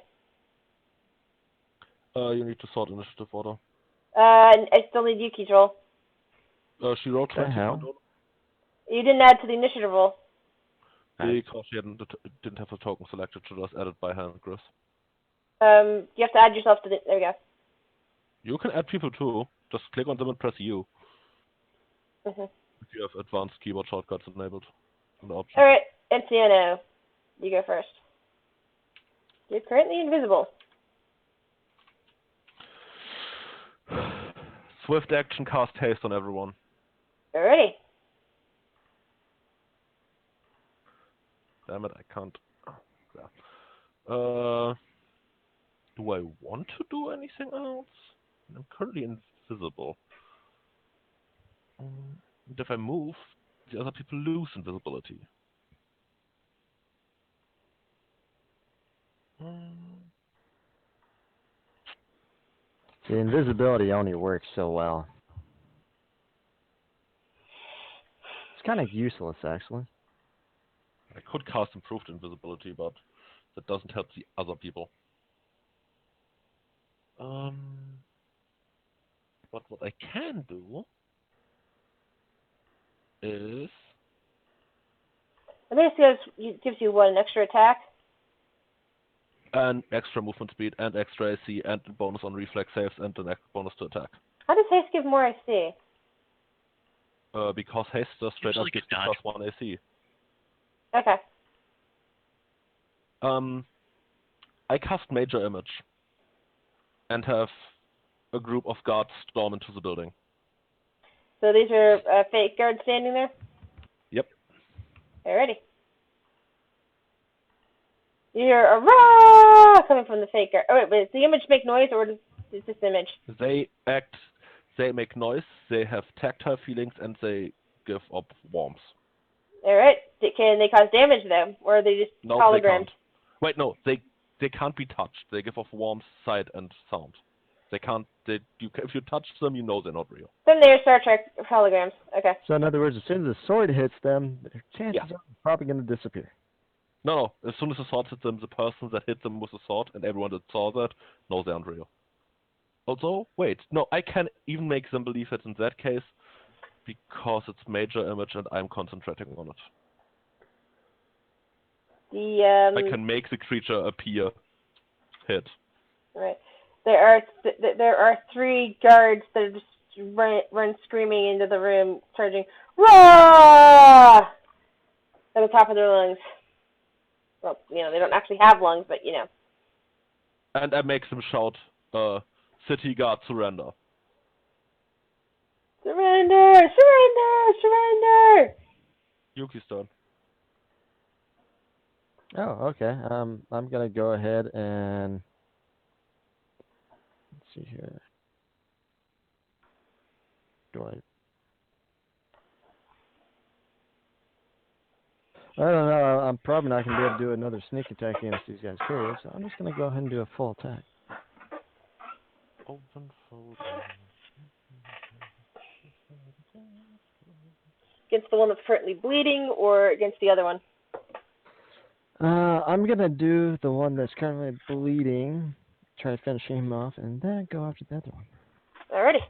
You need to sort initiative order. I still need Yuki's roll. She rolled 20. hell? You didn't add to the initiative roll. Because she didn't have the token selected, she just added by hand, Chris. You have to add yourself to the. There we go. You can add people too. Just click on them and press U Mm-hmm. if you have advanced keyboard shortcuts enabled in the option. All right, Enciano, you go first. You're currently invisible. Swift action, cast haste on everyone. Alrighty. Damn it, I can't. Do I want to do anything else? I'm currently invisible. And if I move, the other people lose invisibility. The invisibility only works so well. It's kind of useless, actually. I could cast improved invisibility, but that doesn't help the other people. But what I can do is I think it gives you what, an extra attack? an extra movement speed and extra AC and a bonus on reflex saves and an extra bonus to attack. How does haste give more AC? Because haste just straight up Usually gives good you dodge. plus 1 AC. Okay. I cast Major Image and have a group of guards storm into the building. So these are fake guards standing there? Yep. Alrighty. You hear a rah coming from the fake guard. Oh wait, does the image make noise or does this image? They make noise, they have tactile feelings, and they give up warmth. Alright. Can they cause damage though? Or are they just No, holograms? they can't. Wait, no, they can't be touched. They give off warmth, sight, and sound. They can't. If you touch them, you know they're not real. Then they're Star Trek holograms. Okay. So in other words, as soon as the sword hits them, their chances Yeah. are probably going to disappear. No. As soon as the sword hits them, the person that hit them with the sword and everyone that saw that knows they aren't real. Although, wait, no, I can even make them believe it in that case because it's Major Image and I'm concentrating on it. I can make the creature appear hit. Right. There are 3 guards that just run screaming into the room, charging "Rah!" at the top of their lungs. Well, they don't actually have lungs, but And I make them shout, "City Guard, surrender!" Surrender! Surrender! Surrender! Yuki's turn. Oh, okay. I'm going to go ahead and let's see here. I don't know. I'm probably not going to be able to do another sneak attack against these guys, period. So I'm just going to go ahead and do a full attack. Open folder. Against the one that's currently bleeding, or against the other one? I'm going to do the one that's currently bleeding, try to finish him off, and then go after the other one. Alrighty.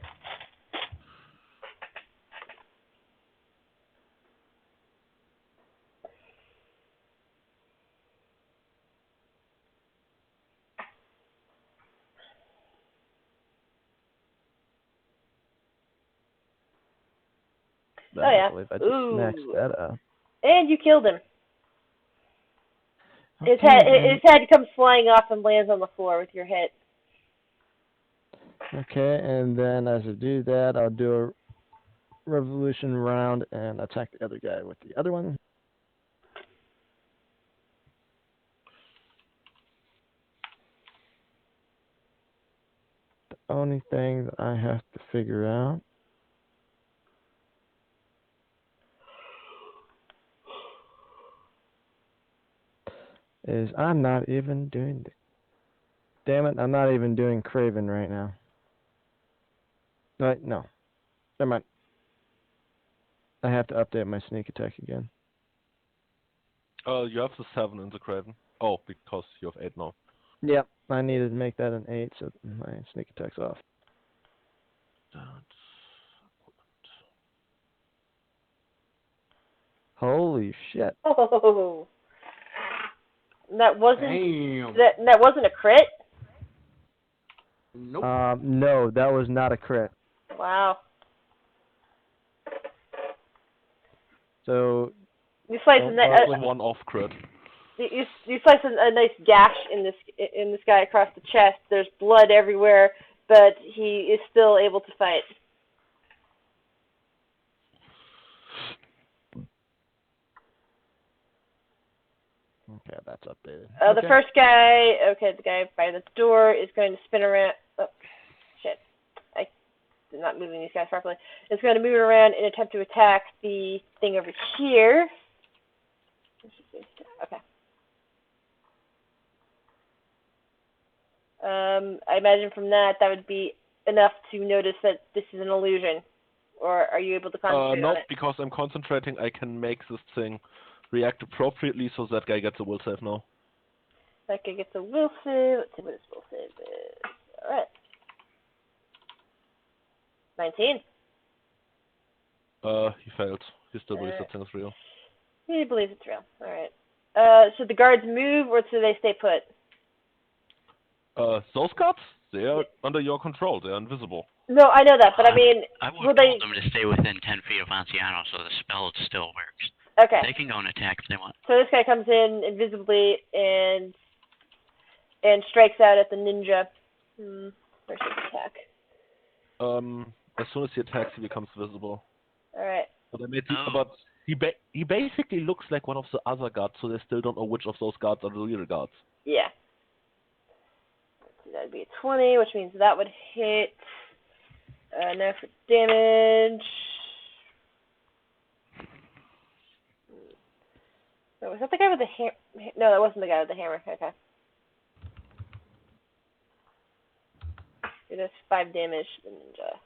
Oh, yeah. I believe I just maxed that out. And you killed him. His Okay, head comes flying off and lands on the floor with your hit. Okay, and then as I do that, I'll do a revolution round and attack the other guy with the other one. The only thing that I have to figure out is I'm not even doing damn it, I'm not even doing Craven right now. Right, no. Never mind. I have to update my sneak attack again. You have the 7 in the Craven. Oh, because you have 8 now. Yep, I needed to make that an 8 so my sneak attack's off. Holy shit. Oh. That wasn't Damn. that wasn't a crit? Nope. No, that was not a crit. Wow. So, You slice Don't a, That was one off crit. you slice a nice gash in this guy across the chest. There's blood everywhere, but he is still able to fight. okay, that's updated. The first guy, the guy by the door is going to spin around. Oh, shit. I'm not moving these guys properly. It's going to move around and attempt to attack the thing over here. Okay. I imagine from that would be enough to notice that this is an illusion. Or are you able to concentrate on Nope, it? because I'm concentrating, I can make this thing react appropriately, so that guy gets a will save now. That guy gets a will save. Let's see what his will save is. Alright. 19. He failed. He still believes that thing is real. He believes it's real. Alright. So the guards move, or do they stay put? Those guards? They are under your control. They are invisible. No, I know that, but I mean, I would will have they... told them to stay within 10 feet of Anciano so the spell still works. Okay. They can go and attack if they want. So this guy comes in invisibly and strikes out at the ninja. Where's his attack? As soon as he attacks, he becomes visible. Alright. But I made the, Oh. but he basically looks like one of the other guards, so they still don't know which of those guards are the real guards. Yeah. So that'd be a 20, which means that would hit. Now for damage. Oh, was that the guy with the hammer? No, that wasn't the guy with the hammer. Okay. It does 5 damage to the ninja.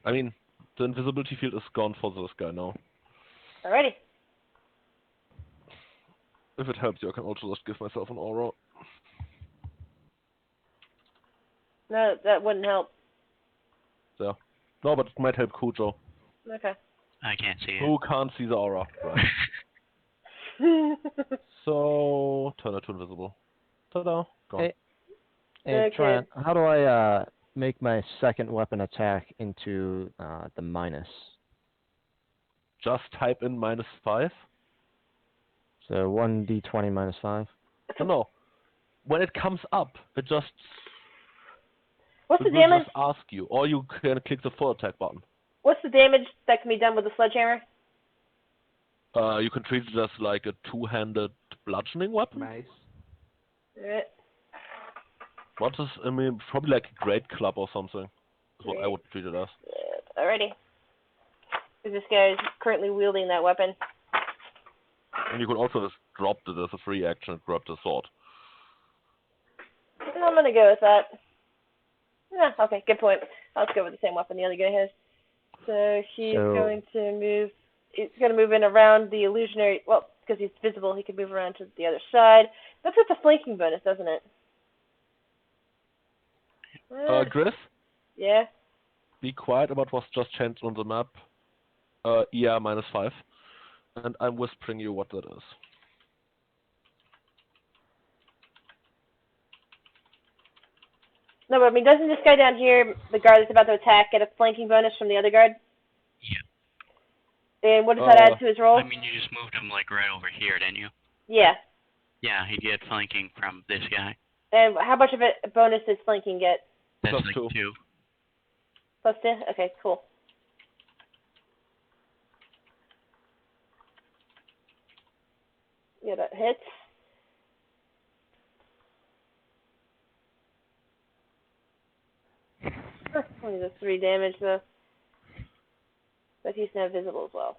I mean, the invisibility field is gone for this guy now. Alrighty. If it helps you, I can also just give myself an aura. No, that wouldn't help. There. No, but it might help Cujo. Okay. I can't see it. Who can't see the aura? Right. So, turn it to invisible. Ta-da. Gone. Hey, Hey, Okay. Trent, how do I make my second weapon attack into the minus? Just type in -5. So 1d20 minus 5. No. When it comes up, it just What's it the will damage? just ask you, or you can click the full attack button. What's the damage that can be done with the sledgehammer? You can treat it as like a two-handed bludgeoning weapon. Mace. Alright. What is, I mean, probably like a great club or something. Is what I would treat it as. Alrighty. This guy is currently wielding that weapon. And you could also just drop it as a free action and grab the sword. I'm gonna go with that. Yeah, okay, good point. I'll just go with the same weapon the other guy has. So he's going to move. He's going to move in around the illusionary. Well, because he's visible, he can move around to the other side. That's with the flanking bonus, doesn't it? Griff, Yeah. be quiet about what's just changed on the map. Yeah, -5. And I'm whispering you what that is. No, but I mean, doesn't this guy down here, the guard that's about to attack, get a flanking bonus from the other guard? Yeah. And what does that add to his roll? I mean, you just moved him like right over here, didn't you? Yeah. Yeah, he'd get flanking from this guy. And how much of a bonus does flanking get? That's Plus like 2. 2. Plus 2? Okay, cool. Yeah, that hits. Only does 3 damage though. But he's now visible as well.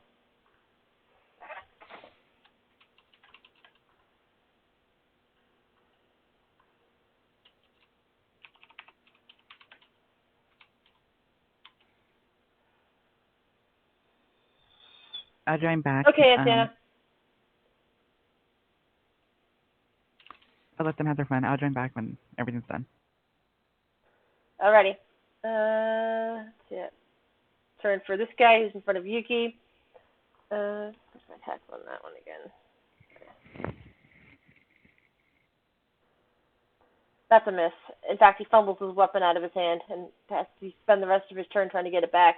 I'll join back. Okay, Anthea. I'll let them have their fun. I'll join back when everything's done. Alrighty. Yeah. Turn for this guy who's in front of Yuki. Where's my attack on that one again? That's a miss. In fact, he fumbles his weapon out of his hand and has to spend the rest of his turn trying to get it back.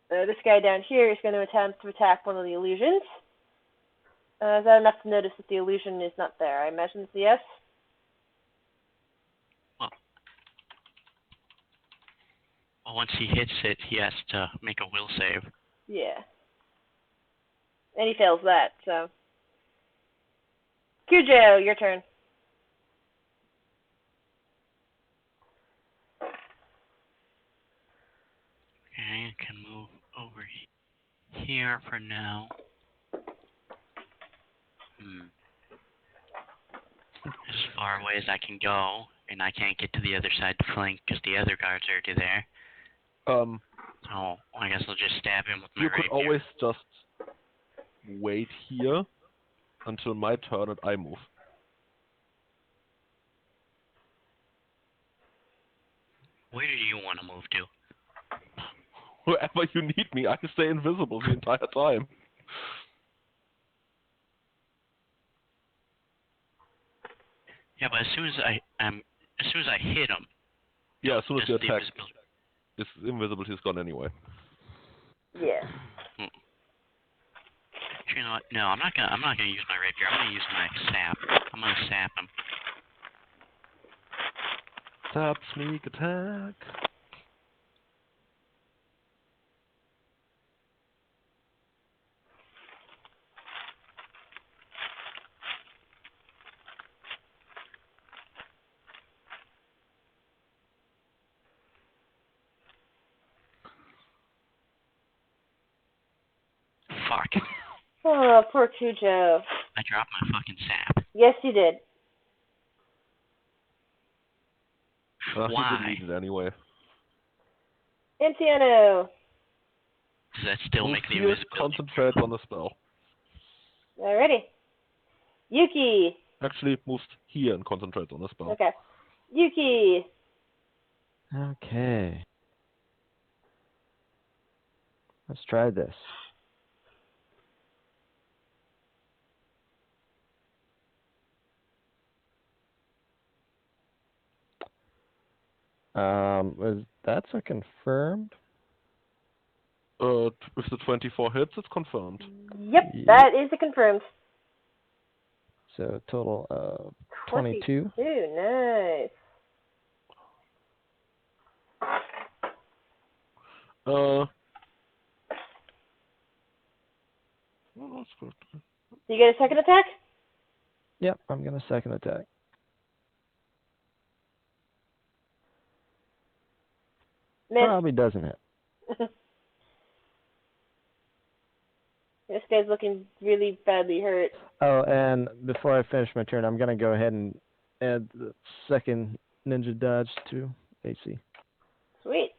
This guy down here is going to attempt to attack one of the illusions. Is that enough to notice that the illusion is not there? I imagine it's a yes. Well, once he hits it, he has to make a will save. Yeah. And he fails that, so. Cujo, your turn. Okay, I can move over here for now. As far away as I can go, and I can't get to the other side to flank because the other guards are already there. So I guess I'll just stab him with my You rapier. could always just wait here until my turn and I move. Where do you want to move to? Wherever you need me, I stay invisible the entire time. Yeah, but as soon as I hit him, Yeah, as soon as you just the attack, invisibility. his invisibility is gone anyway. Yeah. You know what? No, I'm not gonna use my rapier. I'm gonna use my sap. I'm gonna sap him. Tap, sneak, attack. Fuck. Oh, poor Cujo. I dropped my fucking sap. Yes, you did. He Why? didn't need it anyway. Antiano. Does that still Move make the here, invisibility? concentrate on the spell. Alrighty. Yuki. Actually, moves here and concentrates on the spell. Okay. Yuki. Okay. Let's try this. That's a confirmed? If the 24 hits, it's confirmed. Yep, that is a confirmed. So a total of 22. Nice. Oh, that's good. You get a second attack? Yep, I'm gonna second attack. Miss. Probably doesn't hit. This guy's looking really badly hurt. Oh, and before I finish my turn, I'm gonna go ahead and add the second ninja dodge to AC. Sweet.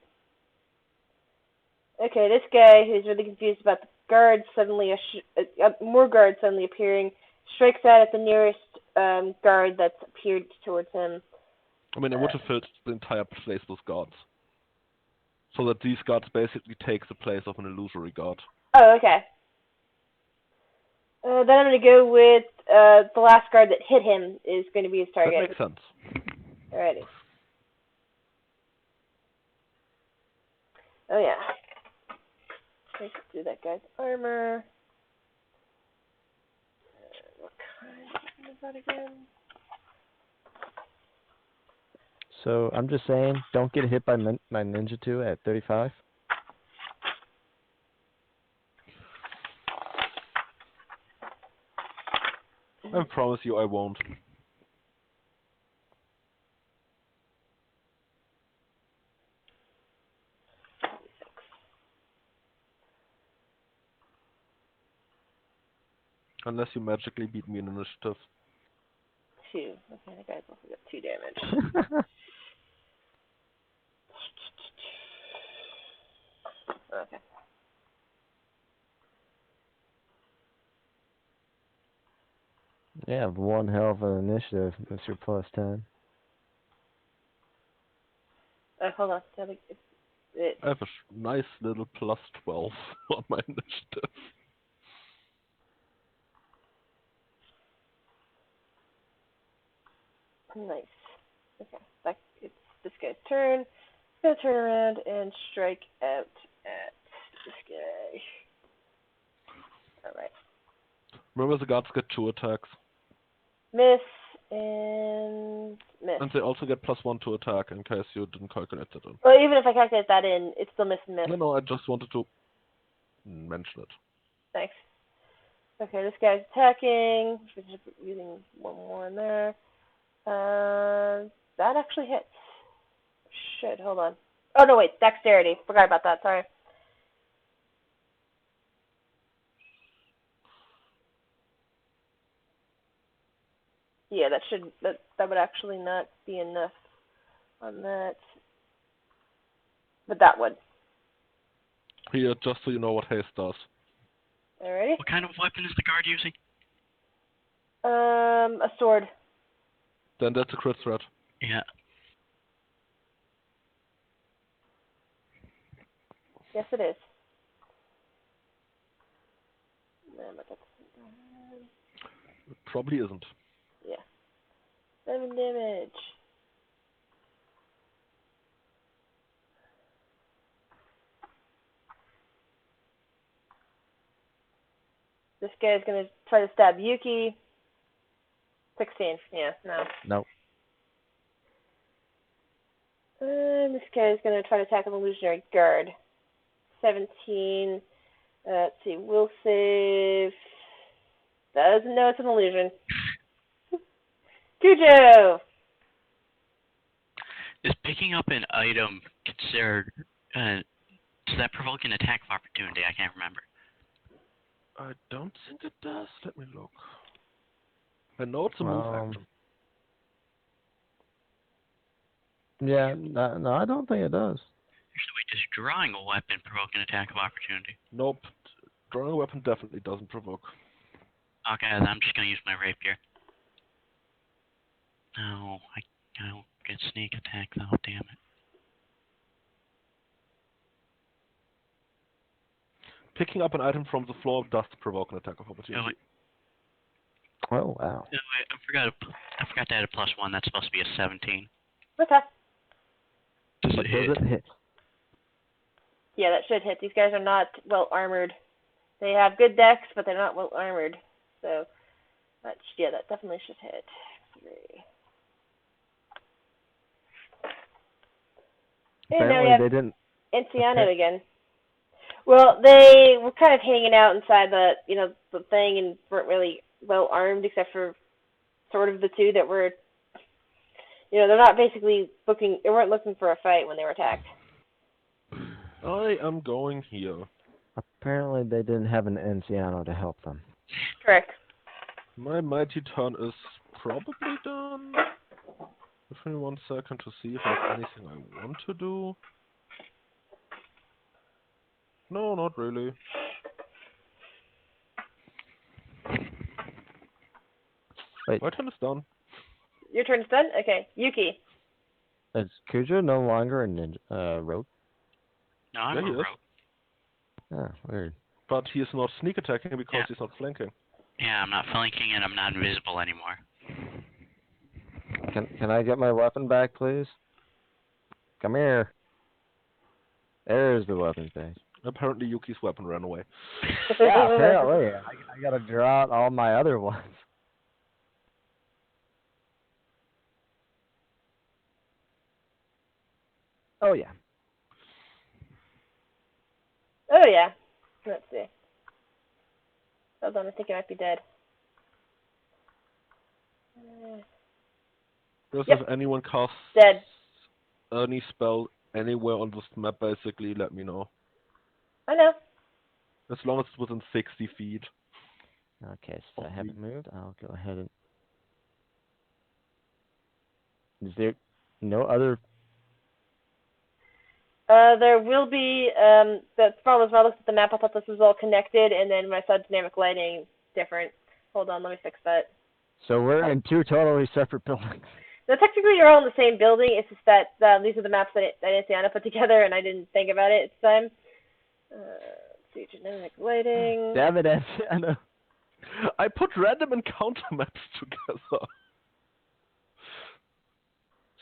Okay, this guy who's really confused about the guards suddenly, more guards suddenly appearing, strikes out at the nearest guard that's appeared towards him. I mean, I would have filled the entire place with guards. So that these guards basically take the place of an illusory guard. Oh, okay. Then I'm going to go with the last guard that hit him is going to be his target. That makes sense. Alrighty. Oh, yeah. Let's do that guy's armor. What kind is that again? So I'm just saying, don't get hit by my ninja 2 at 35. I promise you I won't. Unless you magically beat me in initiative. 2. Okay, the guy's also got 2 damage. Okay. Yeah, one hell of an initiative, Mr. +10. hold on. It, I have a nice little +12 on my initiative. nice. Okay, it's this guy's turn. He's gonna turn around and strike out at this guy. Alright. Remember, the guards get 2 attacks. Miss and miss. And they also get +1 to attack, in case you didn't calculate that in. Well, even if I calculate that in, it's still miss and miss. No, I just wanted to mention it. Thanks. Okay, this guy's attacking. We're just using one more in there. That actually hits. Shit, hold on. Oh, no, wait, dexterity. Forgot about that, sorry. Yeah, that would actually not be enough on that. But that would. Here, just so you know what haste does. Alrighty. What kind of weapon is the guard using? A sword. Then that's a crit threat. Yeah. Yes, it is. It probably isn't. Yeah. 7 damage. This guy's gonna try to stab Yuki. 16. Yeah, no. Nope. And this guy's gonna try to attack an illusionary guard. 17. Let's see. Will save. Doesn't know it's an illusion. Cujo! Is picking up an item considered, does that provoke an attack of opportunity? I can't remember. I don't think it does. Let me look. I know it's a move action. Yeah, no, I don't think it does. Actually, wait, does drawing a weapon provoke an attack of opportunity? Nope. Drawing a weapon definitely doesn't provoke. Okay, then I'm just gonna use my rapier. No, I don't get sneak attack though, damn it. Picking up an item from the floor does provoke an attack of opportunity. Oh, wow. No, I forgot to add a +1. That's supposed to be a 17. Okay. Does But it hit? does it hit? Yeah, that should hit. These guys are not well armored. They have good decks, but they're not well armored. So, that definitely should hit. 3. And now we Apparently have they didn't. Enciano again. Well, they were kind of hanging out inside the thing and weren't really well armed except for sort of the 2 that were, they're not basically they weren't looking for a fight when they were attacked. I am going here. Apparently they didn't have an Enciano to help them. Correct. My mighty turn is probably done. Give me 1 second to see if I have anything I want to do. No, not really. Wait. My turn is done. Your turn's done? Okay. Yuki. Is Cujo no longer a ninja, rogue? No, I'm Yeah, a he is. rogue. Oh, weird. But he is not sneak attacking because Yeah. he's not flanking. Yeah, I'm not flanking and I'm not invisible anymore. Can I get my weapon back, please? Come here. There's the weapon page. Apparently Yuki's weapon ran away. Yeah, apparently. I gotta draw out all my other ones. Oh, yeah. Oh, yeah. Let's see. Hold on, I think I might be dead. Just Yep. if anyone casts Dead. any spell anywhere on this map, basically, let me know. I know. As long as it's within 60 feet. Okay, so I haven't moved. I'll go ahead and... Is there no other... There will be, the problem is when I looked at the map, I thought this was all connected, and then when I saw dynamic lighting, different. Hold on, let me fix that. So we're in 2 totally separate buildings. So technically, you're all in the same building. It's just that these are the maps that Antiana put together, and I didn't think about it at the time. Let's see, genetic lighting. Damn it, Antiana. I put random encounter maps together.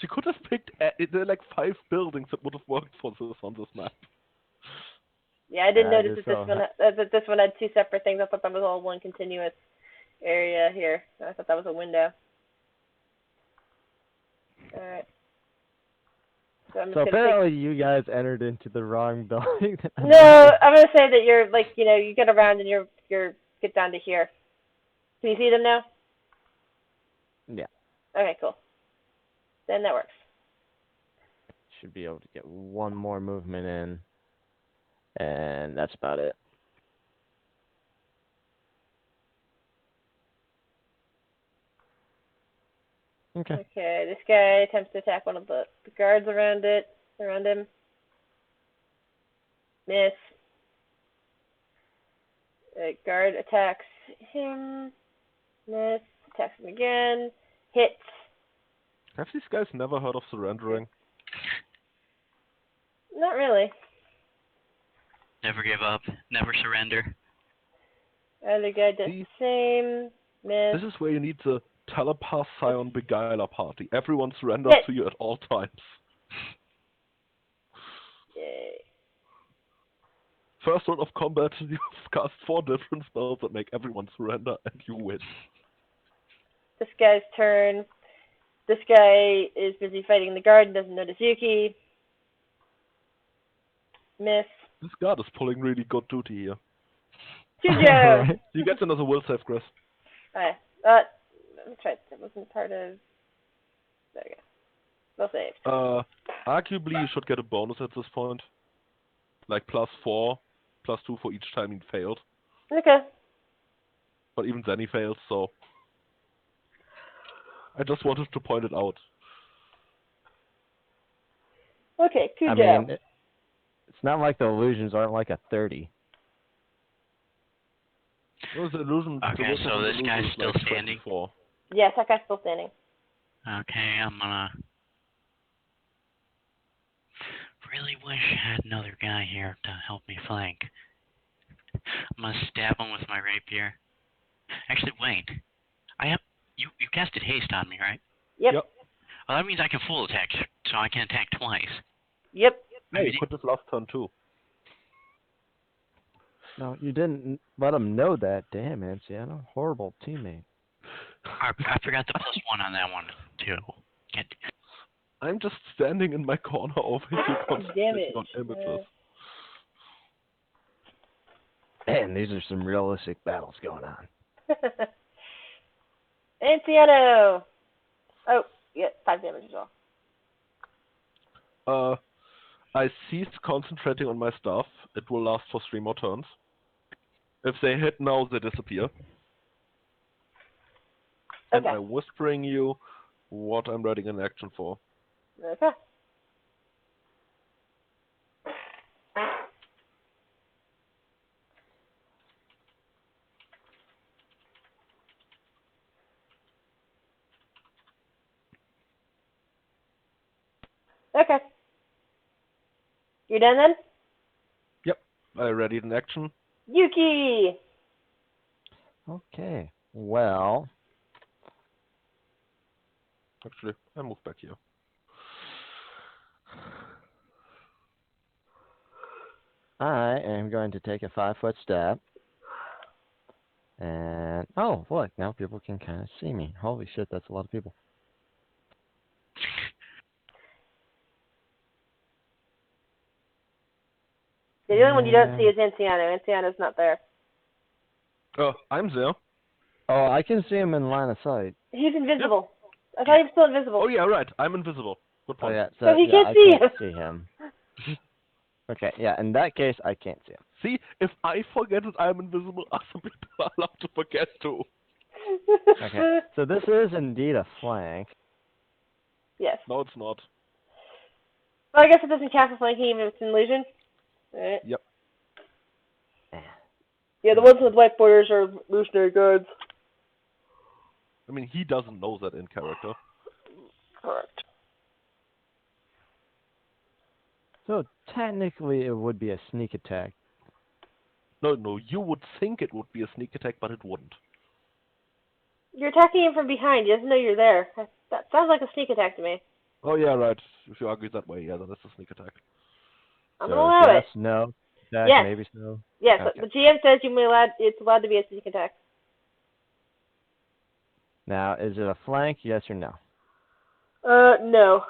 She could have picked there are like 5 buildings that would have worked for this on this map. Yeah, I didn't I notice just that this one had 2 separate things. I thought that was all one continuous area here. I thought that was a window. Alright. So I'm just So gonna apparently you guys entered into the wrong building. No, I'm gonna say that you're like, you get around and you're get down to here. Can you see them now? Yeah. Okay, cool. Then that works. Should be able to get one more movement in. And that's about it. Okay. Okay, this guy attempts to attack one of the guards around him. Miss. The guard attacks him. Miss. Attacks him again. Hits. Have these guys never heard of surrendering? Not really. Never give up. Never surrender. Other guy does See? the same. Miss. This is where you need the Telepath Scion Beguiler party. Everyone surrenders Yes. to you at all times. Yay. First round of combat, you cast 4 different spells that make everyone surrender, and you win. This guy's turn. This guy is busy fighting the guard and doesn't notice Yuki. Miss. This guard is pulling really good duty here. Jujo! Right. You get another will save, Chris. Alright. That's right. That wasn't part of... There we go. Well saved. Arguably you should get a bonus at this point. Like +4, +2 for each time he failed. Okay. But even then he failed, so... I just wanted to point it out. Okay, Cujo. I mean, it's not like the illusions aren't like a 30. It was an illusion. Okay, the so this illusion guy's is still like standing? 24. Yes, that guy's still standing. Okay, I'm gonna... Really wish I had another guy here to help me flank. I'm gonna stab him with my rapier. Actually, wait. You casted haste on me, right? Yep. Yep. Well, that means I can full attack, so I can attack twice. Yep. Yeah, you could have last turn too. No, you didn't let him know that. Damn, Antiana. Horrible teammate. I forgot the +1 on that one, too. Can't... I'm just standing in my corner over here concentrating on images. Man, these are some realistic battles going on. Anciano! Oh, yeah, 5 damage as well. I ceased concentrating on my stuff. It will last for 3 more turns. If they hit now, they disappear. And Okay. I'm whispering you what I'm writing an action for. Okay. Okay. You done then? Yep, I readied an action. Yuki! Okay. Well, Actually, I move back here. I am going to take a 5-foot step. And, oh, look, now people can kind of see me. Holy shit, that's a lot of people. The only one you don't see is Anciano. Anciano's not there. I'm there. Oh, I can see him in line of sight. He's invisible. I thought he was still invisible. Oh yeah, right. I'm invisible. Good Oh, point. yeah, So he yeah, can't I see can't see him. Okay, yeah, in that case, I can't see him. See, if I forget that I'm invisible, other people are allowed to forget too. Okay, so this is indeed a flank. Yes. No, it's not. Well, I guess it doesn't count for flanking even if it's an illusion. Alright. Yep. Yeah, the ones with white borders are illusionary guards. I mean, he doesn't know that in character. Correct. So technically, it would be a sneak attack. No, you would think it would be a sneak attack, but it wouldn't. You're attacking him from behind. He doesn't know you're there. That sounds like a sneak attack to me. Oh yeah, right. If you argue that way, yeah, then it's a sneak attack. I'm So gonna allow yes, it. no, attack, Yes. maybe so. Yes, Okay. the GM says it's allowed to be a sneak attack. Now, is it a flank? Yes or no? No.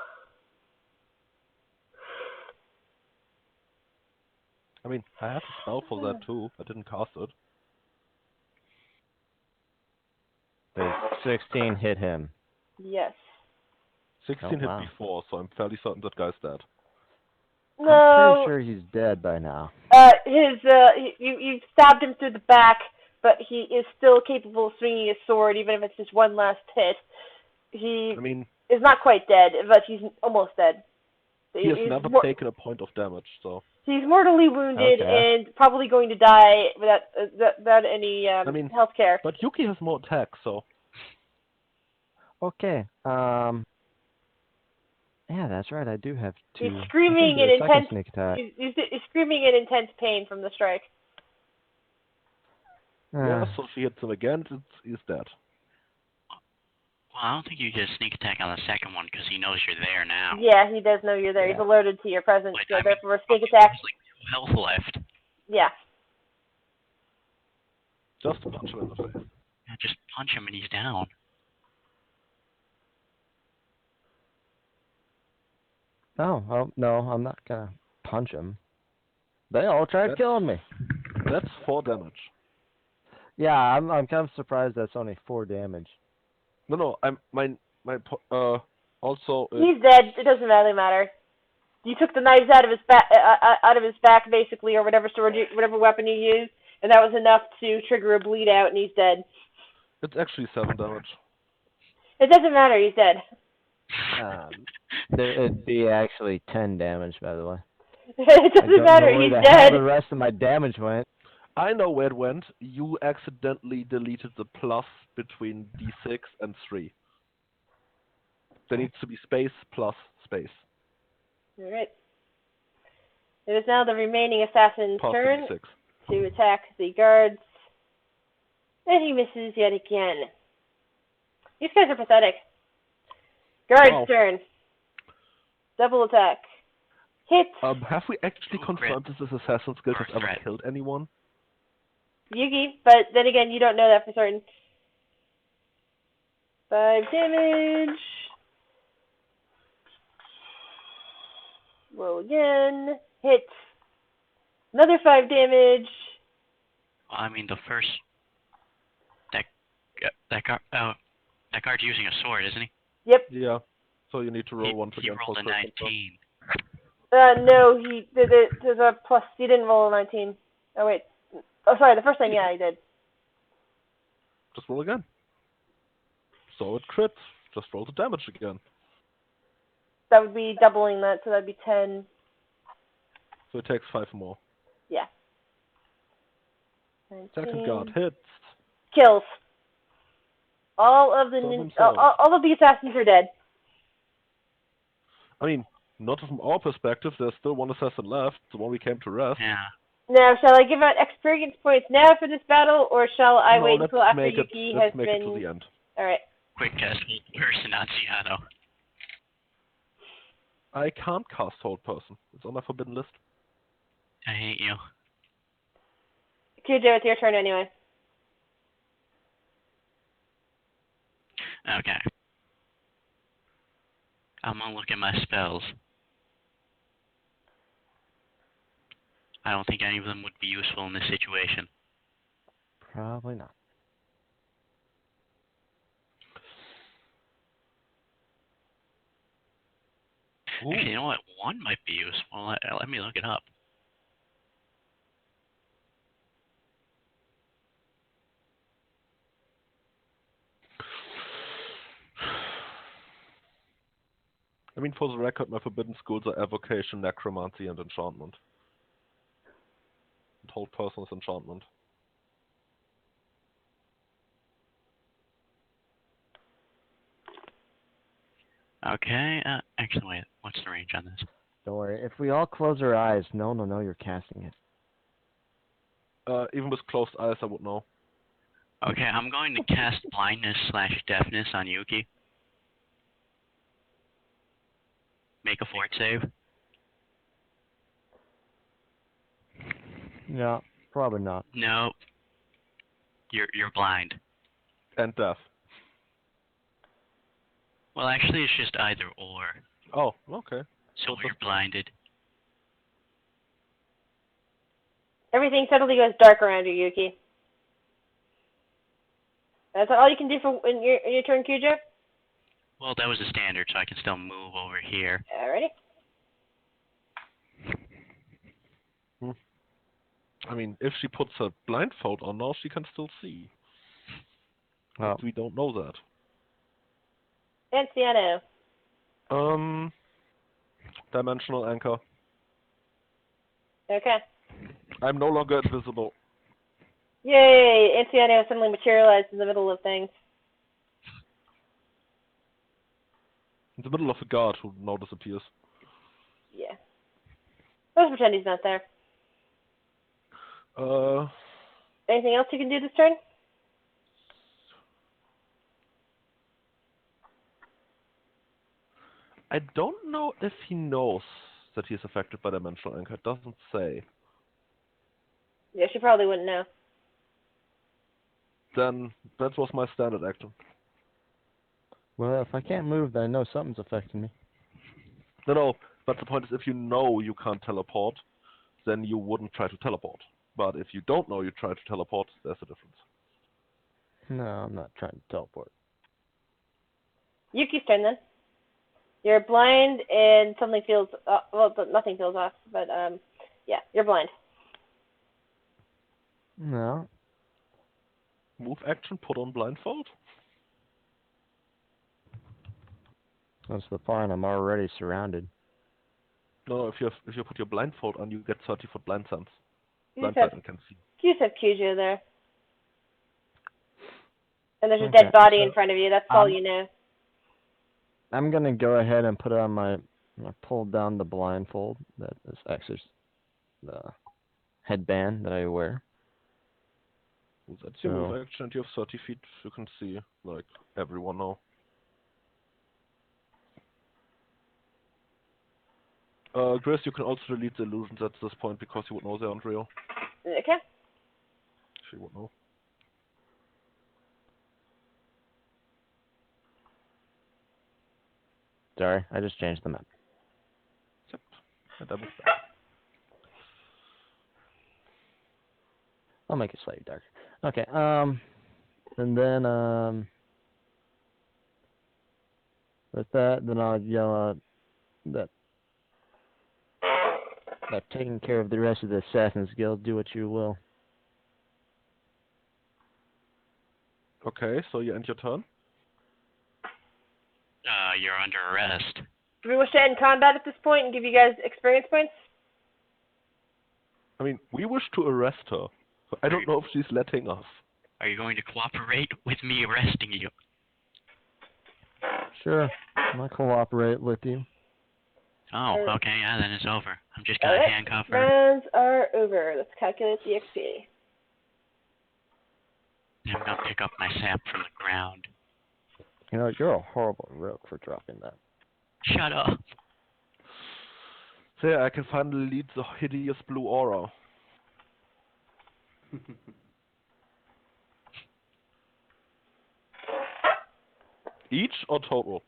I mean, I have a spell for that too. I didn't cast it. Does 16 hit him? Yes. 16 wow. hit before, so I'm fairly certain that guy's dead. No. I'm pretty sure he's dead by now. You stabbed him through the back, but he is still capable of swinging his sword, even if it's just one last hit. He I mean, is not quite dead, but he's almost dead. he has He's never mor- taken a point of damage, so... He's mortally wounded Okay. and probably going to die without any I mean, health care. But Yuki has more attacks, so... Okay. Yeah, that's right. I do have two. He's screaming I in can do a second intense. sneak attack. He's screaming in intense pain from the strike. Yeah, so she hits him again, he's dead. Well, I don't think you get a sneak attack on the second one because he knows you're there now. Yeah, he does know you're there. He's Yeah. alerted to your presence, Like, so I mean, therefore a sneak there's attack. like 2 health left. Yeah. Just to punch him in the face. Yeah, just punch him and he's down. Oh, no, I'm not gonna punch him. They all tried That's- killing me. That's 4 damage. Yeah, I'm kind of surprised that's only 4 damage. No, also... He's dead. It doesn't really matter. You took the knives out of his back, basically, or whatever whatever weapon you used, and that was enough to trigger a bleed out, and he's dead. It's actually 7 damage. It doesn't matter. He's dead. It'd be actually 10 damage, by the way. It doesn't matter. Know where He's the dead. hell the rest of my damage went. I know where it went. You accidentally deleted the plus between D6 and 3. There needs to be space plus space. All right. It is now the remaining assassin's Past turn the D6. to attack the guards, and he misses yet again. These guys are pathetic. Guard's Wow. turn. Double attack. Hit. Have we actually Oh, confirmed this Assassin's Guild has Or ever threat. killed anyone? Yugi, but then again, you don't know that for certain. 5 damage. Roll again. Hit. Another 5 damage. Well, I mean, the first... That guard's using a sword, isn't he? Yep. Yeah. So you need to roll once He again for rolled a critical stuff. 19. No, there's a plus. He didn't roll a 19. Oh, wait. Oh, sorry, the first time, yeah, he did. Just roll again. So it crits. Just roll the damage again. That would be doubling that, so that'd be 10. So it takes 5 more. Yeah. Second 19. guard hits. Kills. All of the Kill themselves. all of the assassins are dead. I mean, not from our perspective. There's still one assassin left. The one we came to rest. Yeah. Now, shall I give out experience points now for this battle, or shall I No, wait let's until after make it, Yuki let's has make been? it to the end. All right. Quick cast Personaziano. I can't cast Hold Person. It's on my forbidden list. I hate you. Kujo, it's your turn anyway. Okay. I'm gonna look at my spells. I don't think any of them would be useful in this situation. Probably not. Actually, you know what? One might be useful. Let me look it up. I mean, for the record, my forbidden schools are Evocation, Necromancy, and Enchantment. And Hold Person is Enchantment. Okay, actually, wait, what's the range on this? Don't worry. If we all close our eyes, no one will know you're casting it. Even with closed eyes, I would know. Okay, I'm going to cast blindness/deafness on Yuki. Make a fort save. No, probably not. No. You're blind. And deaf. Well, actually, it's just either or. Oh, okay. So you're blinded. Everything suddenly goes dark around you, Yuki. That's all you can do for in your turn, Cujo? Well, that was a standard, so I can still move over here. Alrighty. I mean, if she puts her blindfold on now, she can still see. Oh. But we don't know that. Anciano. Dimensional anchor. Okay. I'm no longer invisible. Yay! Anciano suddenly materialized in the middle of things. In the middle of a guard who now disappears. Yeah. Let's pretend he's not there. Anything else you can do this turn? I don't know if he knows that he's affected by dimensional anchor. It doesn't say. Yeah, she probably wouldn't know. Then that was my standard action. Well, if I can't move, then I know something's affecting me. No, but the point is if you know you can't teleport, then you wouldn't try to teleport. But if you don't know you try to teleport, there's a difference. No, I'm not trying to teleport. Yuki's turn then. You're blind and something feels, well, nothing feels off, but yeah, you're blind. No. Move action, put on blindfold? That's the point. I'm already surrounded. No, if you put your blindfold on, you get 30-foot blind sense. You Blind just sight have, and can see. you just have Cujo there. And there's a Okay, dead body so, in front of you, that's all you know. I'm gonna go ahead and put on I pulled down the blindfold. That is actually the headband that I wear. That's your move action, and you have 30 feet. You can see, like, everyone now. Grace, you can also delete the illusions at this point because you would know they aren't real. Okay. She would know. Sorry, I just changed the map. Yep. And that was that. I'll make it slightly darker. Okay, and then, with that, then I'll yell out that I've taken care of the rest of the Assassin's Guild. Do what you will. Okay, so you end your turn. You're under arrest. Do we wish to end combat at this point and give you guys experience points? I mean, we wish to arrest her. But I don't know if she's letting us. Are you going to cooperate with me arresting you? Sure, I'll cooperate with you. Oh, okay, yeah, then it's over. I'm just gonna Alright, handcuff her. rounds are over. Let's calculate the XP. I'm gonna pick up my sap from the ground. You know, you're a horrible rogue for dropping that. Shut up. So yeah, I can finally lead the hideous blue aura. Each or total?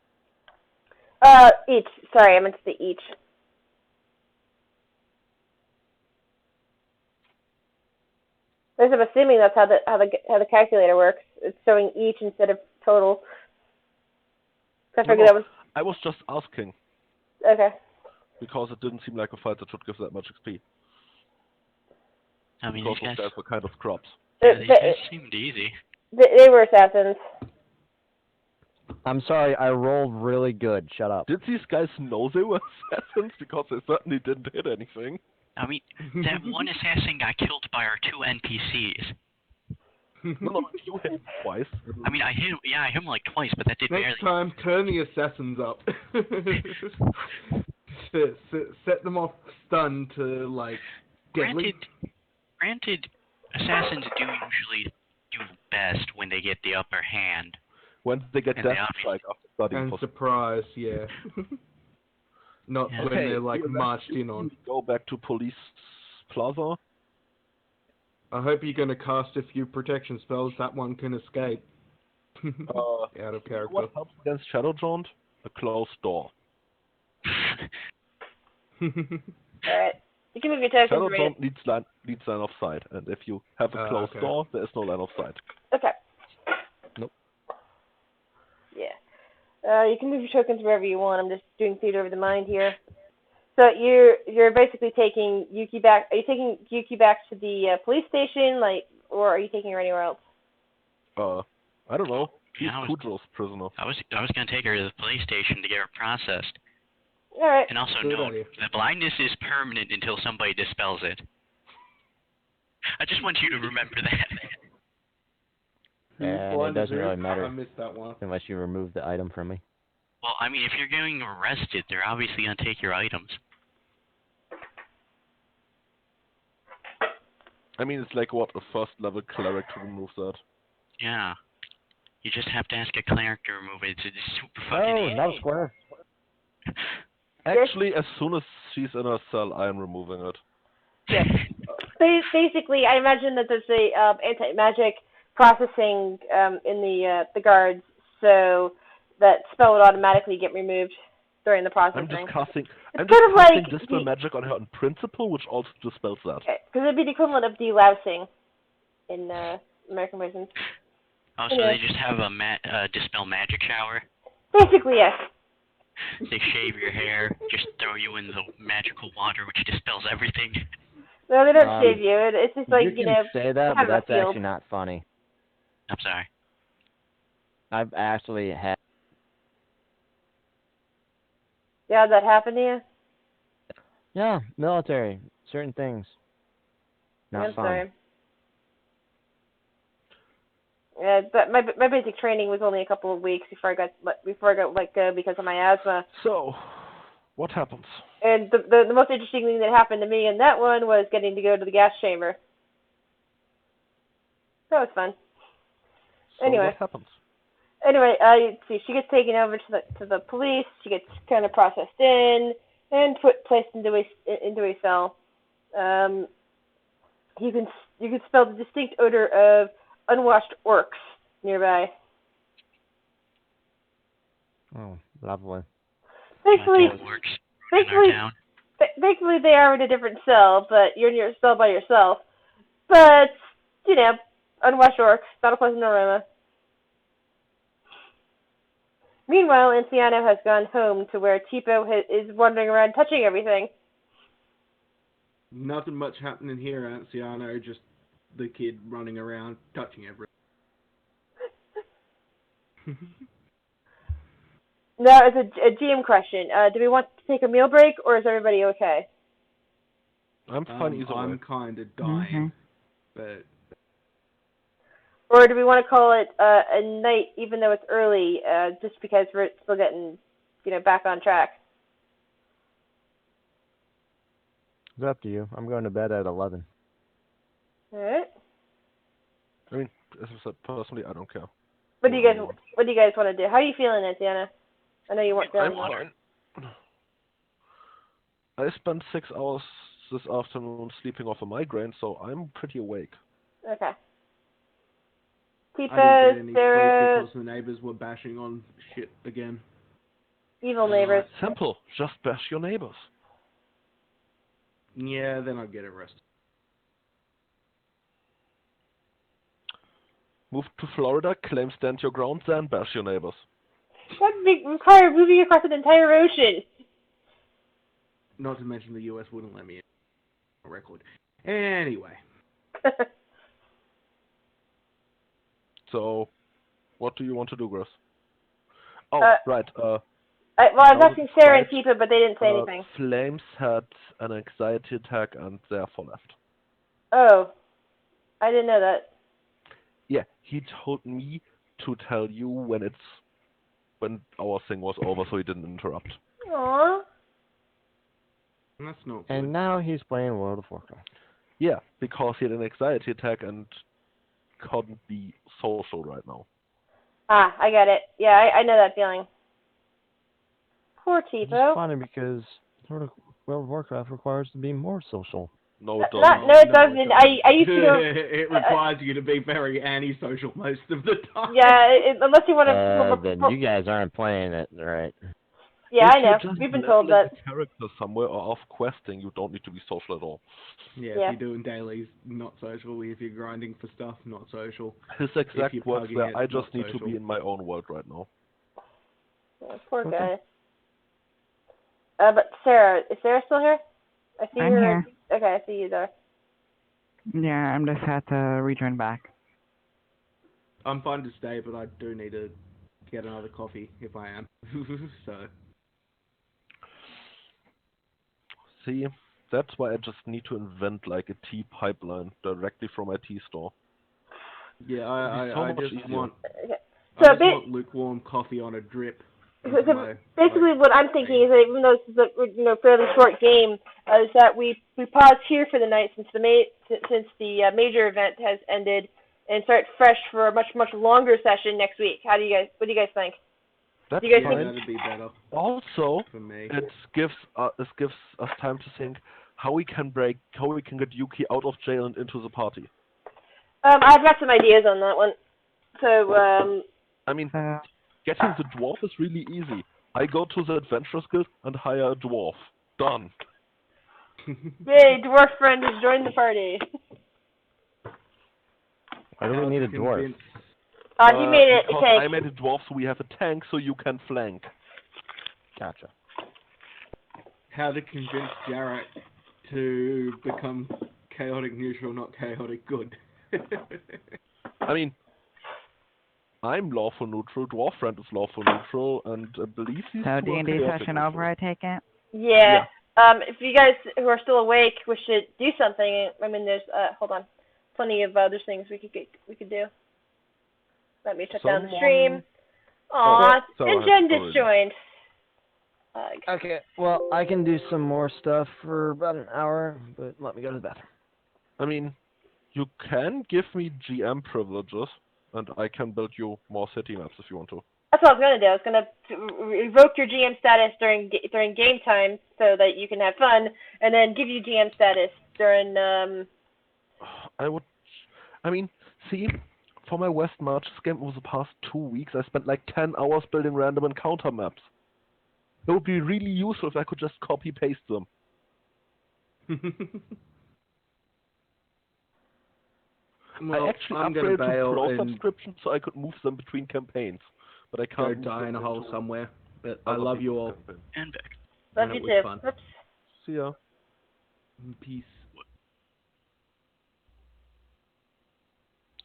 Each. Sorry, I meant to say each. Because I'm assuming that's how the calculator works. It's showing each instead of total. So I figured that was I was just asking. okay. Because it didn't seem like a fight that should give that much XP. I mean, Because these those guys, guys were kind of crops. yeah, these guys seemed easy. They were assassins. I'm sorry, I rolled really good. Shut up. Did these guys know they were assassins? Because they certainly didn't hit anything. I mean, that one assassin got killed by our two NPCs. No, you hit him twice. I mean, I hit him like twice, but that did barely. Next time, turn the assassins up. set them off stun to, like, deadly. Granted, assassins do usually do best when they get the upper hand. When they get And death they strike after studying And for surprise, yeah. Not Yeah. when Okay, they're, like, let's marched in on. Go back to Police Plaza. I hope you're going to cast a few protection spells. That one can escape. Out of character. What helps against Shadow Jaunt? A closed door. Alright. You can move your tokens, Shadow Rita. Jaunt needs line of sight, and if you have a closed okay. door, there is no line of sight. Okay. Nope. Yeah. You can move your tokens wherever you want. I'm just doing theater of the mind here. So you're basically taking Yuki back. Are you taking Yuki back to the police station, like, or are you taking her anywhere else? I don't know. He's Yeah, Kudro's prisoner. I was gonna take her to the police station to get her processed. All right. And also Good note, idea. the blindness is permanent until somebody dispels it. I just want you to remember that. And it Blind doesn't as really who? matter. I missed that one. Unless you remove the item from me. Well, I mean, if you're getting arrested, they're obviously gonna take your items. I mean, it's like, what, a first-level cleric to remove that. Yeah. You just have to ask a cleric to remove it. It's super fucking Oh, easy. not a square. Actually, as soon as she's in her cell, I am removing it. Yes. Basically, I imagine that there's a anti-magic processing in the guards, so that spell would automatically get removed during the processing. I'm just casting It's kind of like Dispel Magic on her in principle, which also dispels that. because it'd be the equivalent of delousing in American prisons. Oh, so Yeah. they just have a dispel magic shower? Basically, yes. They shave your hair, just throw you in the magical water, which dispels everything. No, they don't shave you. It's just like, you can say that, but kind of a that's field. actually not funny. I'm sorry. I've actually had. Yeah, that happened to you? Yeah, military. Certain things. Not I'm fun. sorry. Yeah, but my basic training was only a couple of weeks before I got let go because of my asthma. So, what happens? And the most interesting thing that happened to me in that one was getting to go to the gas chamber. That was fun. So Anyway. what happens? Anyway, see, she gets taken over to the police. She gets kind of processed in and placed into a cell. You can smell the distinct odor of unwashed orcs nearby. Oh, lovely. Thankfully, That works in our town. thankfully they are in a different cell, but you're in your cell by yourself. But unwashed orcs, not a pleasant aroma. Meanwhile, Anciano has gone home to where Tipo is wandering around touching everything. Nothing much happening here, Anciano. Just the kid running around, touching everything. Now, it's a GM question. Do we want to take a meal break, or is everybody okay? I'm fine either way. I'm kind of dying, but... Or do we want to call it a night, even though it's early, just because we're still getting, back on track? It's up to you. I'm going to bed at 11. All right. I mean, as I said, personally, I don't care. What do you guys want to do? How are you feeling, Antiana? I know you weren't feeling I'm well. fine. I spent 6 hours this afternoon sleeping off a migraine, so I'm pretty awake. Okay. I didn't Tifa, get any Sarah, sleep because the neighbors were bashing on shit again. evil neighbors. Simple. Just bash your neighbors. Yeah, then I'd get arrested. Move to Florida, claim stand your ground, then bash your neighbors. That would require moving across an entire ocean. Not to mention the US wouldn't let me in a record. Anyway. So, what do you want to do, Grace? Oh, right. well, I was asking Sarah and Tifa, but they didn't say anything. Flames had an anxiety attack and therefore left. Oh. I didn't know that. Yeah, he told me to tell you when our thing was over, so he didn't interrupt. Aww. That's not good. And now he's playing World of Warcraft. Yeah, because he had an anxiety attack and couldn't be social right now. Ah, I get it. Yeah, I know that feeling. Poor It's Tipo. funny because World of Warcraft requires to be more social. No, it Not, doesn't. no, it doesn't. I used to go. It requires you to be very antisocial most of the time. Yeah, unless you want to. Then you guys aren't playing it right. Yeah, If I know. you're just We've been told leveling that. a character somewhere or off questing, you don't need to be social at all. Yeah, Yeah. if you're doing dailies, not social. If you're grinding for stuff, not social. His you're exact words plugging were, it, I just not need to social. be in my own world right now. Yeah, poor Okay. guy. But Sarah, is Sarah still here? I see I'm her. here. Okay, I see you there. Yeah, I'm just had to rejoin back. I'm fine to stay, but I do need to get another coffee if I am. So. See, that's why I just need to invent like a tea pipeline directly from my tea store. Yeah, It'd be so I much just easier. want Okay. I So, just want lukewarm coffee on a drip. into so my, basically, like, what I'm thinking is that even though this is a fairly short game, is that we pause here for the night since the major event has ended, and start fresh for a much longer session next week. What do you guys think? That's You guys yeah, think- fine. that'd be better Also, for me. it gives us time to think how we can get Yuki out of jail and into the party. I've got some ideas on that one. So, I mean, So, getting the dwarf is really easy. I go to the Adventurers Guild and hire a dwarf. Done. yay, dwarf friend has joined the party. Why do we How need to a dwarf? convince- He made it a because tank. I made a dwarf, so we have a tank, so you can flank. Gotcha. How to convince Jarrett to become chaotic neutral, not chaotic good. I mean, I'm lawful neutral, dwarf friend is lawful neutral, and I believe these so two are D&D chaotic session neutral. over, I take it? Yeah. If you guys who are still awake wish to do something, I mean, there's hold on, plenty of other things we could do. Let me shut down the stream. Aw, so and I Jen have just joined. Okay, well, I can do some more stuff for about an hour, but let me go to the bathroom. I mean, you can give me GM privileges, and I can build you more city maps if you want to. That's what I was gonna do. I was gonna revoke your GM status during game time so that you can have fun, and then give you GM status during I mean, see, for my West March game over the past 2 weeks, I spent like 10 hours building random encounter maps. It would be really useful if I could just copy-paste them. Well, I actually I'm gonna upgraded to bail Pro and subscription so I could move them between campaigns. But I go can't move die them in a hole into somewhere. But I other love you people's all. campaigns. And back. love And you it was too. fun. Oops. See ya. Peace.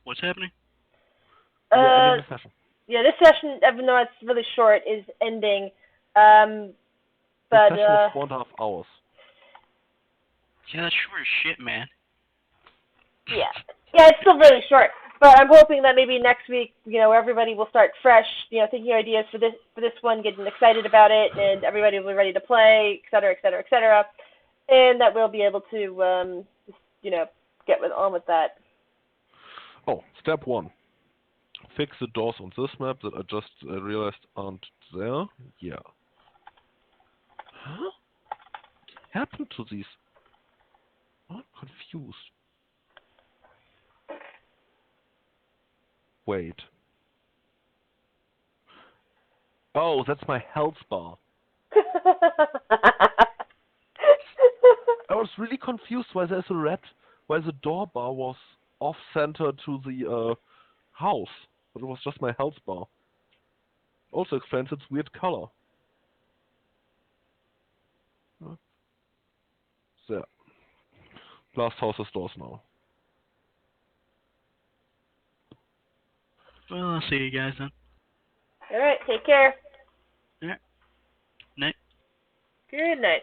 What's happening? Yeah, ending the session. Yeah, this session, even though it's really short, is ending. The But session was 4.5 hours. Yeah, that's short as shit, man. yeah, it's still really short. But I'm hoping that maybe next week, everybody will start fresh, thinking of ideas for this one, getting excited about it, and everybody will be ready to play, et cetera, et cetera, et cetera, and that we'll be able to, get on with that. Oh, step 1. Fix the doors on this map that I just realized aren't there. Yeah. Huh? What happened to these? I'm confused. Wait. Oh, that's my health bar. I was really confused why why the door bar was off-center to the house, but it was just my health bar. Also explains its weird color. There. Last house is doors now. Well, I'll see you guys then. All right, take care. Yeah. Night. Good night.